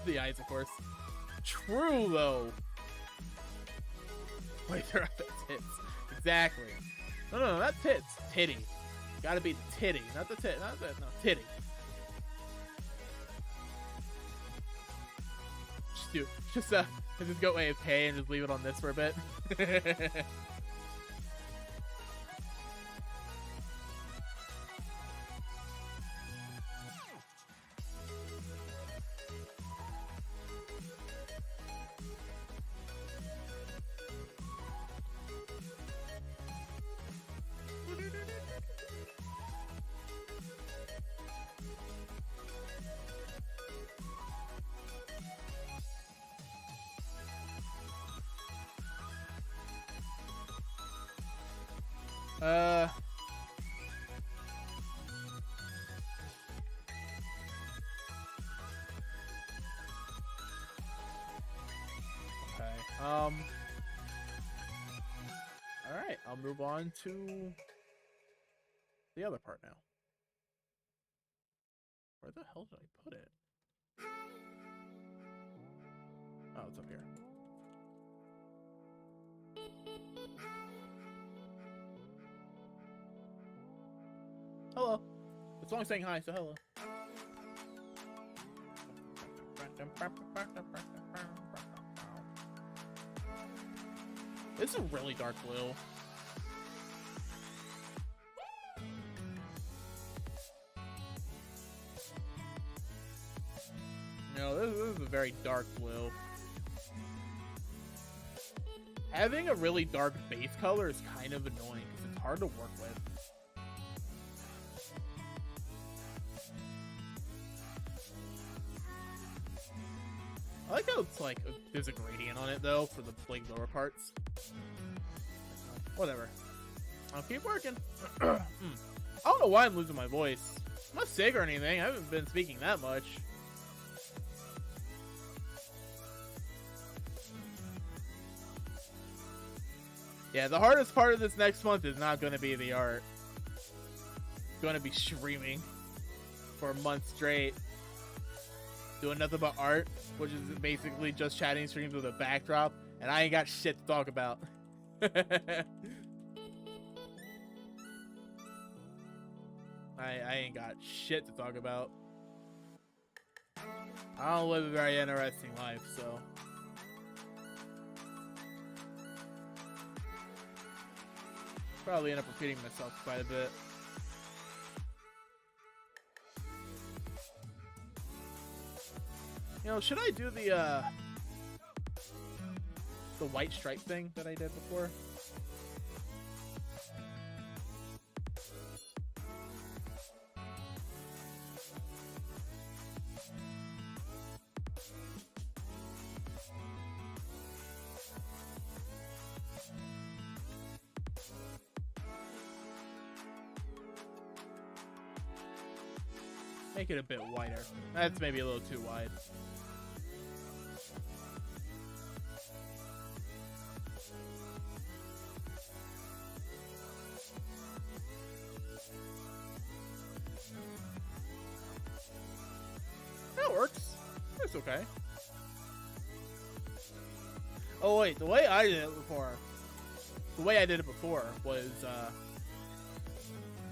The eyes, of course. True, though. Wait, they're at the tits. Exactly. No, not tits. Titty. Gotta be the titty, not the tit. Not the no titty. Just go AFK and just leave it on this for a bit. Alright, I'll move on to the other part now. Where the hell did I put it? Oh, it's up here. Hello. The song's saying hi, so hello. This is a really dark blue. No, this is a very dark blue. Having a really dark base color is kind of annoying because it's hard to work with. I like how it's like there's a gradient on it though for the like lower parts. Whatever. I'll keep working. I don't know why I'm losing my voice. I'm not sick or anything. I haven't been speaking that much. Yeah, the hardest part of this next month is not going to be the art. It's going to be streaming for a month straight. Doing nothing but art, which is basically just chatting streams with a backdrop, and I ain't got shit to talk about. I ain't got shit to talk about. I don't live a very interesting life, so. Probably end up repeating myself quite a bit. You know, should I do the the white stripe thing that I did before. Make it a bit wider. That's maybe a little too wide. That works. That's okay. Oh wait, the way I did it before was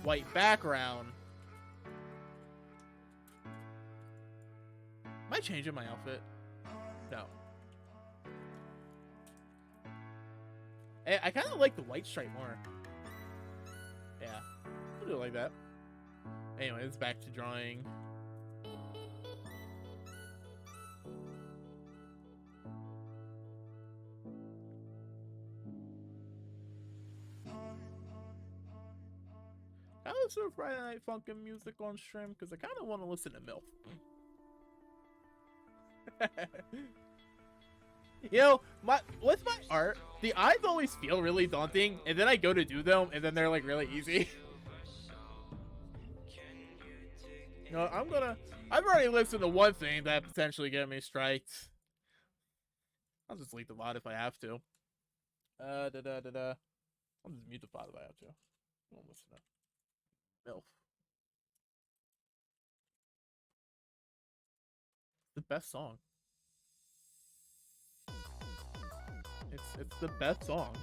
white background. Am I changing my outfit? No. I kind of like the white stripe more. Yeah, I'll do it like that. Anyways, back to drawing. I listen to Friday Night Funkin' music on stream because I kind of want to listen to MILF. You know, with my art, the eyes always feel really daunting, and then I go to do them, and then they're like really easy. You know, I've already listened to one thing that potentially get me striked. I'll just delete the VOD if I have to. I'll just mute the VOD if I have to. I won't listen to MILF. The best song. It's the best song.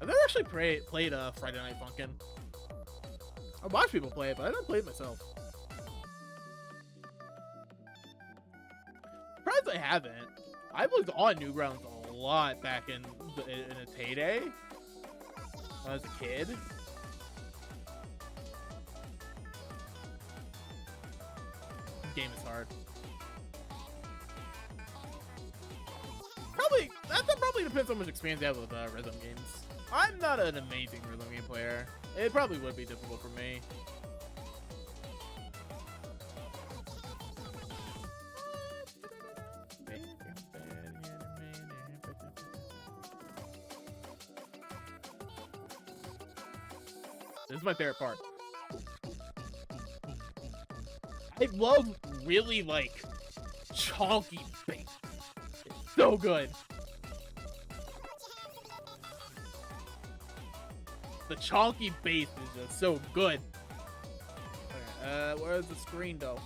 I've never actually played Friday Night Funkin'. I watch people play it, but I don't play it myself. Surprised I haven't. I was on Newgrounds a lot back in its heyday. When I was a kid. Game is hard. Probably depends on how much experience you have with rhythm games. I'm not an amazing rhythm game player. It probably would be difficult for me. This is my favorite part. I love really, like, chonky bass. It's so good. The chonky bass is just so good. Okay, where's the screen, though?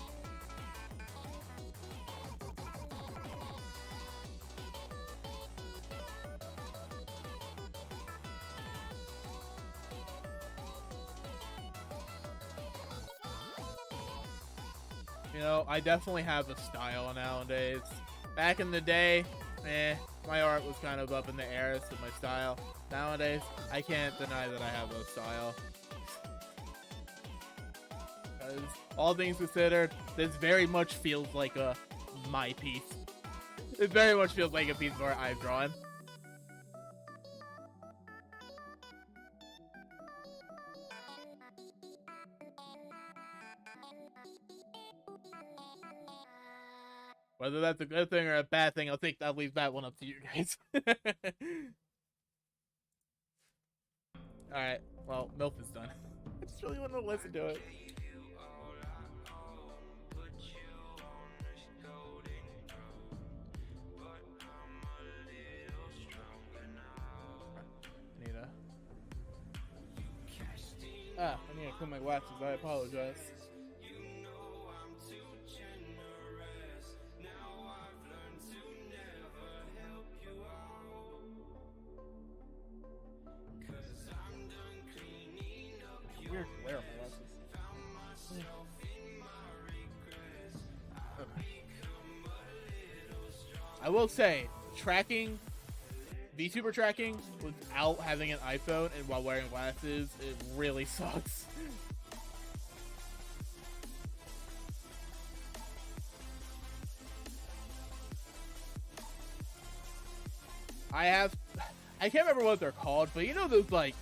You know, I definitely have a style nowadays. Back in the day, my art was kind of up in the air as to my style. Nowadays, I can't deny that I have a style. Because all things considered, this very much feels like my piece. It very much feels like a piece of art I've drawn. Whether that's a good thing or a bad thing, I'll leave that one up to you guys. Alright, well, MILF is done. I just really want to listen to it. I need to clean my glasses. I apologize. Weird glare on my glasses. Okay. I will say, tracking, VTuber tracking without having an iPhone and while wearing glasses, it really sucks. I can't remember what they're called, but you know those like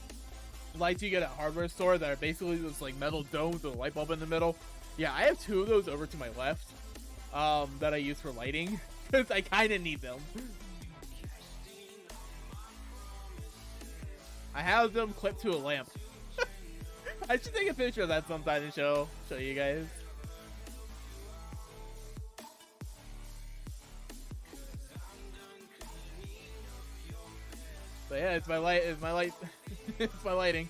lights you get at a hardware store that are basically those like metal domes with a light bulb in the middle? Yeah, I have 2 of those over to my left that I use for lighting because I kind of need them. I have them clipped to a lamp. I should take a picture of that sometime and show you guys. But yeah, it's my light. It's my light. It's my lighting.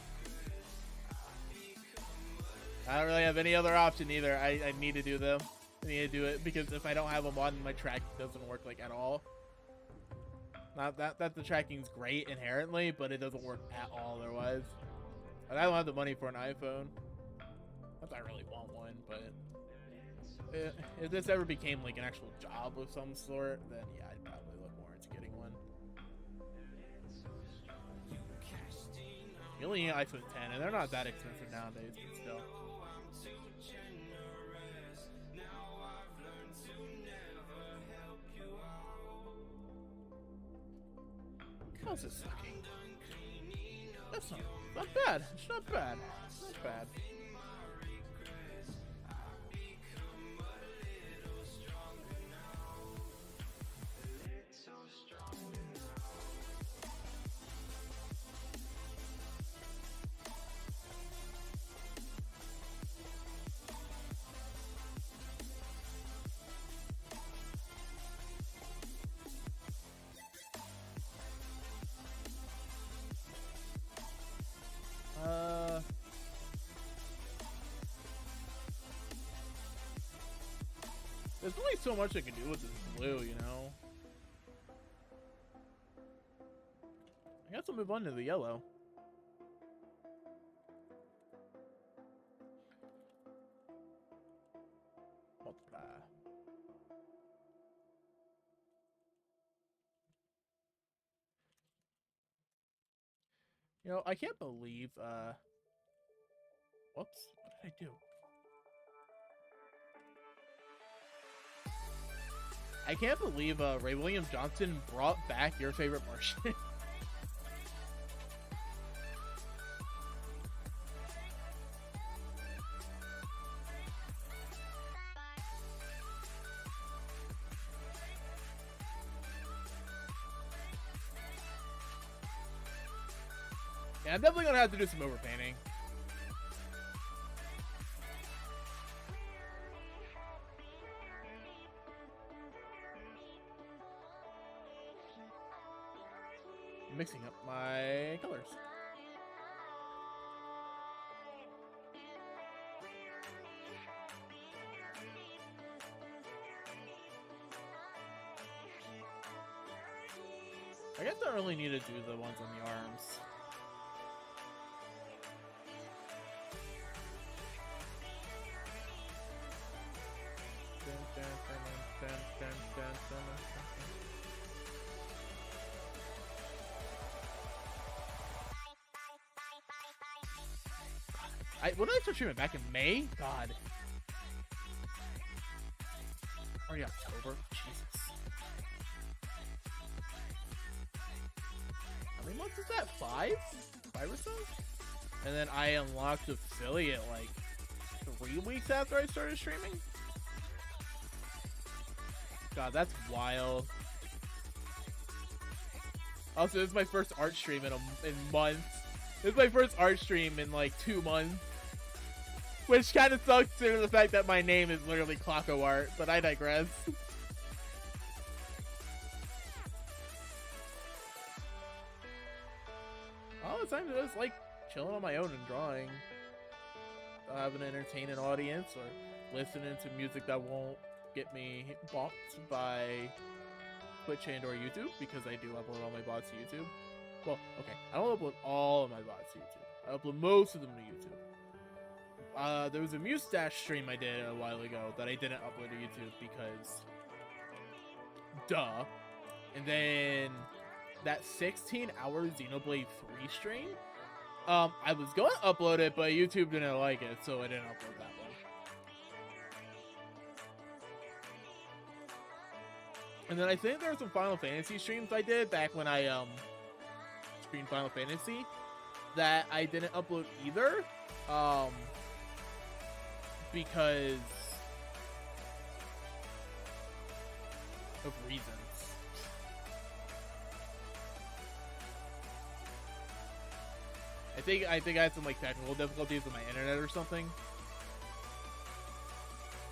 I don't really have any other option either. I need to do them. I need to do it because if I don't have them on, my track doesn't work like at all. Not that the tracking's great inherently, but it doesn't work at all otherwise. And I don't have the money for an iPhone. Not that I really want one, but if this ever became like an actual job of some sort, then yeah, I'd probably look more into getting one. You only need an iPhone 10, and they're not that expensive nowadays, but still. How's this sucking? That's not bad. It's not bad. Not bad. There's only so much I can do with this blue, you know? I guess I'll move on to the yellow. You know, I can't believe, whoops, what did I do? I can't believe Ray William Johnson brought back Your Favorite Martian. Yeah, I'm definitely gonna have to do some overpainting. Mixing up my colors. I guess I really need to do the ones on the arms. When did I start streaming? Back in May? God. Already October? Jesus. How many months is that? 5? 5 or so? And then I unlocked affiliate like 3 weeks after I started streaming? God, that's wild. Also, this is my first art stream in months. This is my first art stream in like 2 months. Which kind of sucks due to the fact that my name is literally Clocko Art, but I digress. All the time I just like chilling on my own and drawing. Having to entertain an audience or listening to music that won't get me bonked by Twitch and or YouTube, because I do upload all my VODs to YouTube. Well, okay, I don't upload all of my VODs to YouTube. I upload most of them to YouTube. There was a Mustache stream I did a while ago that I didn't upload to YouTube because duh. And then that 16-hour Xenoblade 3 stream, I was going to upload it, but YouTube didn't like it, so I didn't upload that And then I think there were some Final Fantasy streams I did back when I streamed Final Fantasy that I didn't upload either, because of reasons. I think I had some like technical difficulties with my internet or something,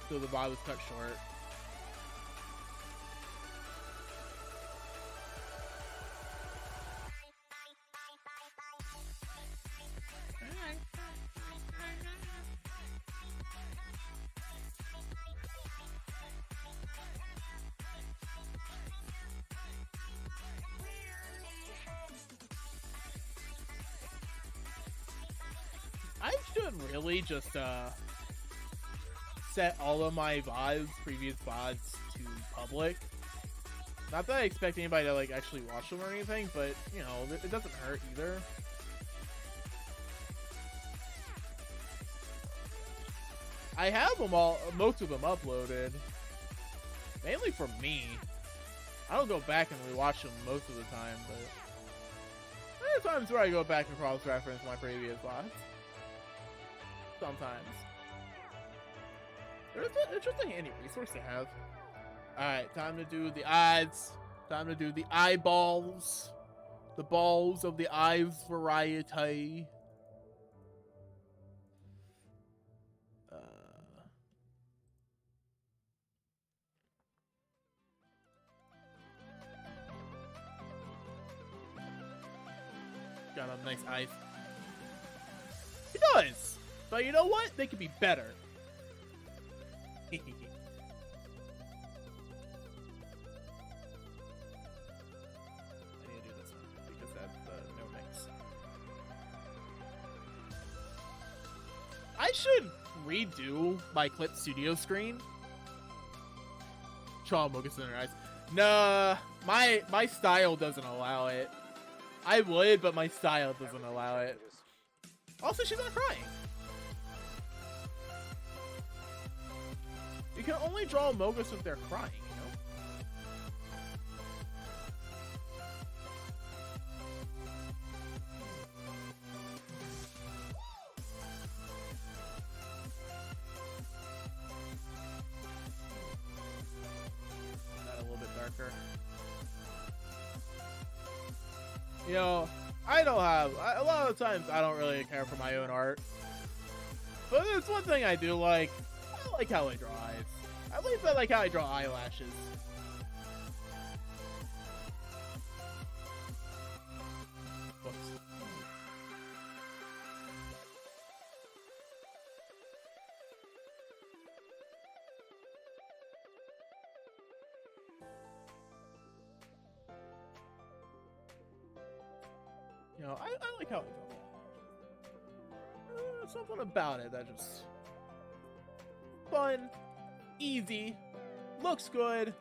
so the VOD was cut short. I should really just set all of my previous VODs to public. Not that I expect anybody to like actually watch them or anything, but you know, it doesn't hurt either. I have them all, most of them uploaded, mainly for me. I don't go back and rewatch them most of the time, but there are times where I go back and cross-reference my previous VODs. Sometimes. It's just a handy resource to have. Alright, time to do the eyes. Time to do the eyeballs. The balls of the eyes variety. Got a nice eyes. He does! But you know what? They could be better. I need to do this one because that's no mix. I should redo my Clip Studio screen. Shaw Mogus in her eyes. Nah, my style doesn't allow it. I would, but my style doesn't allow it. Also, she's not crying. You can only draw Mogus if they're crying, you know? That a little bit darker. You know, I don't have... a lot of times, I don't really care for my own art. But there's one thing I do like. I like how I draw eyes. At least I like how I draw eyelashes. Whoops. You know, I like how I draw that. Something about it that just... fun, easy, looks good.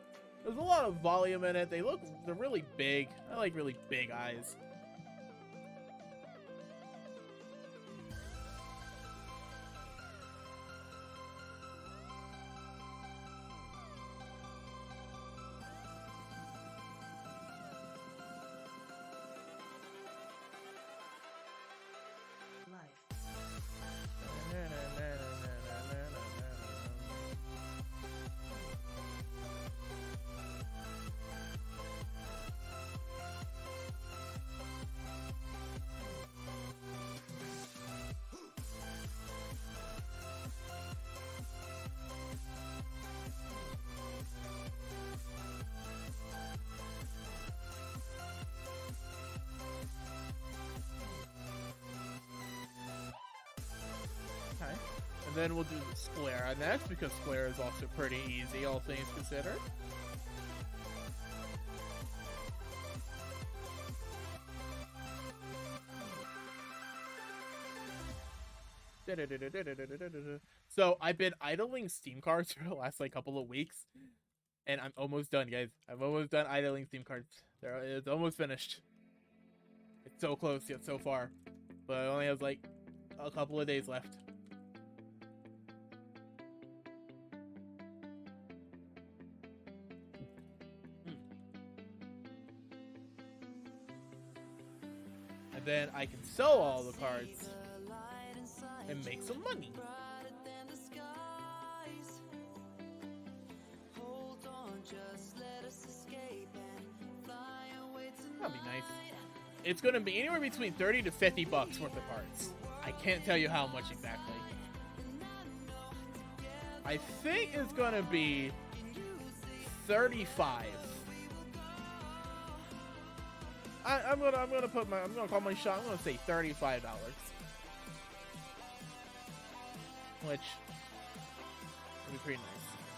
There's a lot of volume in it. They're really big. I like really big eyes. Okay. And then we'll do Sclera next, because Sclera is also pretty easy, all things considered. So I've been idling Steam cards for the last like couple of weeks, and I'm almost done, guys. I'm almost done idling Steam cards. It's almost finished. It's so close yet so far, but I only have like a couple of days left. And then I can sell all the cards and make some money. That'd be nice. It's gonna be anywhere between 30 to 50 bucks worth of cards. I can't tell you how much exactly. I think it's gonna be 35. I'm gonna call my shot. I'm gonna say $35, which would be pretty nice.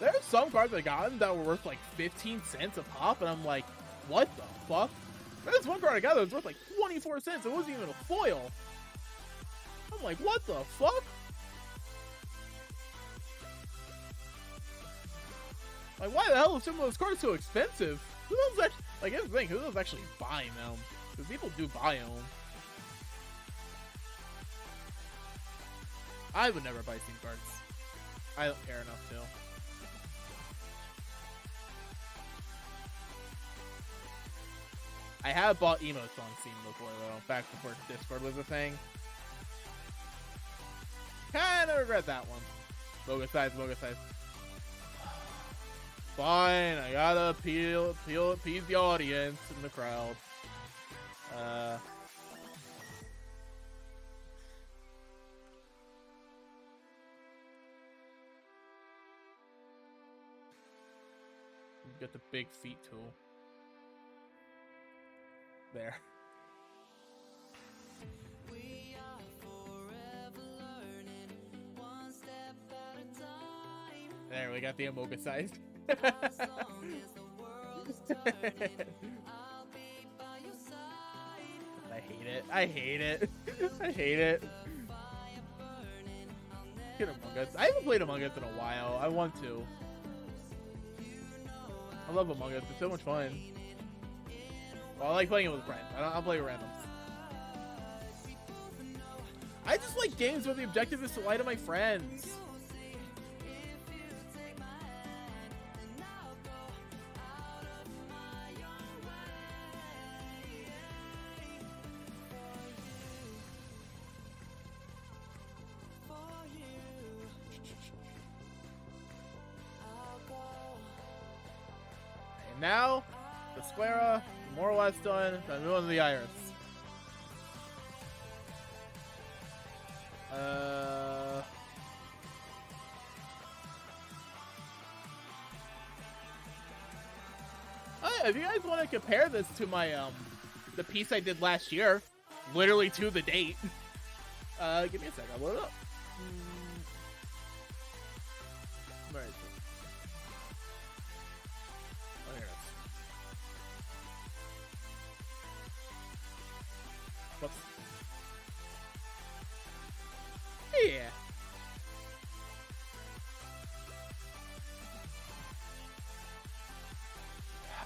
There's some cards I got that were worth like 15 cents a pop, and I'm like, what the fuck? There's one card I got that was worth like 24 cents. It wasn't even a foil. I'm like, what the fuck? Like, why the hell are some of those cards so expensive? Who knows that? Like, here's the thing, who knows actually buying them? Because people do buy them. I would never buy Steam cards. I don't care enough to. I have bought emotes on Steam before, though. Back before Discord was a thing. Kinda regret that one. Bogus size, bogus size. Fine, I gotta appease the audience and the crowd. Get the big feet tool. There. We are forever learning, one step at a time. There, we got the Amoga size. As long as the world is turning, I'll be by your side. I hate it. I hate it. I hate it. Fire burning, I'll Get never Among Us. I haven't played Among Us in a while. I want to. I love Among Us. It's so much fun. Well, I like playing it with friends. I'll play with randoms. I just like games where the objective is to lie to my friends. And now, the Square, more or less done. I'm moving to the Iris. If you guys want to compare this to my the piece I did last year, literally to the date, give me a second. I'll load it up. Where is it? Oh, here it is. Whoops. Yeah.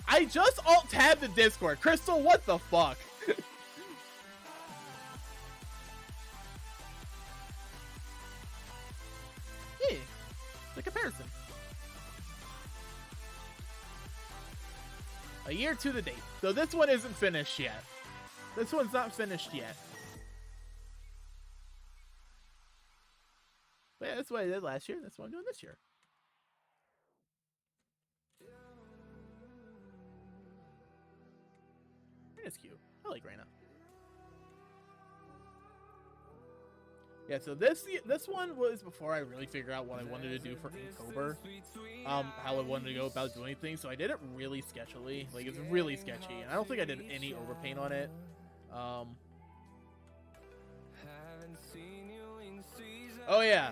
I just alt-tabbed the Discord. Crystal, what the fuck? Yeah, the comparison. A year to the date. So this one isn't finished yet. This one's not finished yet. But yeah, that's what I did last year. That's what I'm doing this year. Reina's cute. I like Reina. Yeah, so this one was before I really figured out what I wanted to do for Inktober. How I wanted to go about doing things. So I did it really sketchily. Like, it's really sketchy. And I don't think I did any overpaint on it. Oh, yeah.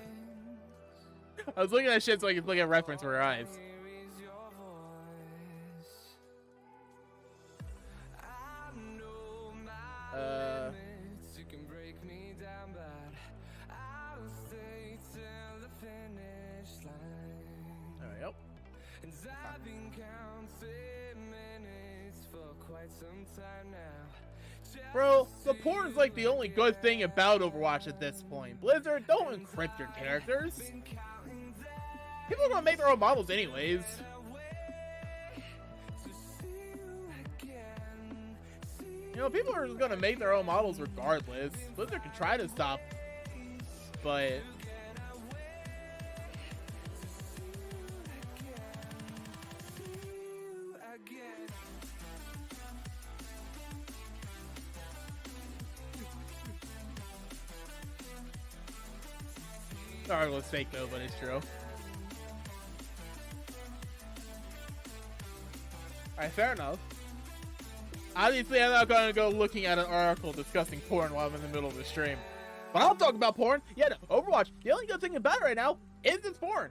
I was looking at shit so I could look at reference for her eyes. There we go. I've been counting minutes for quite some time now. Bro, support is like the only good thing about Overwatch at this point. Blizzard, don't encrypt your characters. People are gonna make their own models anyways. You know, people are just gonna make their own models regardless. Blizzard can try to stop, but sorry, it was fake though, but it's true. Alright, fair enough. Obviously, I'm not going to go looking at an article discussing porn while I'm in the middle of the stream. But I'll talk about porn. Yeah, no, Overwatch, the only good thing about it right now is it's porn.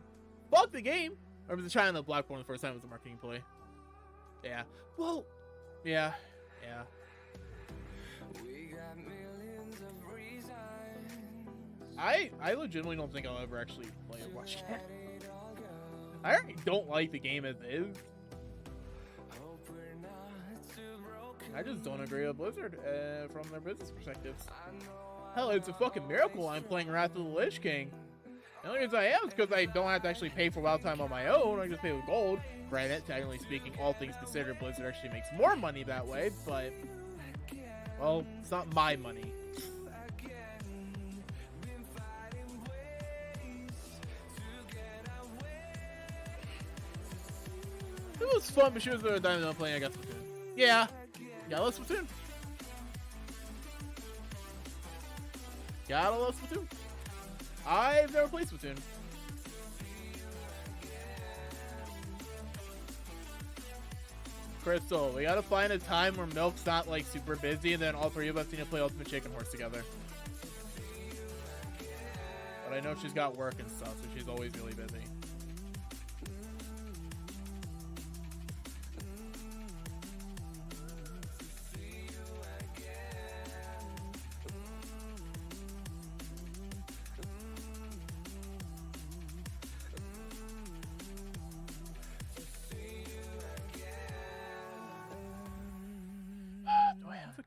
Fuck the game. I was trying to block porn the first time it was a marketing play. Yeah. Well, yeah. I legitimately don't think I'll ever actually play Overwatch again. I already don't like the game as is. I just don't agree with Blizzard from their business perspectives. Hell, it's a fucking miracle I'm playing Wrath of the Lich King. The only reason I am is because I don't have to actually pay for WoW time on my own. I just pay with gold. Granted, technically speaking, all things considered, Blizzard actually makes more money that way, but, well, it's not my money. It was fun, but she was the time I'm playing, I guess, Splatoon. Yeah, let's Splatoon. Gotta love Splatoon. I've never played Splatoon. Crystal, we gotta find a time where Milk's not like super busy, and then all three of us need to play Ultimate Chicken Horse together. But I know she's got work and stuff, so she's always really busy.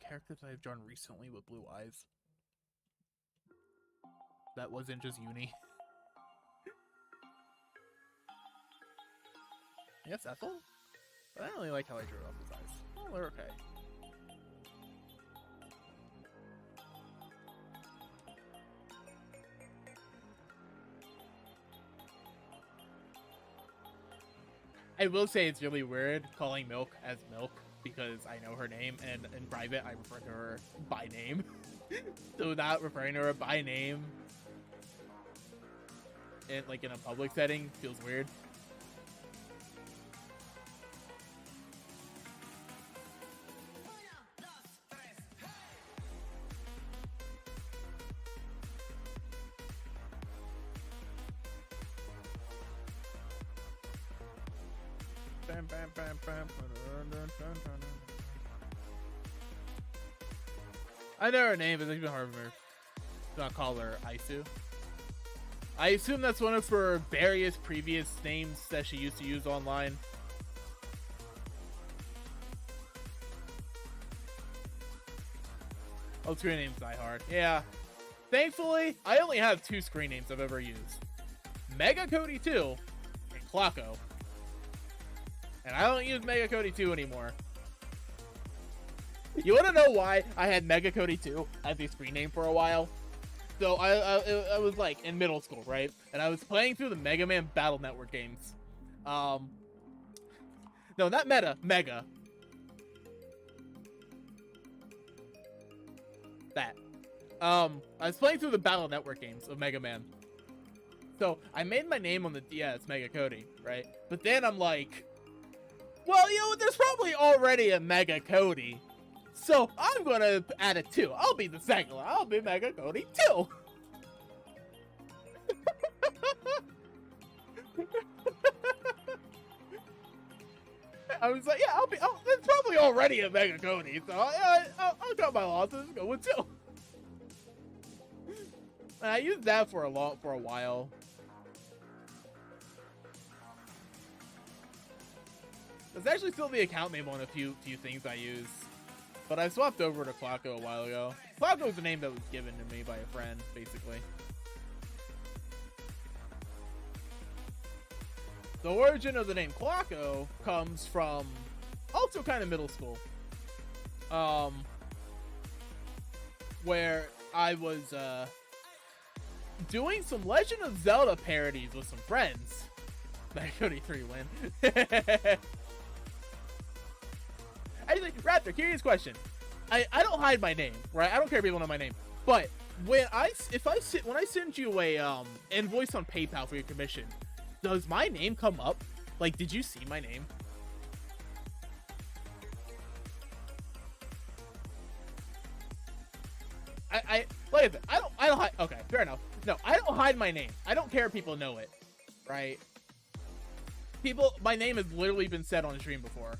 Characters I've drawn recently with blue eyes. That wasn't just uni. Yes, Ethel? But I don't really like how I drew Ethel's eyes. Oh, they're okay. I will say it's really weird calling Milk as Milk, because I know her name, and in private I refer to her by name. So not referring to her by name in a public setting feels weird. I know her name, but it's been hard for me to not call her Isu. I assume that's one of her various previous names that she used to use online. Oh, screen names die hard. Yeah. Thankfully, I only have 2 screen names I've ever used. Mega Cody 2 and Clocko. And I don't use Mega Cody 2 anymore. You want to know why I had Mega Cody 2 as a screen name for a while? So I was like in middle school, right? And I was playing through the Mega Man Battle Network games. No, not Mega. That. I was playing through the Battle Network games of Mega Man. So I made my name on the DS, Mega Cody, right? But then I'm like, well, you know what? There's probably already a Mega Cody. So I'm gonna add a 2. I'll be the second one. I'll be Mega Cody 2. I was like, yeah, there's probably already a Mega Cody, so I'll cut my losses and go with 2. And I used that for a while. There's actually still the account name on a few things I use. But I swapped over to Clocko a while ago. Clocko was the name that was given to me by a friend, basically. The origin of the name Clocko comes from also kind of middle school. where I was doing some Legend of Zelda parodies with some friends. That Cody 3 win. Actually, Raptor, curious question. I don't hide my name, right? I don't care if people know my name. But when I send you a invoice on PayPal for your commission, does my name come up? Like, did you see my name? Like I said, I don't hide. Okay, fair enough. No, I don't hide my name. I don't care if people know it, right? My name has literally been said on the stream before,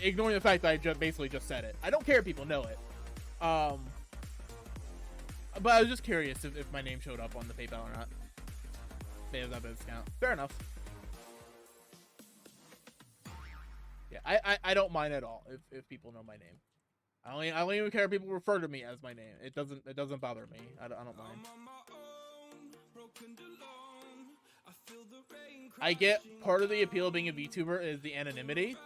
ignoring the fact that I basically just said it. I don't care if people know it. But I was just curious if my name showed up on the PayPal or not. Maybe it was not a discount. Fair enough. Yeah, I don't mind at all if people know my name. I don't even care if people refer to me as my name. It doesn't bother me. I don't mind. I get part of the appeal of being a VTuber is the anonymity.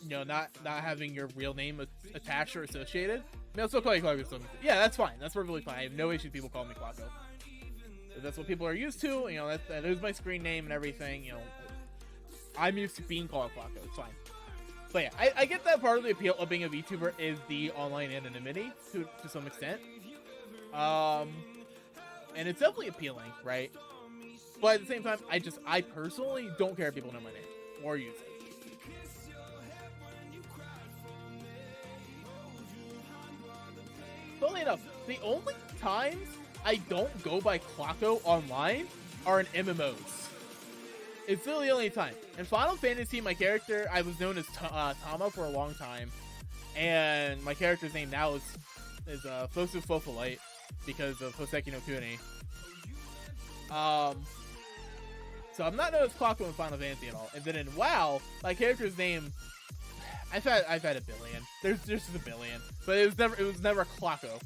You know, not having your real name attached or associated. I mean, I'll still call you Clarko. Yeah, that's fine. That's perfectly fine. I have no issue with people calling me Clarko. If that's what people are used to, you know, that is my screen name and everything. You know, I'm used to being called Clarko. It's fine. But yeah, I get that part of the appeal of being a VTuber is the online anonymity to some extent. And it's definitely appealing, right? But at the same time, I personally don't care if people know my name or use it. Funnily enough, the only times I don't go by Clarko online are in MMOs. It's literally the only time. In Final Fantasy, my character, I was known as Tama for a long time. And my character's name now is Fosu Fofalite because of Hoseki no Kuni. So I'm not known as Clarko in Final Fantasy at all. And then in WoW, my character's name, I've had a billion. There's just a billion, but it was never Clarko.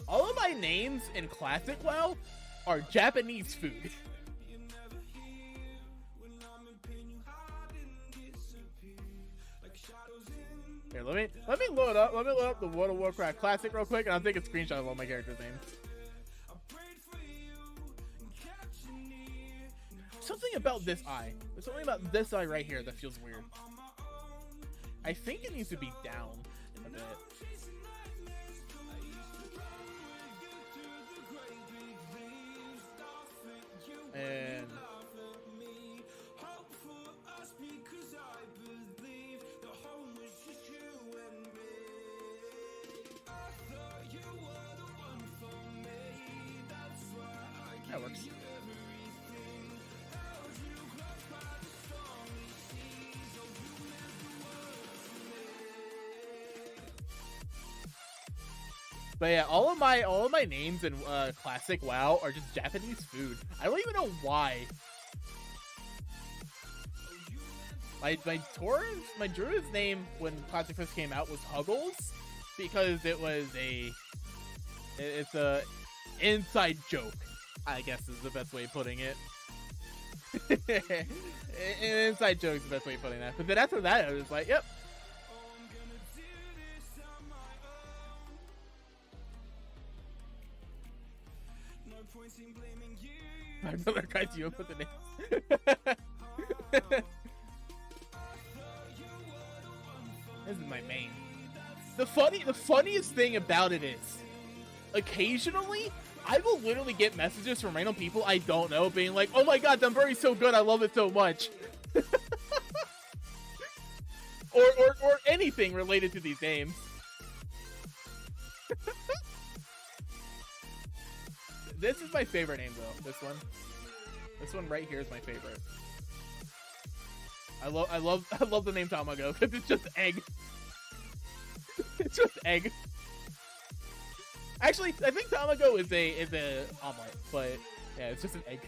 All of my names in Classic WoW are Japanese food. Here, let me load up. Let me load up the World of Warcraft Classic real quick, and I'll take a screenshot of all my characters' names. Something about this eye. There's something about this eye right here that feels weird. I think it needs to be down a bit. And that works. But yeah, all of my names in Classic WoW are just Japanese food. I don't even know why. My druid's name when Classic first came out was Huggles because it's a inside joke, I guess is the best way of putting it. An inside joke is the best way of putting that. But then after that, I was like, yep. My brother tries you up with the name. This is my main. The funniest thing about it is, occasionally, I will literally get messages from random people I don't know being like, oh my god, Dunbury's so good, I love it so much. or anything related to these names. This is my favorite name though, this one. This one right here is my favorite. I love the name Tamago because it's just egg. It's just egg. Actually, I think Tamago is a omelet, but yeah, it's just an egg.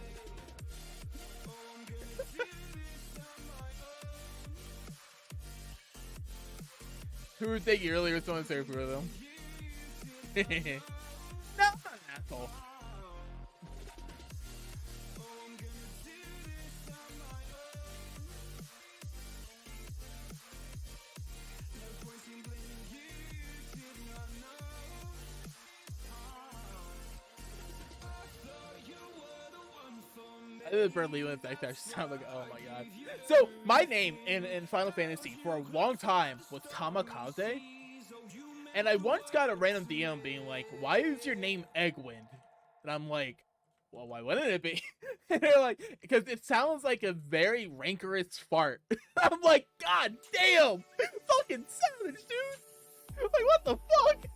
Who was thinking earlier someone said for them? No, I'm not an asshole. The Bradley with that actually sound like, oh my god. So my name in Final Fantasy for a long time was Kamikaze, and I once got a random DM being like, "Why is your name Eggwind?" And I'm like, "Well, why wouldn't it be?" And they're like, "Because it sounds like a very rancorous fart." I'm like, "God damn, fucking savage, dude! Like, what the fuck?"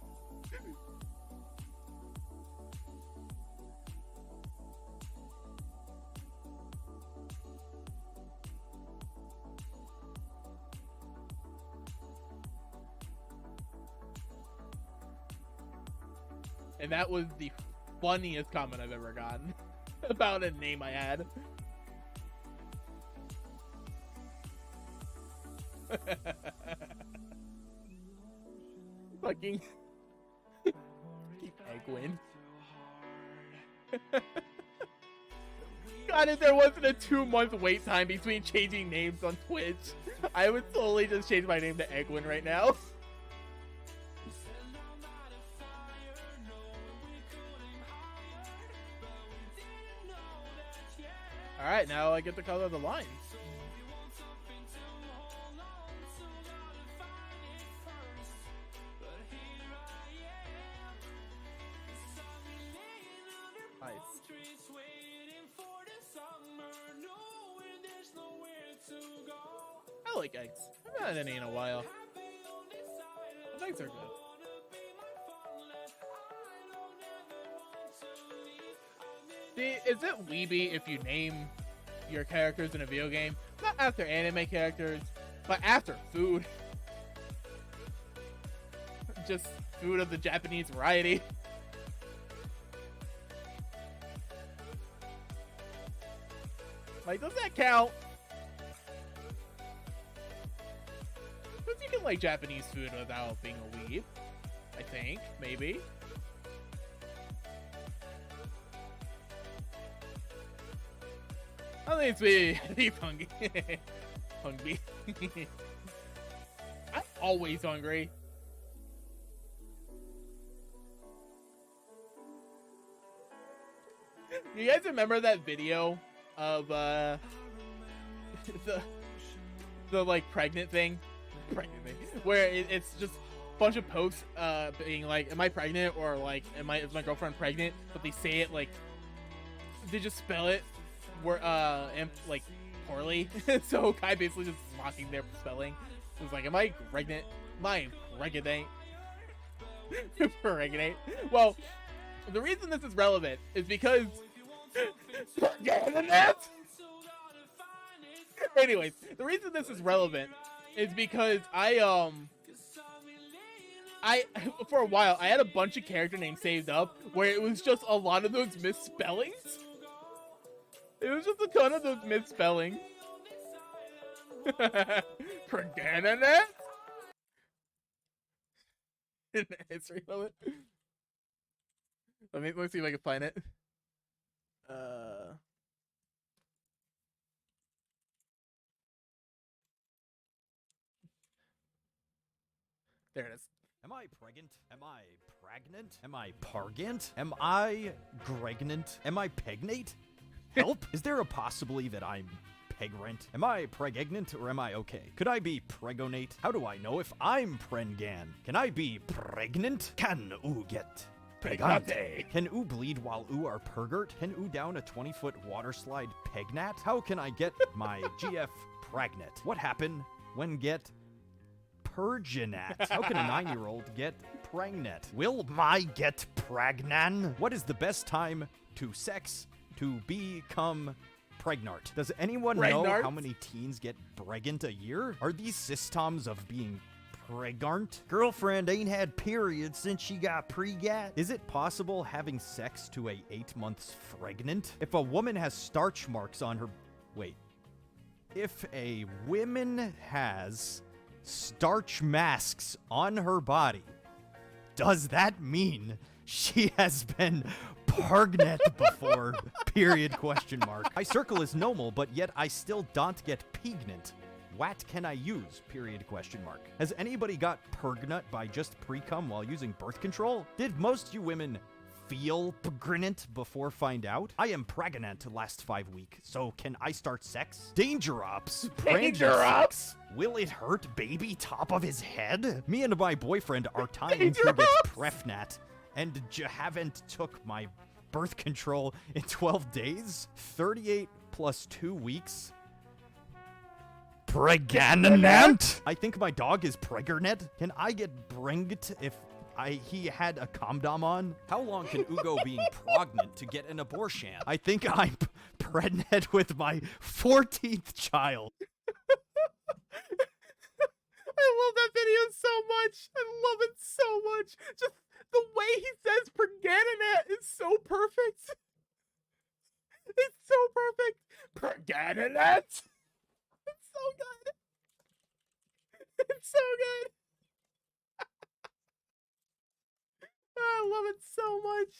And that was the funniest comment I've ever gotten about a name I had. Fucking Eggwind. God, if there wasn't a 2-month wait time between changing names on Twitch, I would totally just change my name to Eggwind right now. Alright, now I get to color the lines. Nice. I like eggs. I haven't had any in a while. But eggs are good. See, is it weeby if you name your characters in a video game not after anime characters, but after food? Just food of the Japanese variety. Like, does that count? Because you can like Japanese food without being a weeb. I think, maybe. I think it's hungry. Hungry. I'm always hungry. You guys remember that video of the like pregnant thing? Where it's just a bunch of posts being like, am I pregnant, or like, is my girlfriend pregnant? But they say it like, they just spell it like poorly. So Kai basically just mocking their spelling. It was like, am I pregnant? Am I pregnant? Pregnant. Well, the reason this is relevant is because anyways, the reason this is relevant is because I for a while I had a bunch of character names saved up where it was just a lot of those misspellings. It was just a ton of those misspellings. Progenitor? In the history of it. Let me see if I can find it. There it is. Am I pregnant? Am I pregnant? Am I pargant? Am I gregnant? Am I pegnate? Help! Is there a possibility that I'm pegrant? Am I pregnant or am I okay? Could I be pregonate? How do I know if I'm prengan? Can I be pregnant? Can oo get pregante? Can oo bleed while oo are pergert? Can oo down a 20-foot water slide pegnat? How can I get my GF pregnant? What happened when get perginat? How can a 9-year-old get pregnant? Will my get pragnan? What is the best time to sex to become pregnant? Does anyone know how many teens get pregnant a year? Are these systems of being pregnant? Girlfriend ain't had periods since she got pregat. Is it possible having sex to a 8 months pregnant? If a woman has starch marks on her... Wait. If a woman has starch masks on her body, does that mean she has been pregnant before? Period, question mark. My circle is normal, but yet I still don't get pregnant. What can I use? Period, question mark. Has anybody got pregnant by just pre-cum while using birth control? Did most you women feel pregnant before find out? I am pregnant last 5 week, so can I start sex? Danger ups. Danger ups? Will it hurt baby top of his head? Me and my boyfriend are trying Danger to get ups? prefnat and haven't took my birth control in 12 days? 38 plus 2 weeks? Pregnant? I think my dog is pregnant. Can I get bringed if he had a condom on? How long can Ugo being pregnant to get an abortion? I think I'm pregnant with my 14th child. I love that video so much. I love it so much. Just the way he says Pergananet is so perfect. It's so perfect. Pergananet. It's so good. It's so good. I love it so much.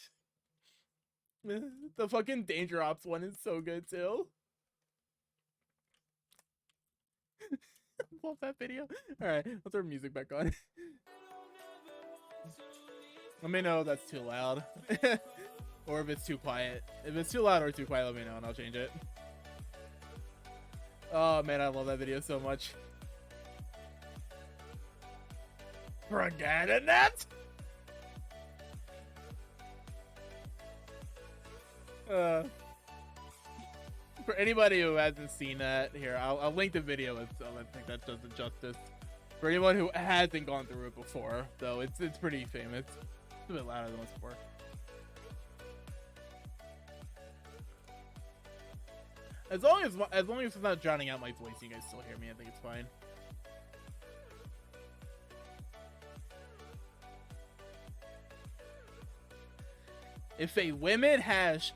The fucking Danger Ops one is so good too. Love that video. Alright, let's throw music back on. Let me know if that's too loud. Or if it's too quiet. If it's too loud or too quiet, let me know and I'll change it. Oh man, I love that video so much. Forgetting that? For anybody who hasn't seen that, here, I'll link the video itself. I think that does it justice. For anyone who hasn't gone through it before, though, it's pretty famous. It's a bit louder than once before. As long as it's not drowning out my voice, you guys still hear me. I think it's fine. If a woman has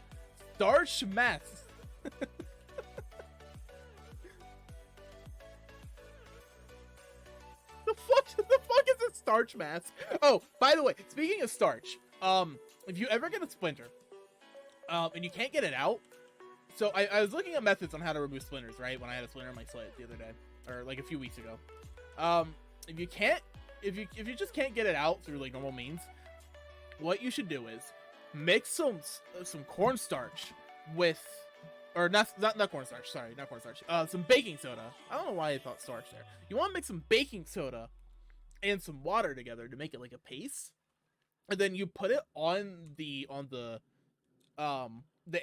starch mass. The fuck is a starch mask? Oh, by the way, speaking of starch, if you ever get a splinter, and you can't get it out, so I was looking at methods on how to remove splinters, right? When I had a splinter in my foot the other day, or like a few weeks ago. If you just can't get it out through like normal means, what you should do is mix some cornstarch with, or not cornstarch, sorry, not cornstarch, some baking soda. I don't know why I thought starch there. You want to mix some baking soda and some water together to make it like a paste, and then you put it on the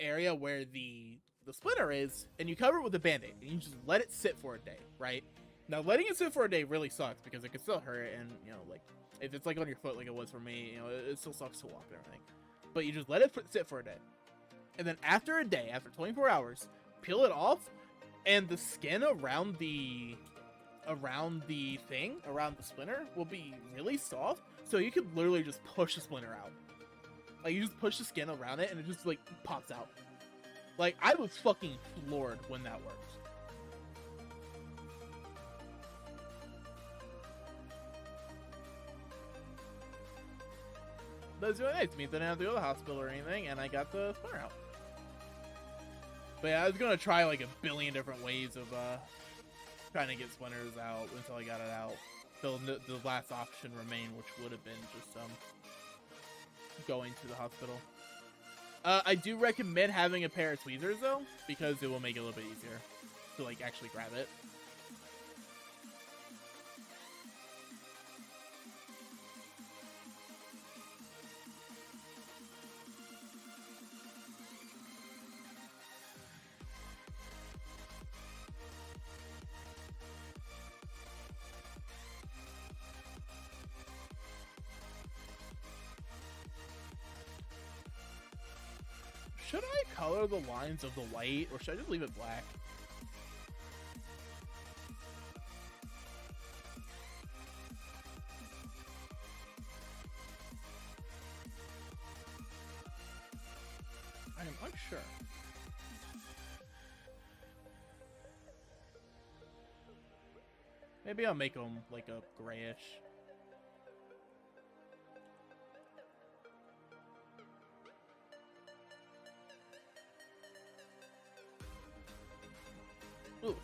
area where the splinter is, and you cover it with a band-aid, and you just let it sit for a day, right? Now, letting it sit for a day really sucks because it can still hurt, and you know, like if it's like on your foot like it was for me, you know, it still sucks to walk and everything. But you just let it sit for a day, and then after a day, after 24 hours, peel it off, and the skin around the splinter will be really soft, so you could literally just push the splinter out. Like, you just push the skin around it, and it just like pops out. Like, I was fucking floored when that worked. But it's really nice. It means I didn't have to go to the hospital or anything, and I got the splinter out. But yeah, I was gonna try like a billion different ways of trying to get splinters out until I got it out. So the last option remained, which would have been just going to the hospital. I do recommend having a pair of tweezers though, because it will make it a little bit easier to like actually grab it. Should I color the lines of the white, or should I just leave it black? I am unsure. Maybe I'll make them like a grayish. Oof.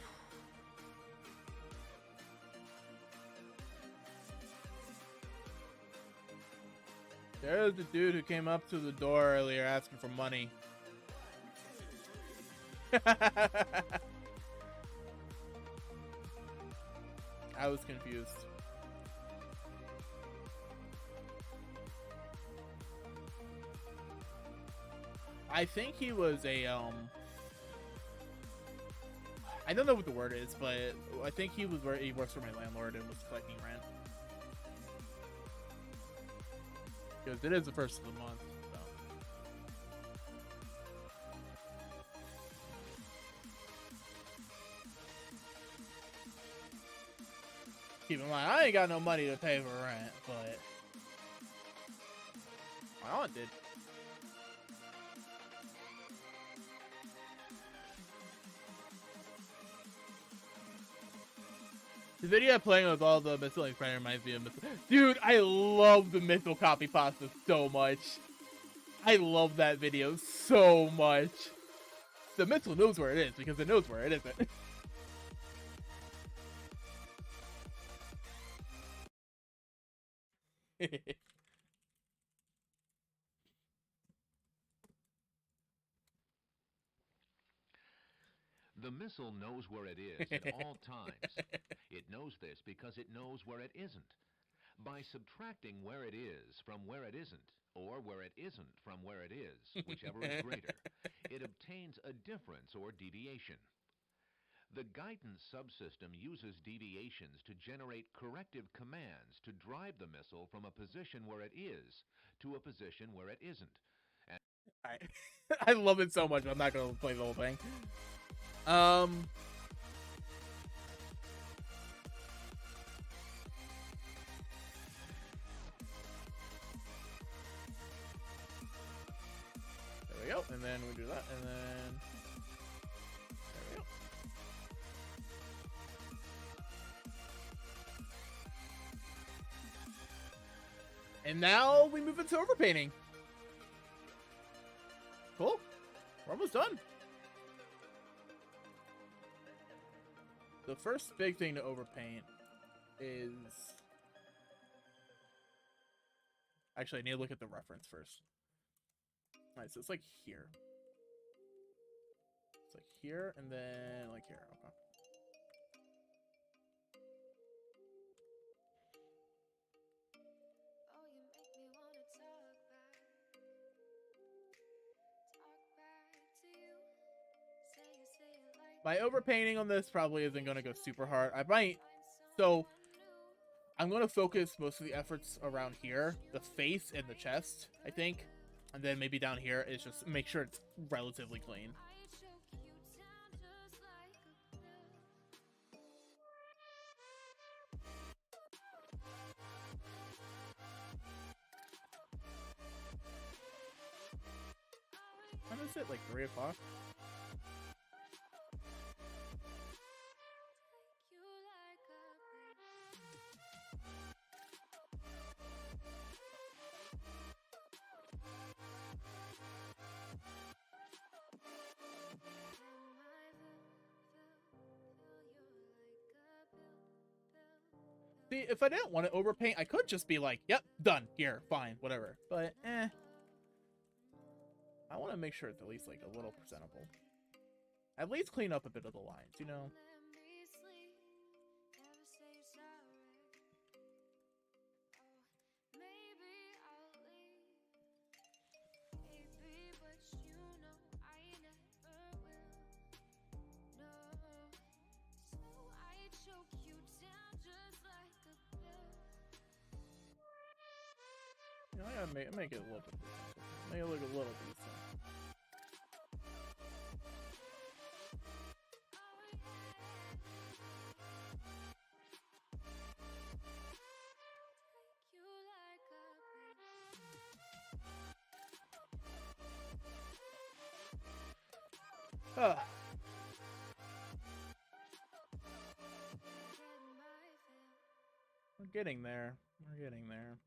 There's the dude who came up to the door earlier asking for money. I was confused. I think he was a I don't know what the word is, but I think he works for my landlord and was collecting rent. Because it is the first of the month. So. Keep in mind, I ain't got no money to pay for rent, but my aunt did. The video playing with all the missile friend reminds me of Dude, I love the missile copy pasta so much. I love that video so much. The missile knows where it is because it knows where it isn't. The missile knows where it is at all times. It knows this because it knows where it isn't. By subtracting where it is from where it isn't, or where it isn't from where it is, whichever is greater, it obtains a difference or deviation. The guidance subsystem uses deviations to generate corrective commands to drive the missile from a position where it is to a position where it isn't. I love it so much, but I'm not going to play the whole thing. There we go, and then we do that, and then there we go. And now we move into overpainting. Cool. We're almost done. The first big thing to overpaint is... Actually, I need to look at the reference first. Alright, so it's like here. It's like here, and then like here. Okay. My overpainting on this probably isn't going to go super hard. I might... So, I'm going to focus most of the efforts around here. The face and the chest, I think. And then maybe down here is just make sure it's relatively clean. When is it? Like 3 o'clock? See, if I didn't want to overpaint, I could just be like, yep, done, here, fine, whatever. But, I want to make sure it's at least, like, a little presentable. At least clean up a bit of the lines, you know? You know, I gotta make it a little bit decent. Make it look a little decent. We're getting there. We're getting there.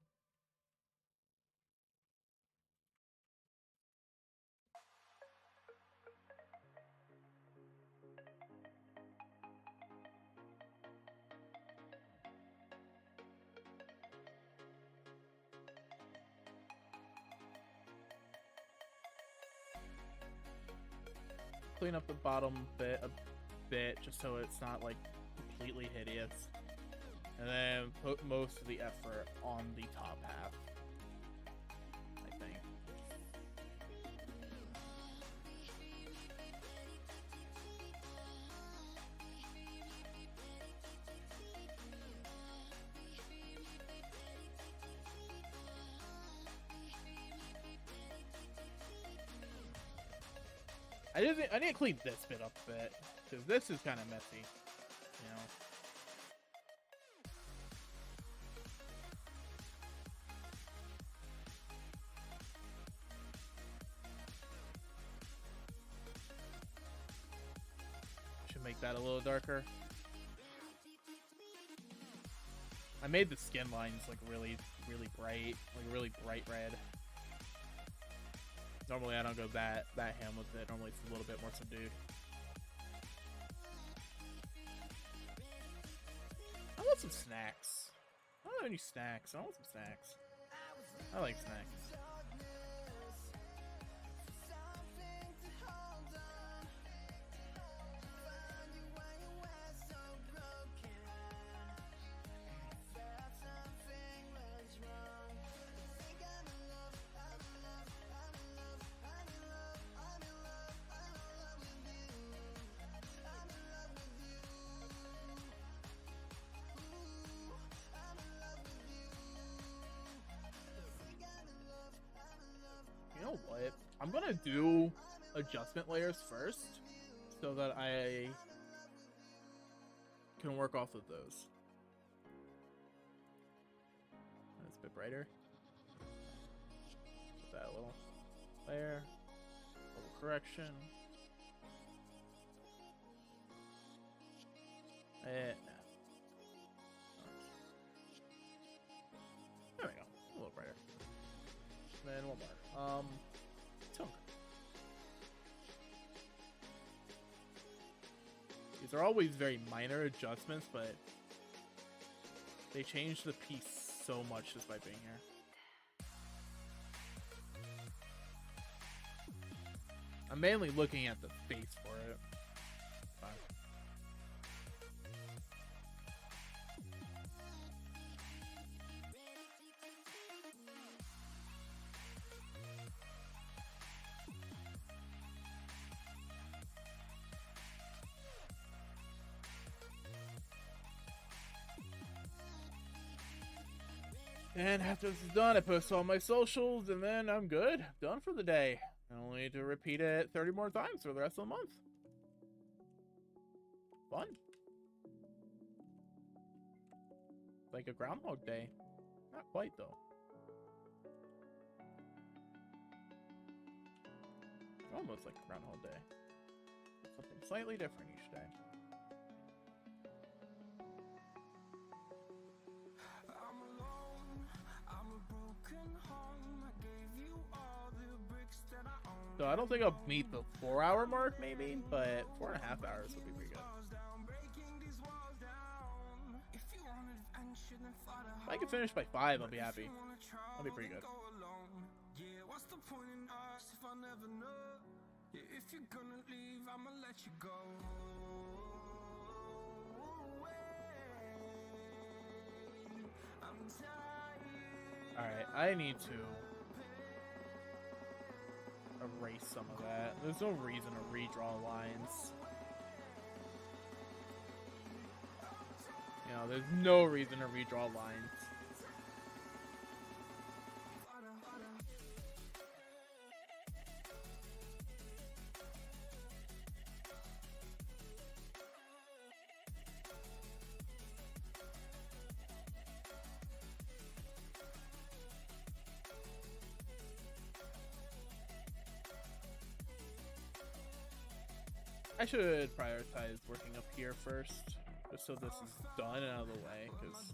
clean up the bottom bit a bit just so it's not like completely hideous. And then put most of the effort on the top half, I think. I need to clean this bit up a bit, because this is kind of messy, you know. Should make that a little darker. I made the skin lines like really bright, like really bright red. Normally I don't go that ham with it. Normally it's a little bit more subdued. I want some snacks. I don't have any snacks. I want some snacks. I like snacks. You know what? I'm gonna do adjustment layers first so that I can work off of those. That's a bit brighter. Put that a little layer, a little correction. There we go. A little brighter. Then one more. Tunk. These are always very minor adjustments, but they change the piece so much just by being here. I'm mainly looking at the face for it. Fine. And after this is done, I post all my socials, and then I'm good. Done for the day. I only need to repeat it 30 more times for the rest of the month. Fun. Like a Groundhog Day. Not quite, though. Almost like a Groundhog Day. Something slightly different each day. So I don't think I'll meet the 4-hour mark, maybe, but 4.5 hours would be pretty good. If I can finish by 5, I'll be happy. I'll be pretty good. If you're gonna leave, I'ma let you go. Alright, I need to erase some of that. There's no reason to redraw lines. You know, there's no reason to redraw lines. I should prioritize working up here first, just so this is done and out of the way, because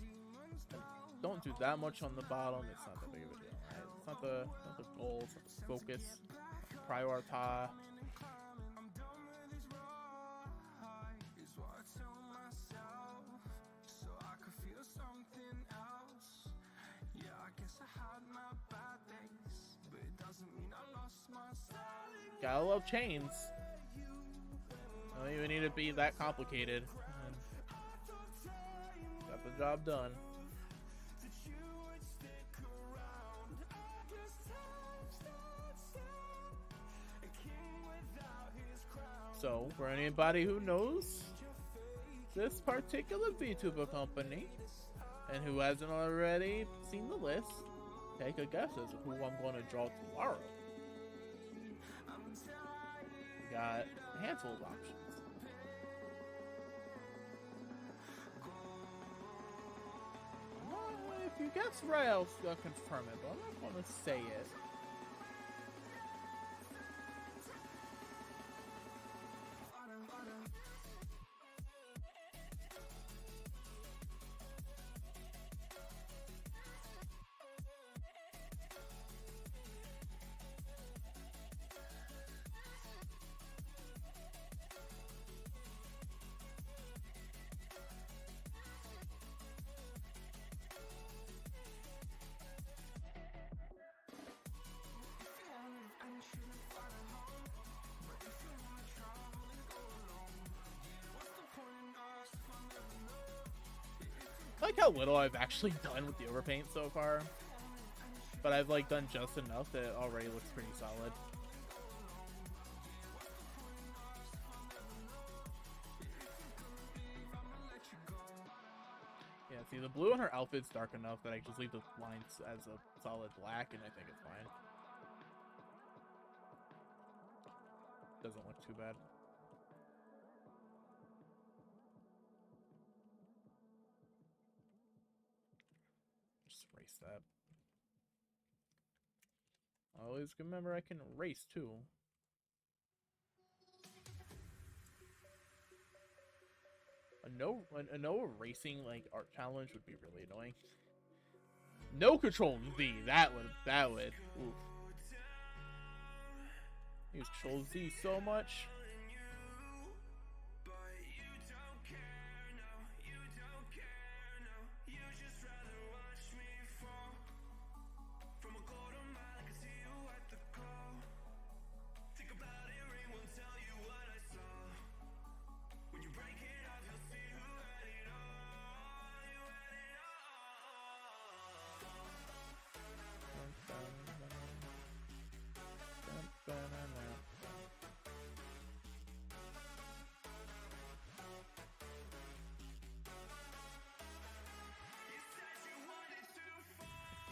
don't do that much on the bottom, it's not that big of a deal, right? It's not the goal, it's not the focus. Prioritize. Gotta love chains. Don't even need to be that complicated. Got the job done. So, for anybody who knows this particular VTuber company and who hasn't already seen the list, take a guess as to who I'm going to draw tomorrow. We got a handful of options. If you guess right, I'll confirm it, but I'm not going to say it. I like how little I've actually done with the overpaint so far, but I've like done just enough that it already looks pretty solid. Yeah, see, the blue on her outfit's dark enough that I just leave the lines as a solid black, and I think it's fine. Doesn't look too bad. Just erase that. Always remember I can erase too. A no erasing like art challenge would be really annoying. No control Z, that would oof. Use control Z so much.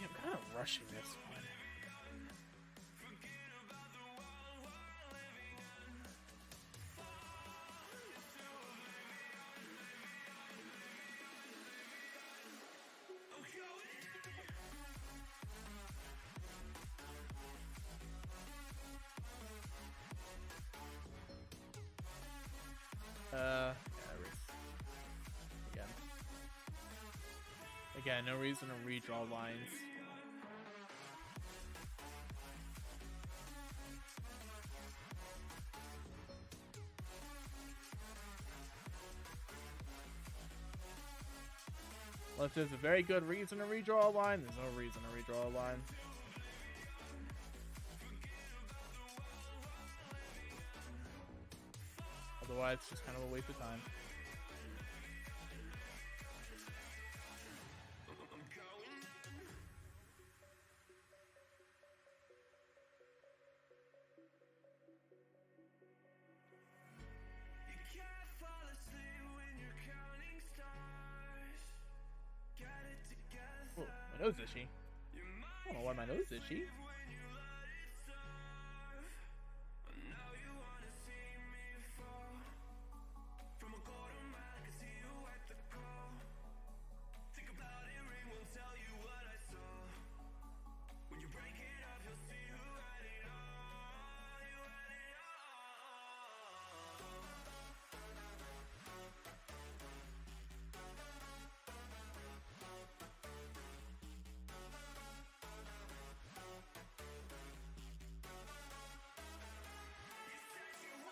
Yeah, I'm kind of rushing this one. Again, no reason to redraw lines. Well, if there's a very good reason to redraw a line, there's no reason to redraw a line. Otherwise, it's just kind of a waste of time. Oh, my nose itchy. I don't know why my nose is itchy.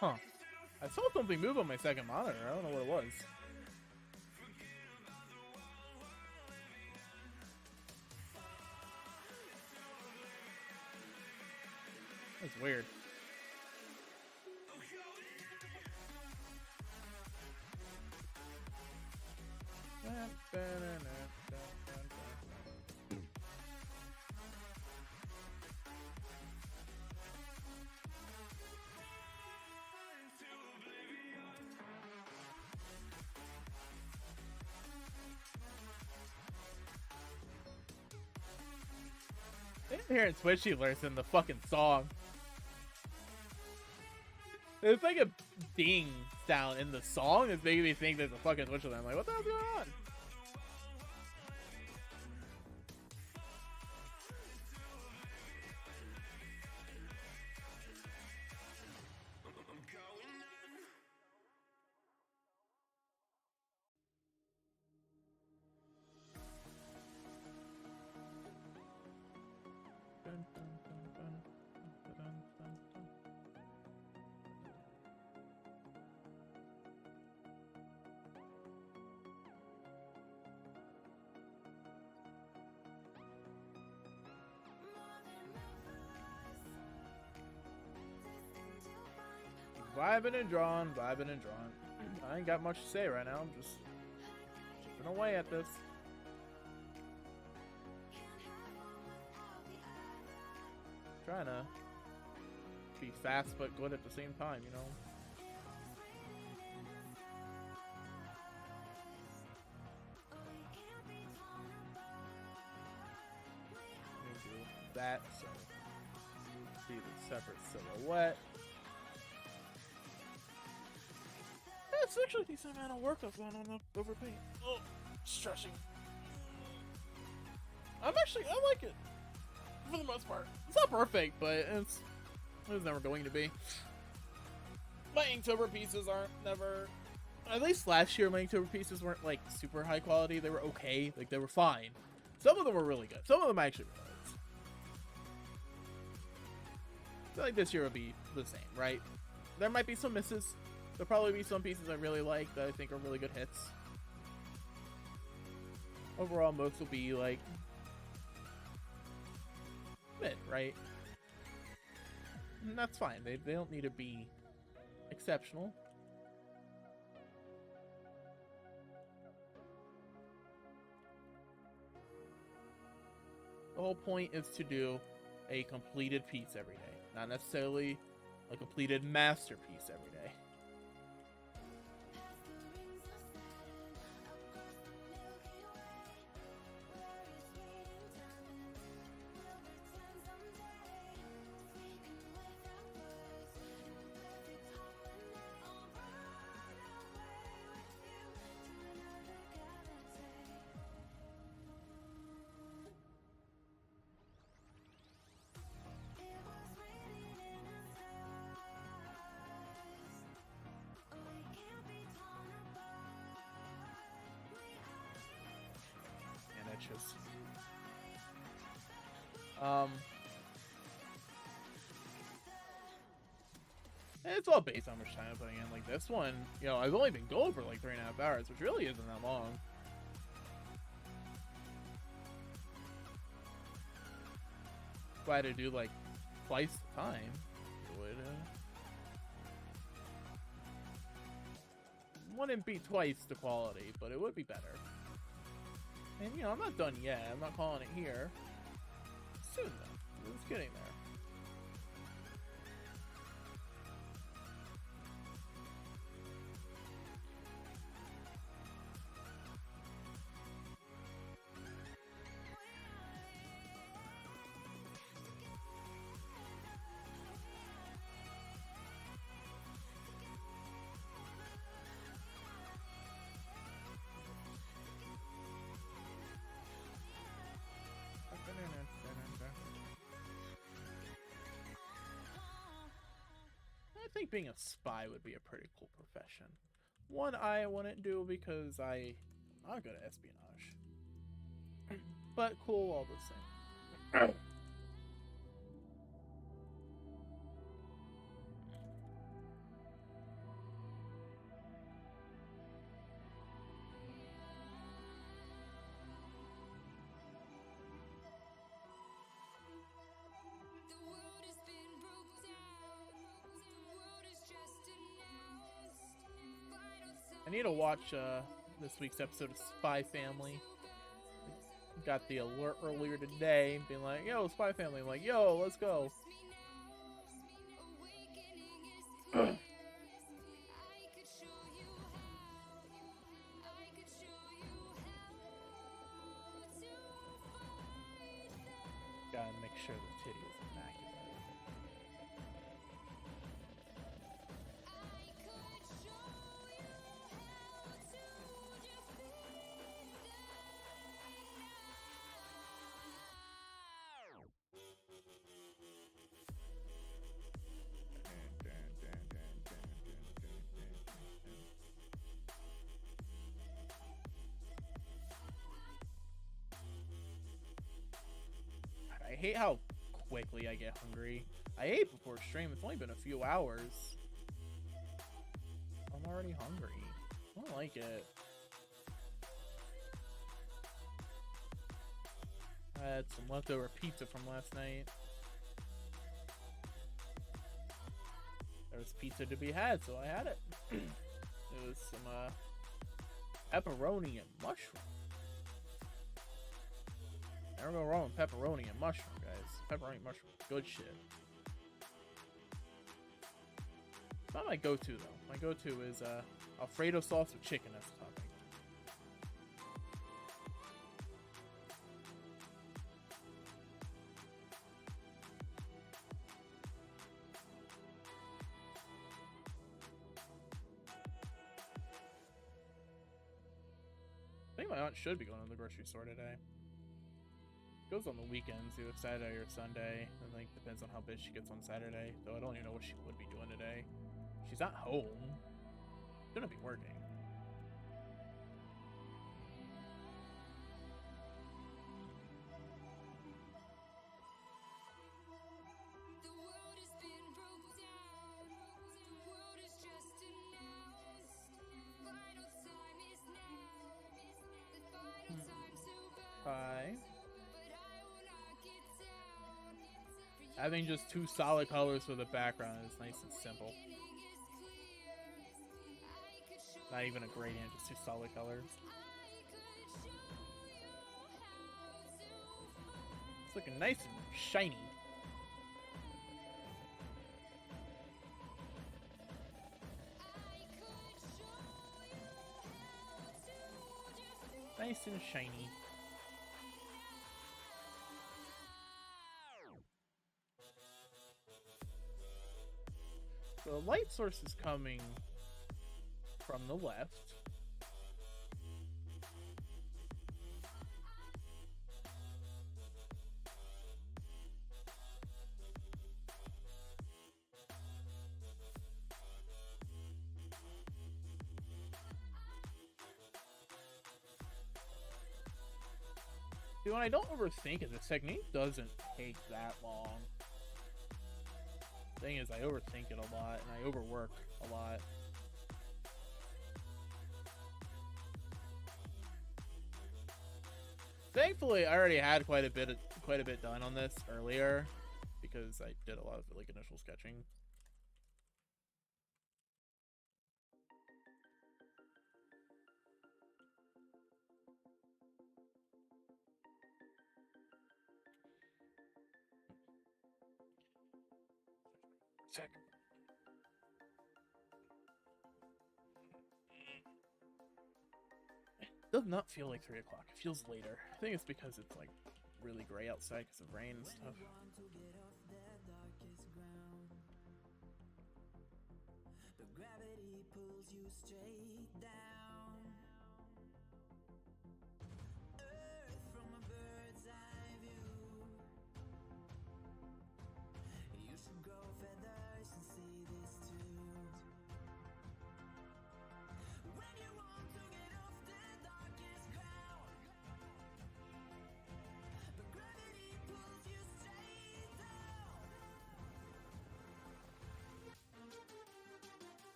Huh. I saw something move on my second monitor. I don't know what it was. That's weird. Hearing Switchy alerts in the fucking song. There's like a ding sound in the song that's making me think there's a fucking Switch alert. I'm like, what the hell's going on? Vibing and drawn, vibing and drawn. I ain't got much to say right now. I'm just chipping away at this. Trying to be fast but good at the same time, you know? Let me do that so see the separate silhouette. It's actually a decent amount of work that's going on over paint. Oh, stretching. I like it. For the most part. It's not perfect, but it was never going to be. My Inktober pieces aren't never... At least last year, my Inktober pieces weren't, like, super high quality. They were okay. Like, they were fine. Some of them were really good. Some of them actually were good. I feel like this year will be the same, right? There might be some misses. There'll probably be some pieces I really like that I think are really good hits. Overall, most will be, like, mid, right? And that's fine. They don't need to be exceptional. The whole point is to do a completed piece every day, not necessarily a completed masterpiece every day. It's all based on how much time I'm putting in. Like this one, you know, I've only been going for like 3.5 hours, which really isn't that long. If I had to do like twice the time, it would wouldn't be twice the quality, but it would be better. And you know, I'm not done yet. I'm not calling it here. Soon though. It's getting there. I think being a spy would be a pretty cool profession. One I wouldn't do because I'm not good at espionage. But cool all the same. I need to watch this week's episode of Spy Family. Got the alert earlier today, being like, "Yo, Spy Family!" I'm like, "Yo, let's go." Gotta make sure the titty is immaculate. I hate how quickly I get hungry. I ate before stream. It's only been a few hours. I'm already hungry. I don't like it. I had some leftover pizza from last night. There was pizza to be had, so I had it. It was some pepperoni and mushroom. Never go wrong with pepperoni and mushroom, guys. Pepperoni and mushroom, good shit. It's not my go-to though. My go-to is Alfredo sauce with chicken as the topping. I think my aunt should be going to the grocery store today. Goes on the weekends, either Saturday or Sunday. I think depends on how busy she gets on Saturday. Though I don't even know what she would be doing today. She's not home. Shouldn't be working. The world has been broke down. The world is just announced. Final time is now. The final time to go. Hi. But I will not get down. For you Having just two solid colors for the background is nice and simple. beginning is clear. I could show Not even a gradient, just two solid colors. It's looking nice and shiny. Nice and shiny. So the light source is coming from the left. See, when I don't overthink it, this technique doesn't take that long. Thing is, I overthink it a lot, and I overwork a lot. Thankfully, I already had quite a bit done on this earlier, because I did a lot of like initial sketching. Check. It does not feel like 3 o'clock. It feels later. I think it's because it's like really gray outside because of rain and stuff. But gravity pulls you straight down. Earth from a bird's eye view. You should grow feathers and see this too. When you want to get off the darkest ground, but gravity pulls you straight down.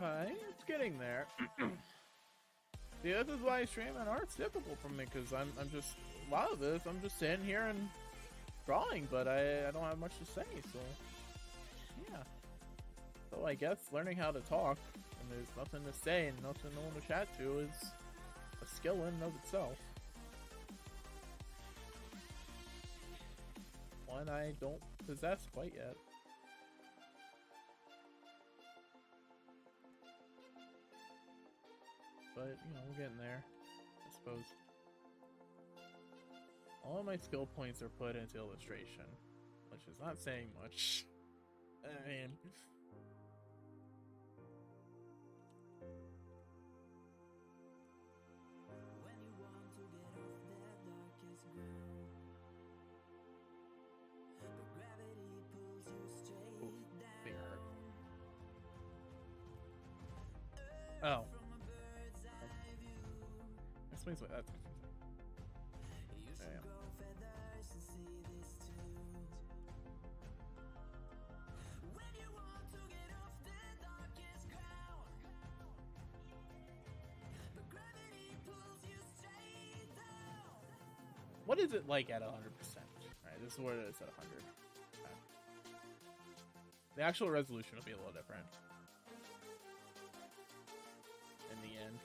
Okay, it's getting there. See, this is why stream and art's difficult for me, because I'm just, a lot of this, I'm just sitting here and drawing, but I don't have much to say, so, yeah. So I guess learning how to talk, and there's nothing to say and nothing no one to chat to, is a skill in and of itself. One I don't possess quite yet. But, you know, we're getting there, I suppose. All of my skill points are put into illustration, which is not saying much. I mean... When you want to get off that darkest ground, but gravity pulls you straight They hurt. down. Oh. From a bird's eye view, Explains why that's confusing. you should Yeah. grow feathers to see this too. When you want to get off the darkest ground, but gravity pulls you straight down. What is it like at 100%? Alright, this is what it is at 100. Okay. The actual resolution will be a little different. In the end.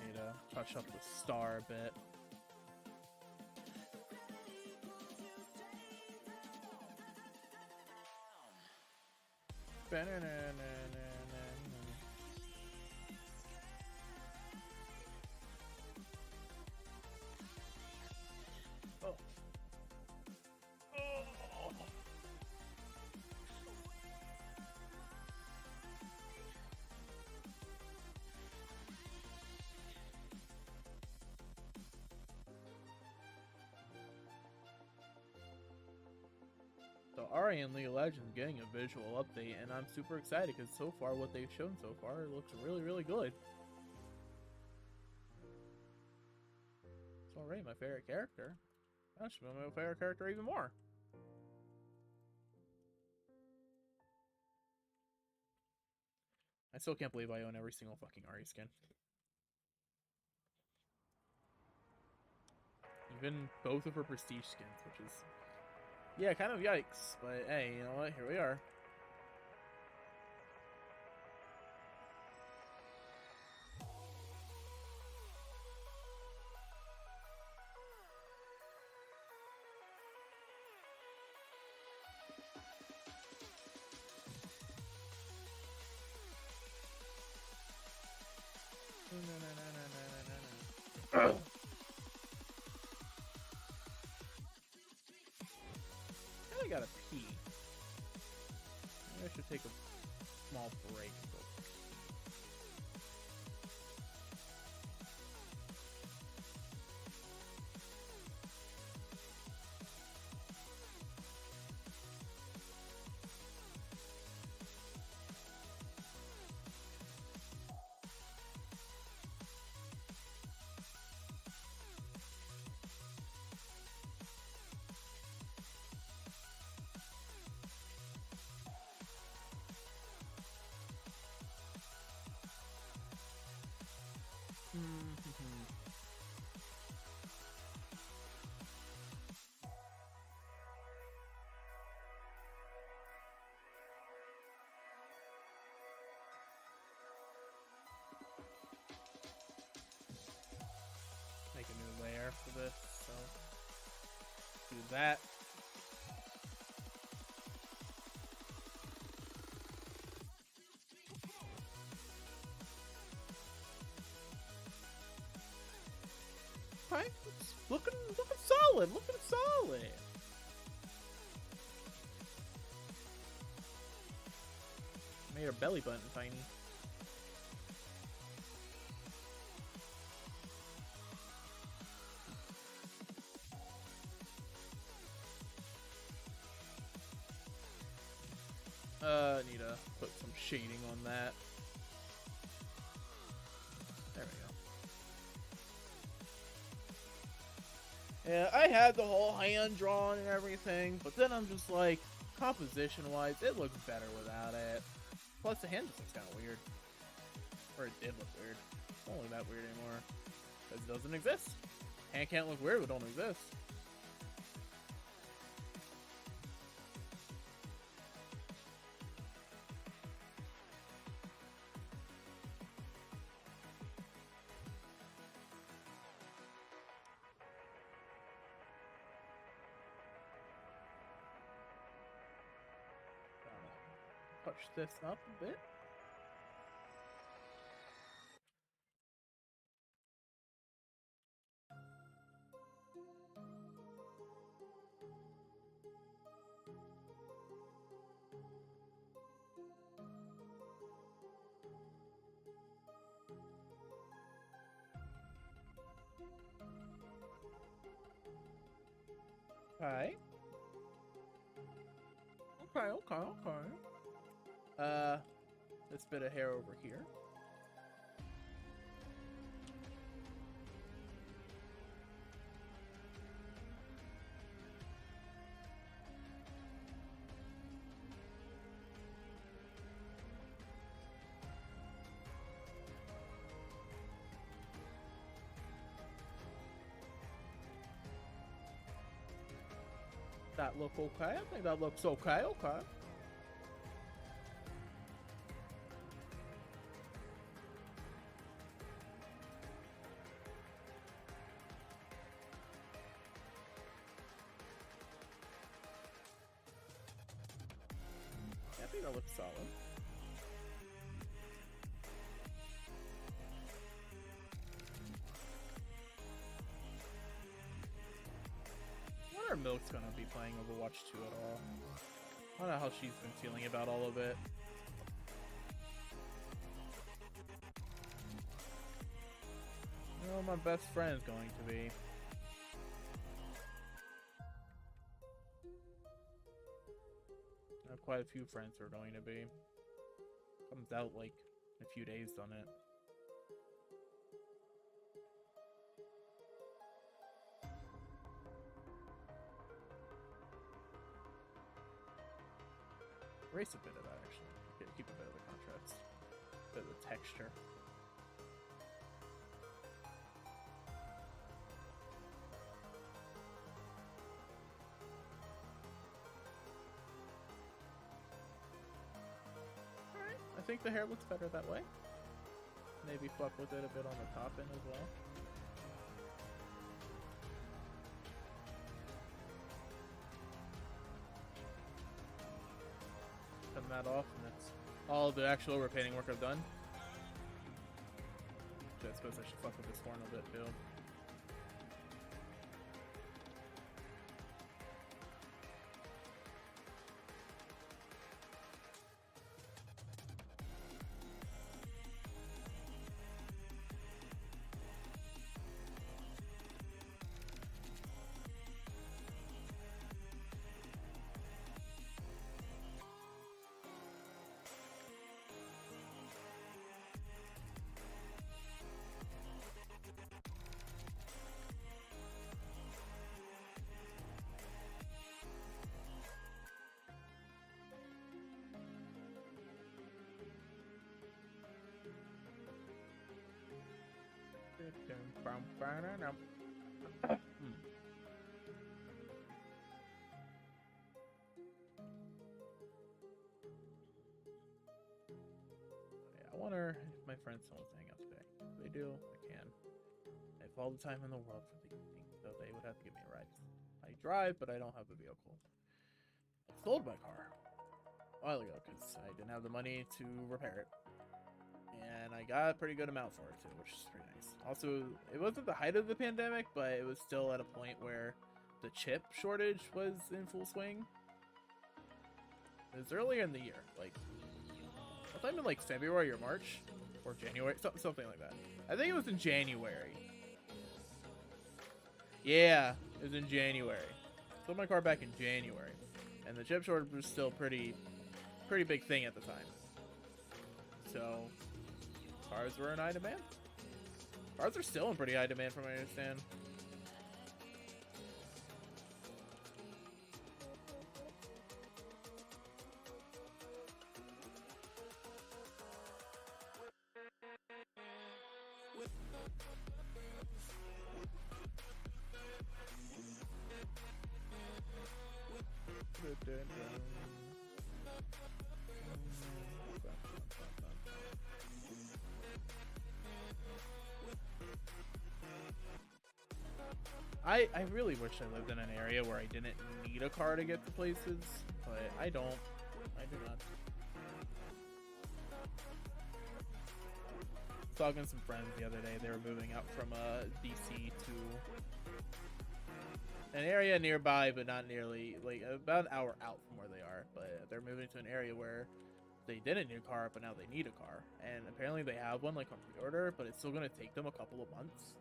Need to touch up the star a bit. Oh. Oh. So Ari in League of Legends getting a visual update, and I'm super excited because so far what they've shown so far looks really, really good. It's already my favorite character. That should be my favorite character even more. I still can't believe I own every single fucking Ari skin. Even both of her prestige skins, which is... yeah, kind of yikes, but hey, you know what? Here we are. I gotta pee. Maybe I should take a small break. Make a new layer for this, so do that. Alright, it's looking solid, looking solid. Made her belly button tiny. Need to put some shading on that. There we go. Yeah, I had the whole hand drawn and everything, but then I'm just like, composition-wise, it looks better without it. Plus, the hand just looks kind of weird. Or it did look weird. It's not only that weird anymore. Because it doesn't exist. Hand can't look weird if it don't exist. Touch this up a bit. Okay. Okay. This bit of hair over here. That look okay? I think that looks okay, okay. I think that looks solid. I wonder if Milk's gonna be playing Overwatch 2 at all. I don't know how she's been feeling about all of it. You know, my best friend's going to be. I have quite a few friends who are going to be. Comes out like in a few days on it. Erase a bit of that actually. Keep a bit of the contrast. A bit of the texture. Alright, I think the hair looks better that way. Maybe fuck with it a bit on the top end as well. Turn that off, and that's all the actual overpainting work I've done. So I suppose I should fuck with this horn a bit too. I wonder if my friends still want to hang out today. If they do, I can. I have all the time in the world for the evening, so they would have to give me a ride. I drive, but I don't have a vehicle. I sold my car a while ago because I didn't have the money to repair it. And I got a pretty good amount for it too, which is pretty nice. Also, it wasn't the height of the pandemic, but it was still at a point where the chip shortage was in full swing. It was earlier in the year, like sometime in like February or March or January, something like that. I think it was in January. Yeah, it was in January. Sold my car back in January, and the chip shortage was still pretty big thing at the time. So cars were in high demand. Cars are still in pretty high demand, from what I understand. I really wish I lived in an area where I didn't need a car to get to places, but I don't. I do not. Talking to some friends the other day, they were moving out from DC to an area nearby, but not nearly, like about an hour out from where they are. But they're moving to an area where they didn't need a car, but now they need a car, and apparently they have one like on pre-order, but it's still gonna take them a couple of months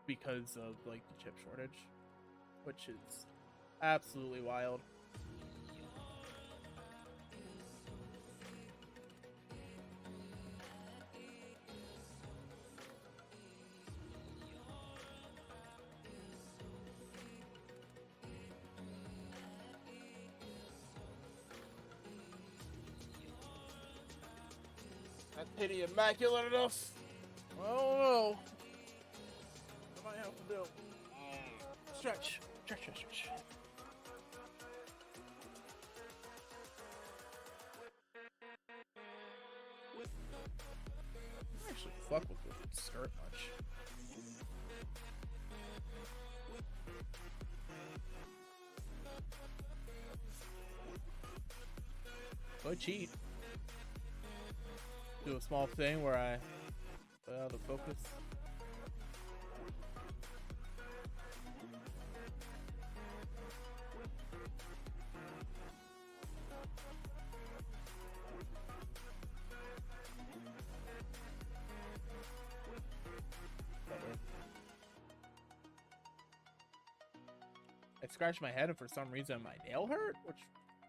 because of like the chip shortage, which is absolutely wild. That pity immaculate enough? I don't know. What do I have to do? Stretch. Stretch, stretch, stretch. I actually fuck with this skirt much. Go cheat. Do a small thing where I put out of focus. I scratched my head and for some reason my nail hurt, which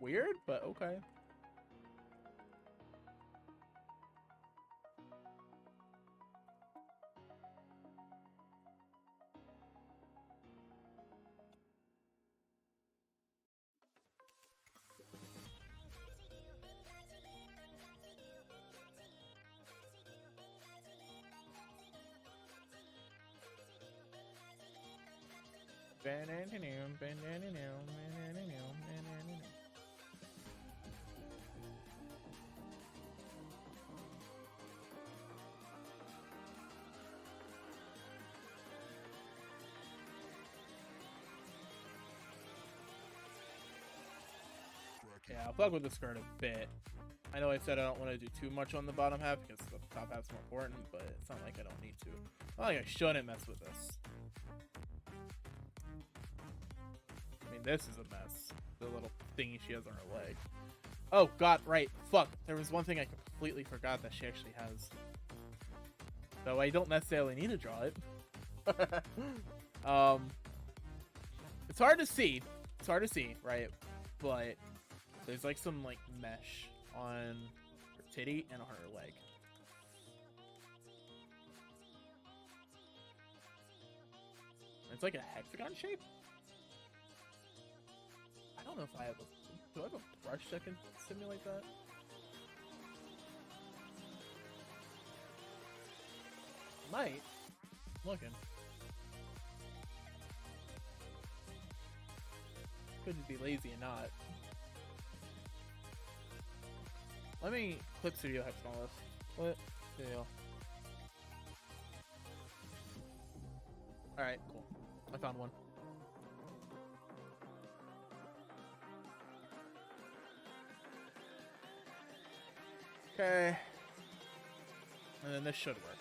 weird, but okay. Yeah, I'll fuck with the skirt a bit. I know I said I don't want to do too much on the bottom half because the top half's more important, but it's not like I don't need to. Not like I shouldn't mess with this. I mean, this is a mess. The little thingy she has on her leg. Oh, God, right. Fuck. There was one thing I completely forgot that she actually has. So I don't necessarily need to draw it. It's hard to see. It's hard to see, right? But there's like some like mesh on her titty and on her leg. It's like a hexagon shape. I don't know if I have a... Do I have a brush that can simulate that? Might. Looking. Couldn't be lazy and not. Let me clip Studio Hex on this. What? Deal. Alright, cool. I found one. Okay. And then this should work.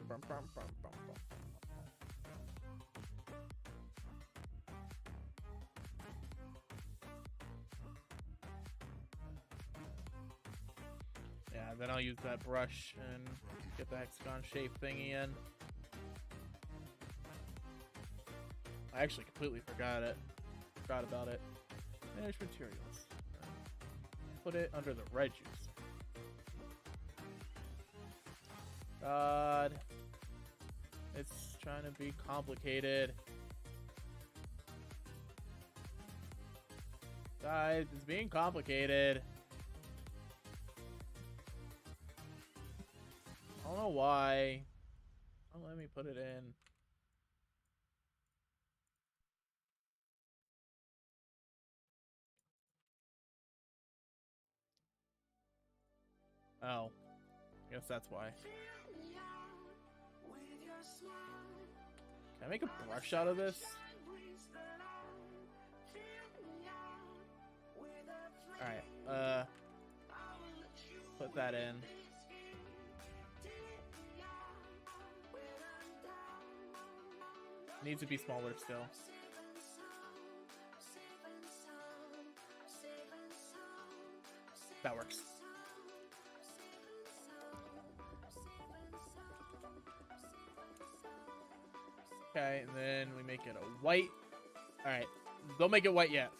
Brum, brum, brum, brum, brum. Yeah, then I'll use that brush and get the hexagon shape thingy in. I actually completely forgot about it. Manage materials. Put it under the red juice. God. It's trying to be complicated. Guys, it's being complicated. I don't know why. Don't let me put it in. Oh, guess that's why. Can I make a brush out of this? Alright, put that in. Needs to be smaller still. That works. Okay, and then we make it a white. Alright, don't make it white yet.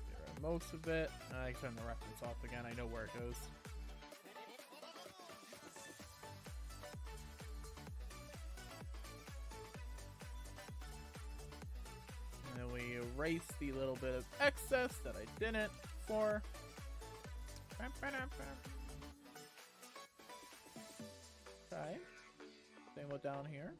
Get rid of most of it. I can turn the reference off again. I know where it goes. And then we erase the little bit of excess that I didn't before. Okay. Same with down here.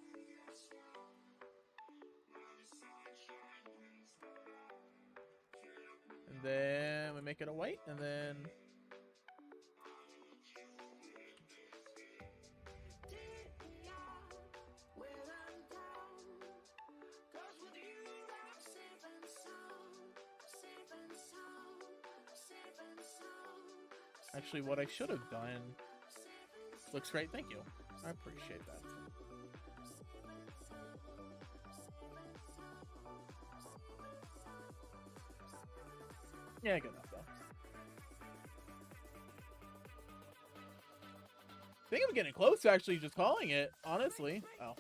And then we make it a white, and then actually what I should have done looks great. Thank you. I appreciate that. Yeah, good enough though. I think I'm getting close to actually just calling it, honestly. Oh.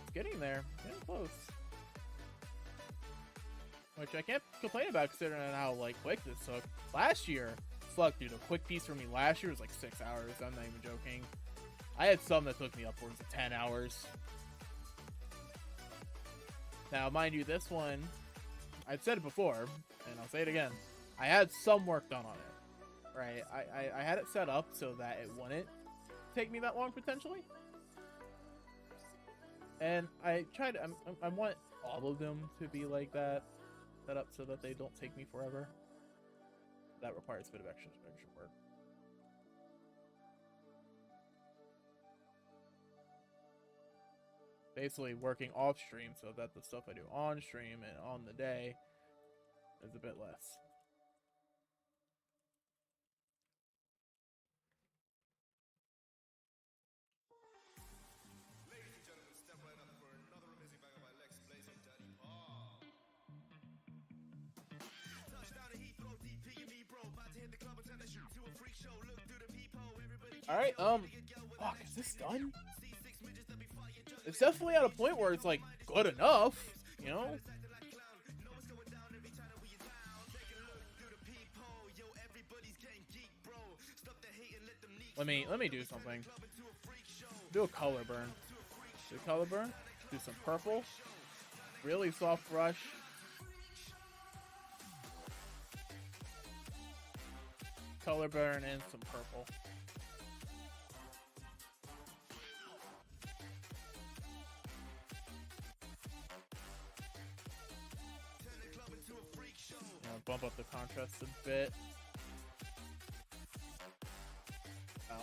It's getting there. Getting close. Which I can't complain about considering how like quick this took. Last year, fuck dude, a quick piece for me last year was like 6 hours. I'm not even joking. I had some that took me upwards of 10 hours. Now, mind you, this one, I've said it before, and I'll say it again. I had some work done on it, right? I had it set up so that it wouldn't take me that long, potentially. And I tried, I want all of them to be like that, set up so that they don't take me forever. That requires a bit of extra work. Basically working off stream so that the stuff I do on stream and on the day is a bit less. Ladies and gentlemen, step right up for another amazing banger by Lex Blazing Daddy Paul. Touchdown to Heathrow, DP and me, bro. About to hit the club and turn the shoot to a freak show. Look through the peephole, everybody. Alright, fuck, is this done? It's definitely at a point where it's like good enough, you know? Let me do something. Do a color burn. Do a color burn. Do some purple. Really soft brush. Color burn and some purple. Bump up the contrast a bit. Oh.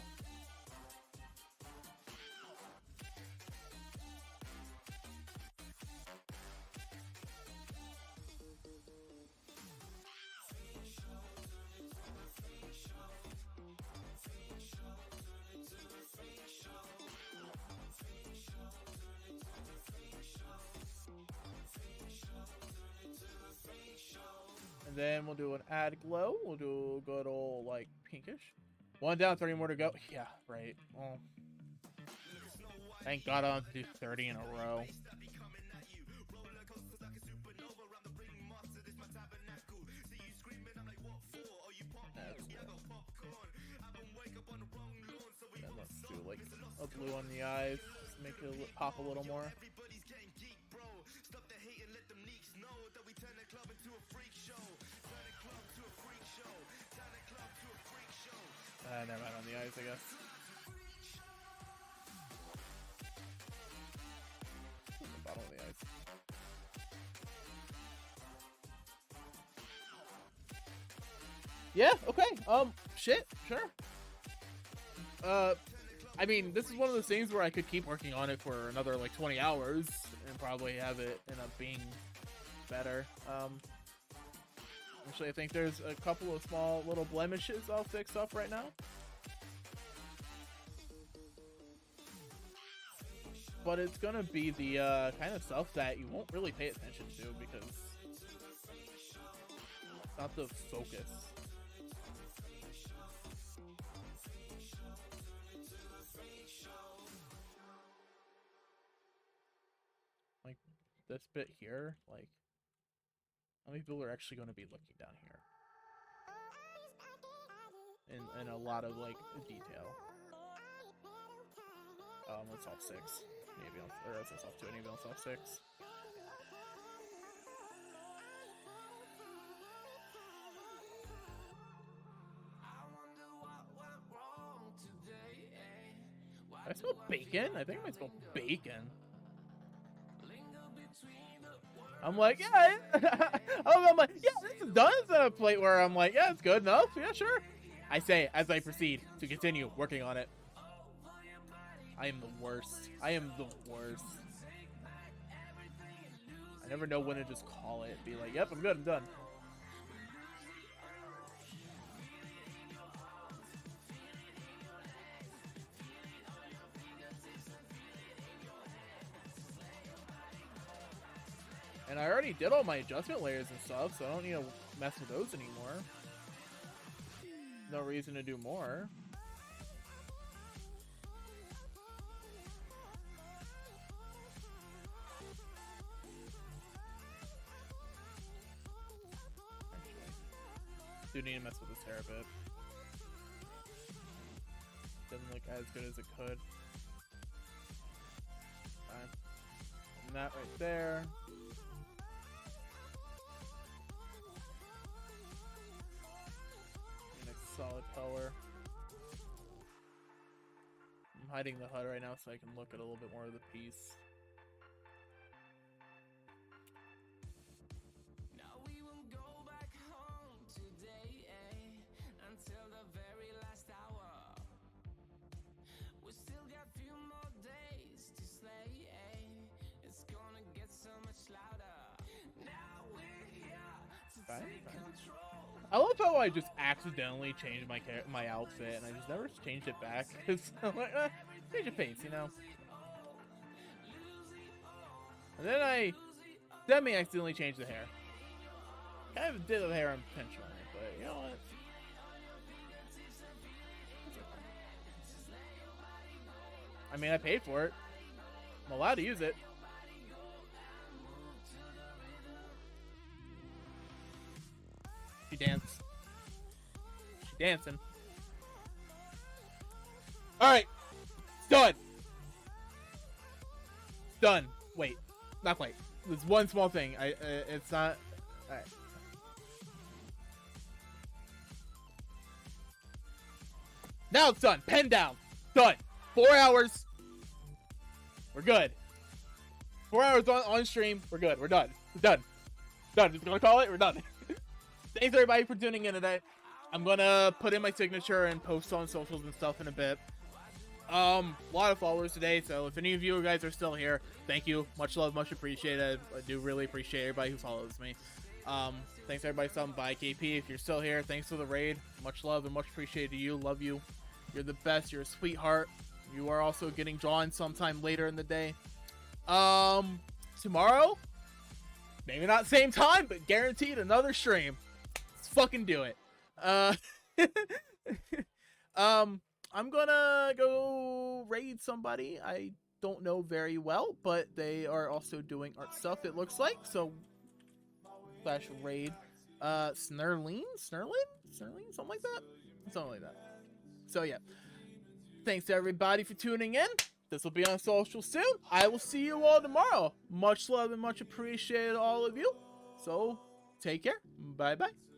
And then we'll do an add glow. We'll do a good old like pinkish. 1 down, 30 more to go. Yeah, right. Well, thank God I don't have to do 30 in a row. Then let's do like a blue on the eyes. Just make it pop a little more. Never mind, on the ice, I guess. The bottom of the ice. Yeah, okay. Shit, sure. I mean, this is one of those things where I could keep working on it for another, like, 20 hours and probably have it end up being better. Actually, I think there's a couple of small little blemishes I'll fix up right now. But it's gonna be the kind of stuff that you won't really pay attention to because it's not the focus. Like this bit here, like how many people are actually going to be looking down here? In a lot of like detail. Let's off 6. Maybe or let's off 2. Maybe let's off 6. I smell bacon? I think I might smell bacon. I'm like, yeah. I'm like, yeah, this is done. It's a plate where I'm like, yeah, it's good enough. Yeah, sure. I say as I proceed to continue working on it. I am the worst. I am the worst. I never know when to just call it. Be like, yep, I'm good. I'm done. And I already did all my adjustment layers and stuff, so I don't need to mess with those anymore. No reason to do more. Do need to mess with this hair a bit. Doesn't look as good as it could. Fine. And that right there. Next solid color. I'm hiding the HUD right now so I can look at a little bit more of the piece. I love how I just accidentally changed my outfit and I just never changed it back because I'm like, change of pace, you know. And then I semi-accidentally changed the hair. Kind of did the hair intentionally, but you know what? I mean, I paid for it. I'm allowed to use it. She danced. She dancing. Alright. It's done. It's done. Wait. Not quite. There's one small thing. It's not... Alright. Now it's done. Pen down. Done. 4 hours. We're good. 4 hours on stream. We're good. We're done. We're done. Done. Just gonna call it. We're done. Thanks everybody for tuning in today. I'm gonna put in my signature and post on socials and stuff in a bit. A lot of followers today, so if any of you guys are still here, thank you. Much love, much appreciated. I do really appreciate everybody who follows me. Thanks everybody stopping by. KP, if you're still here, thanks for the raid. Much love and much appreciated to you. Love you. You're the best. You're a sweetheart. You are also getting drawn sometime later in the day. Tomorrow, maybe not same time, but guaranteed another stream. Let's fucking do it. I'm gonna go raid somebody I don't know very well, but they are also doing art stuff, it looks like. So, slash raid. Snurling? Something like that? Something like that. So, yeah. Thanks to everybody for tuning in. This will be on social soon. I will see you all tomorrow. Much love and much appreciated all of you. So, Take care. Bye bye.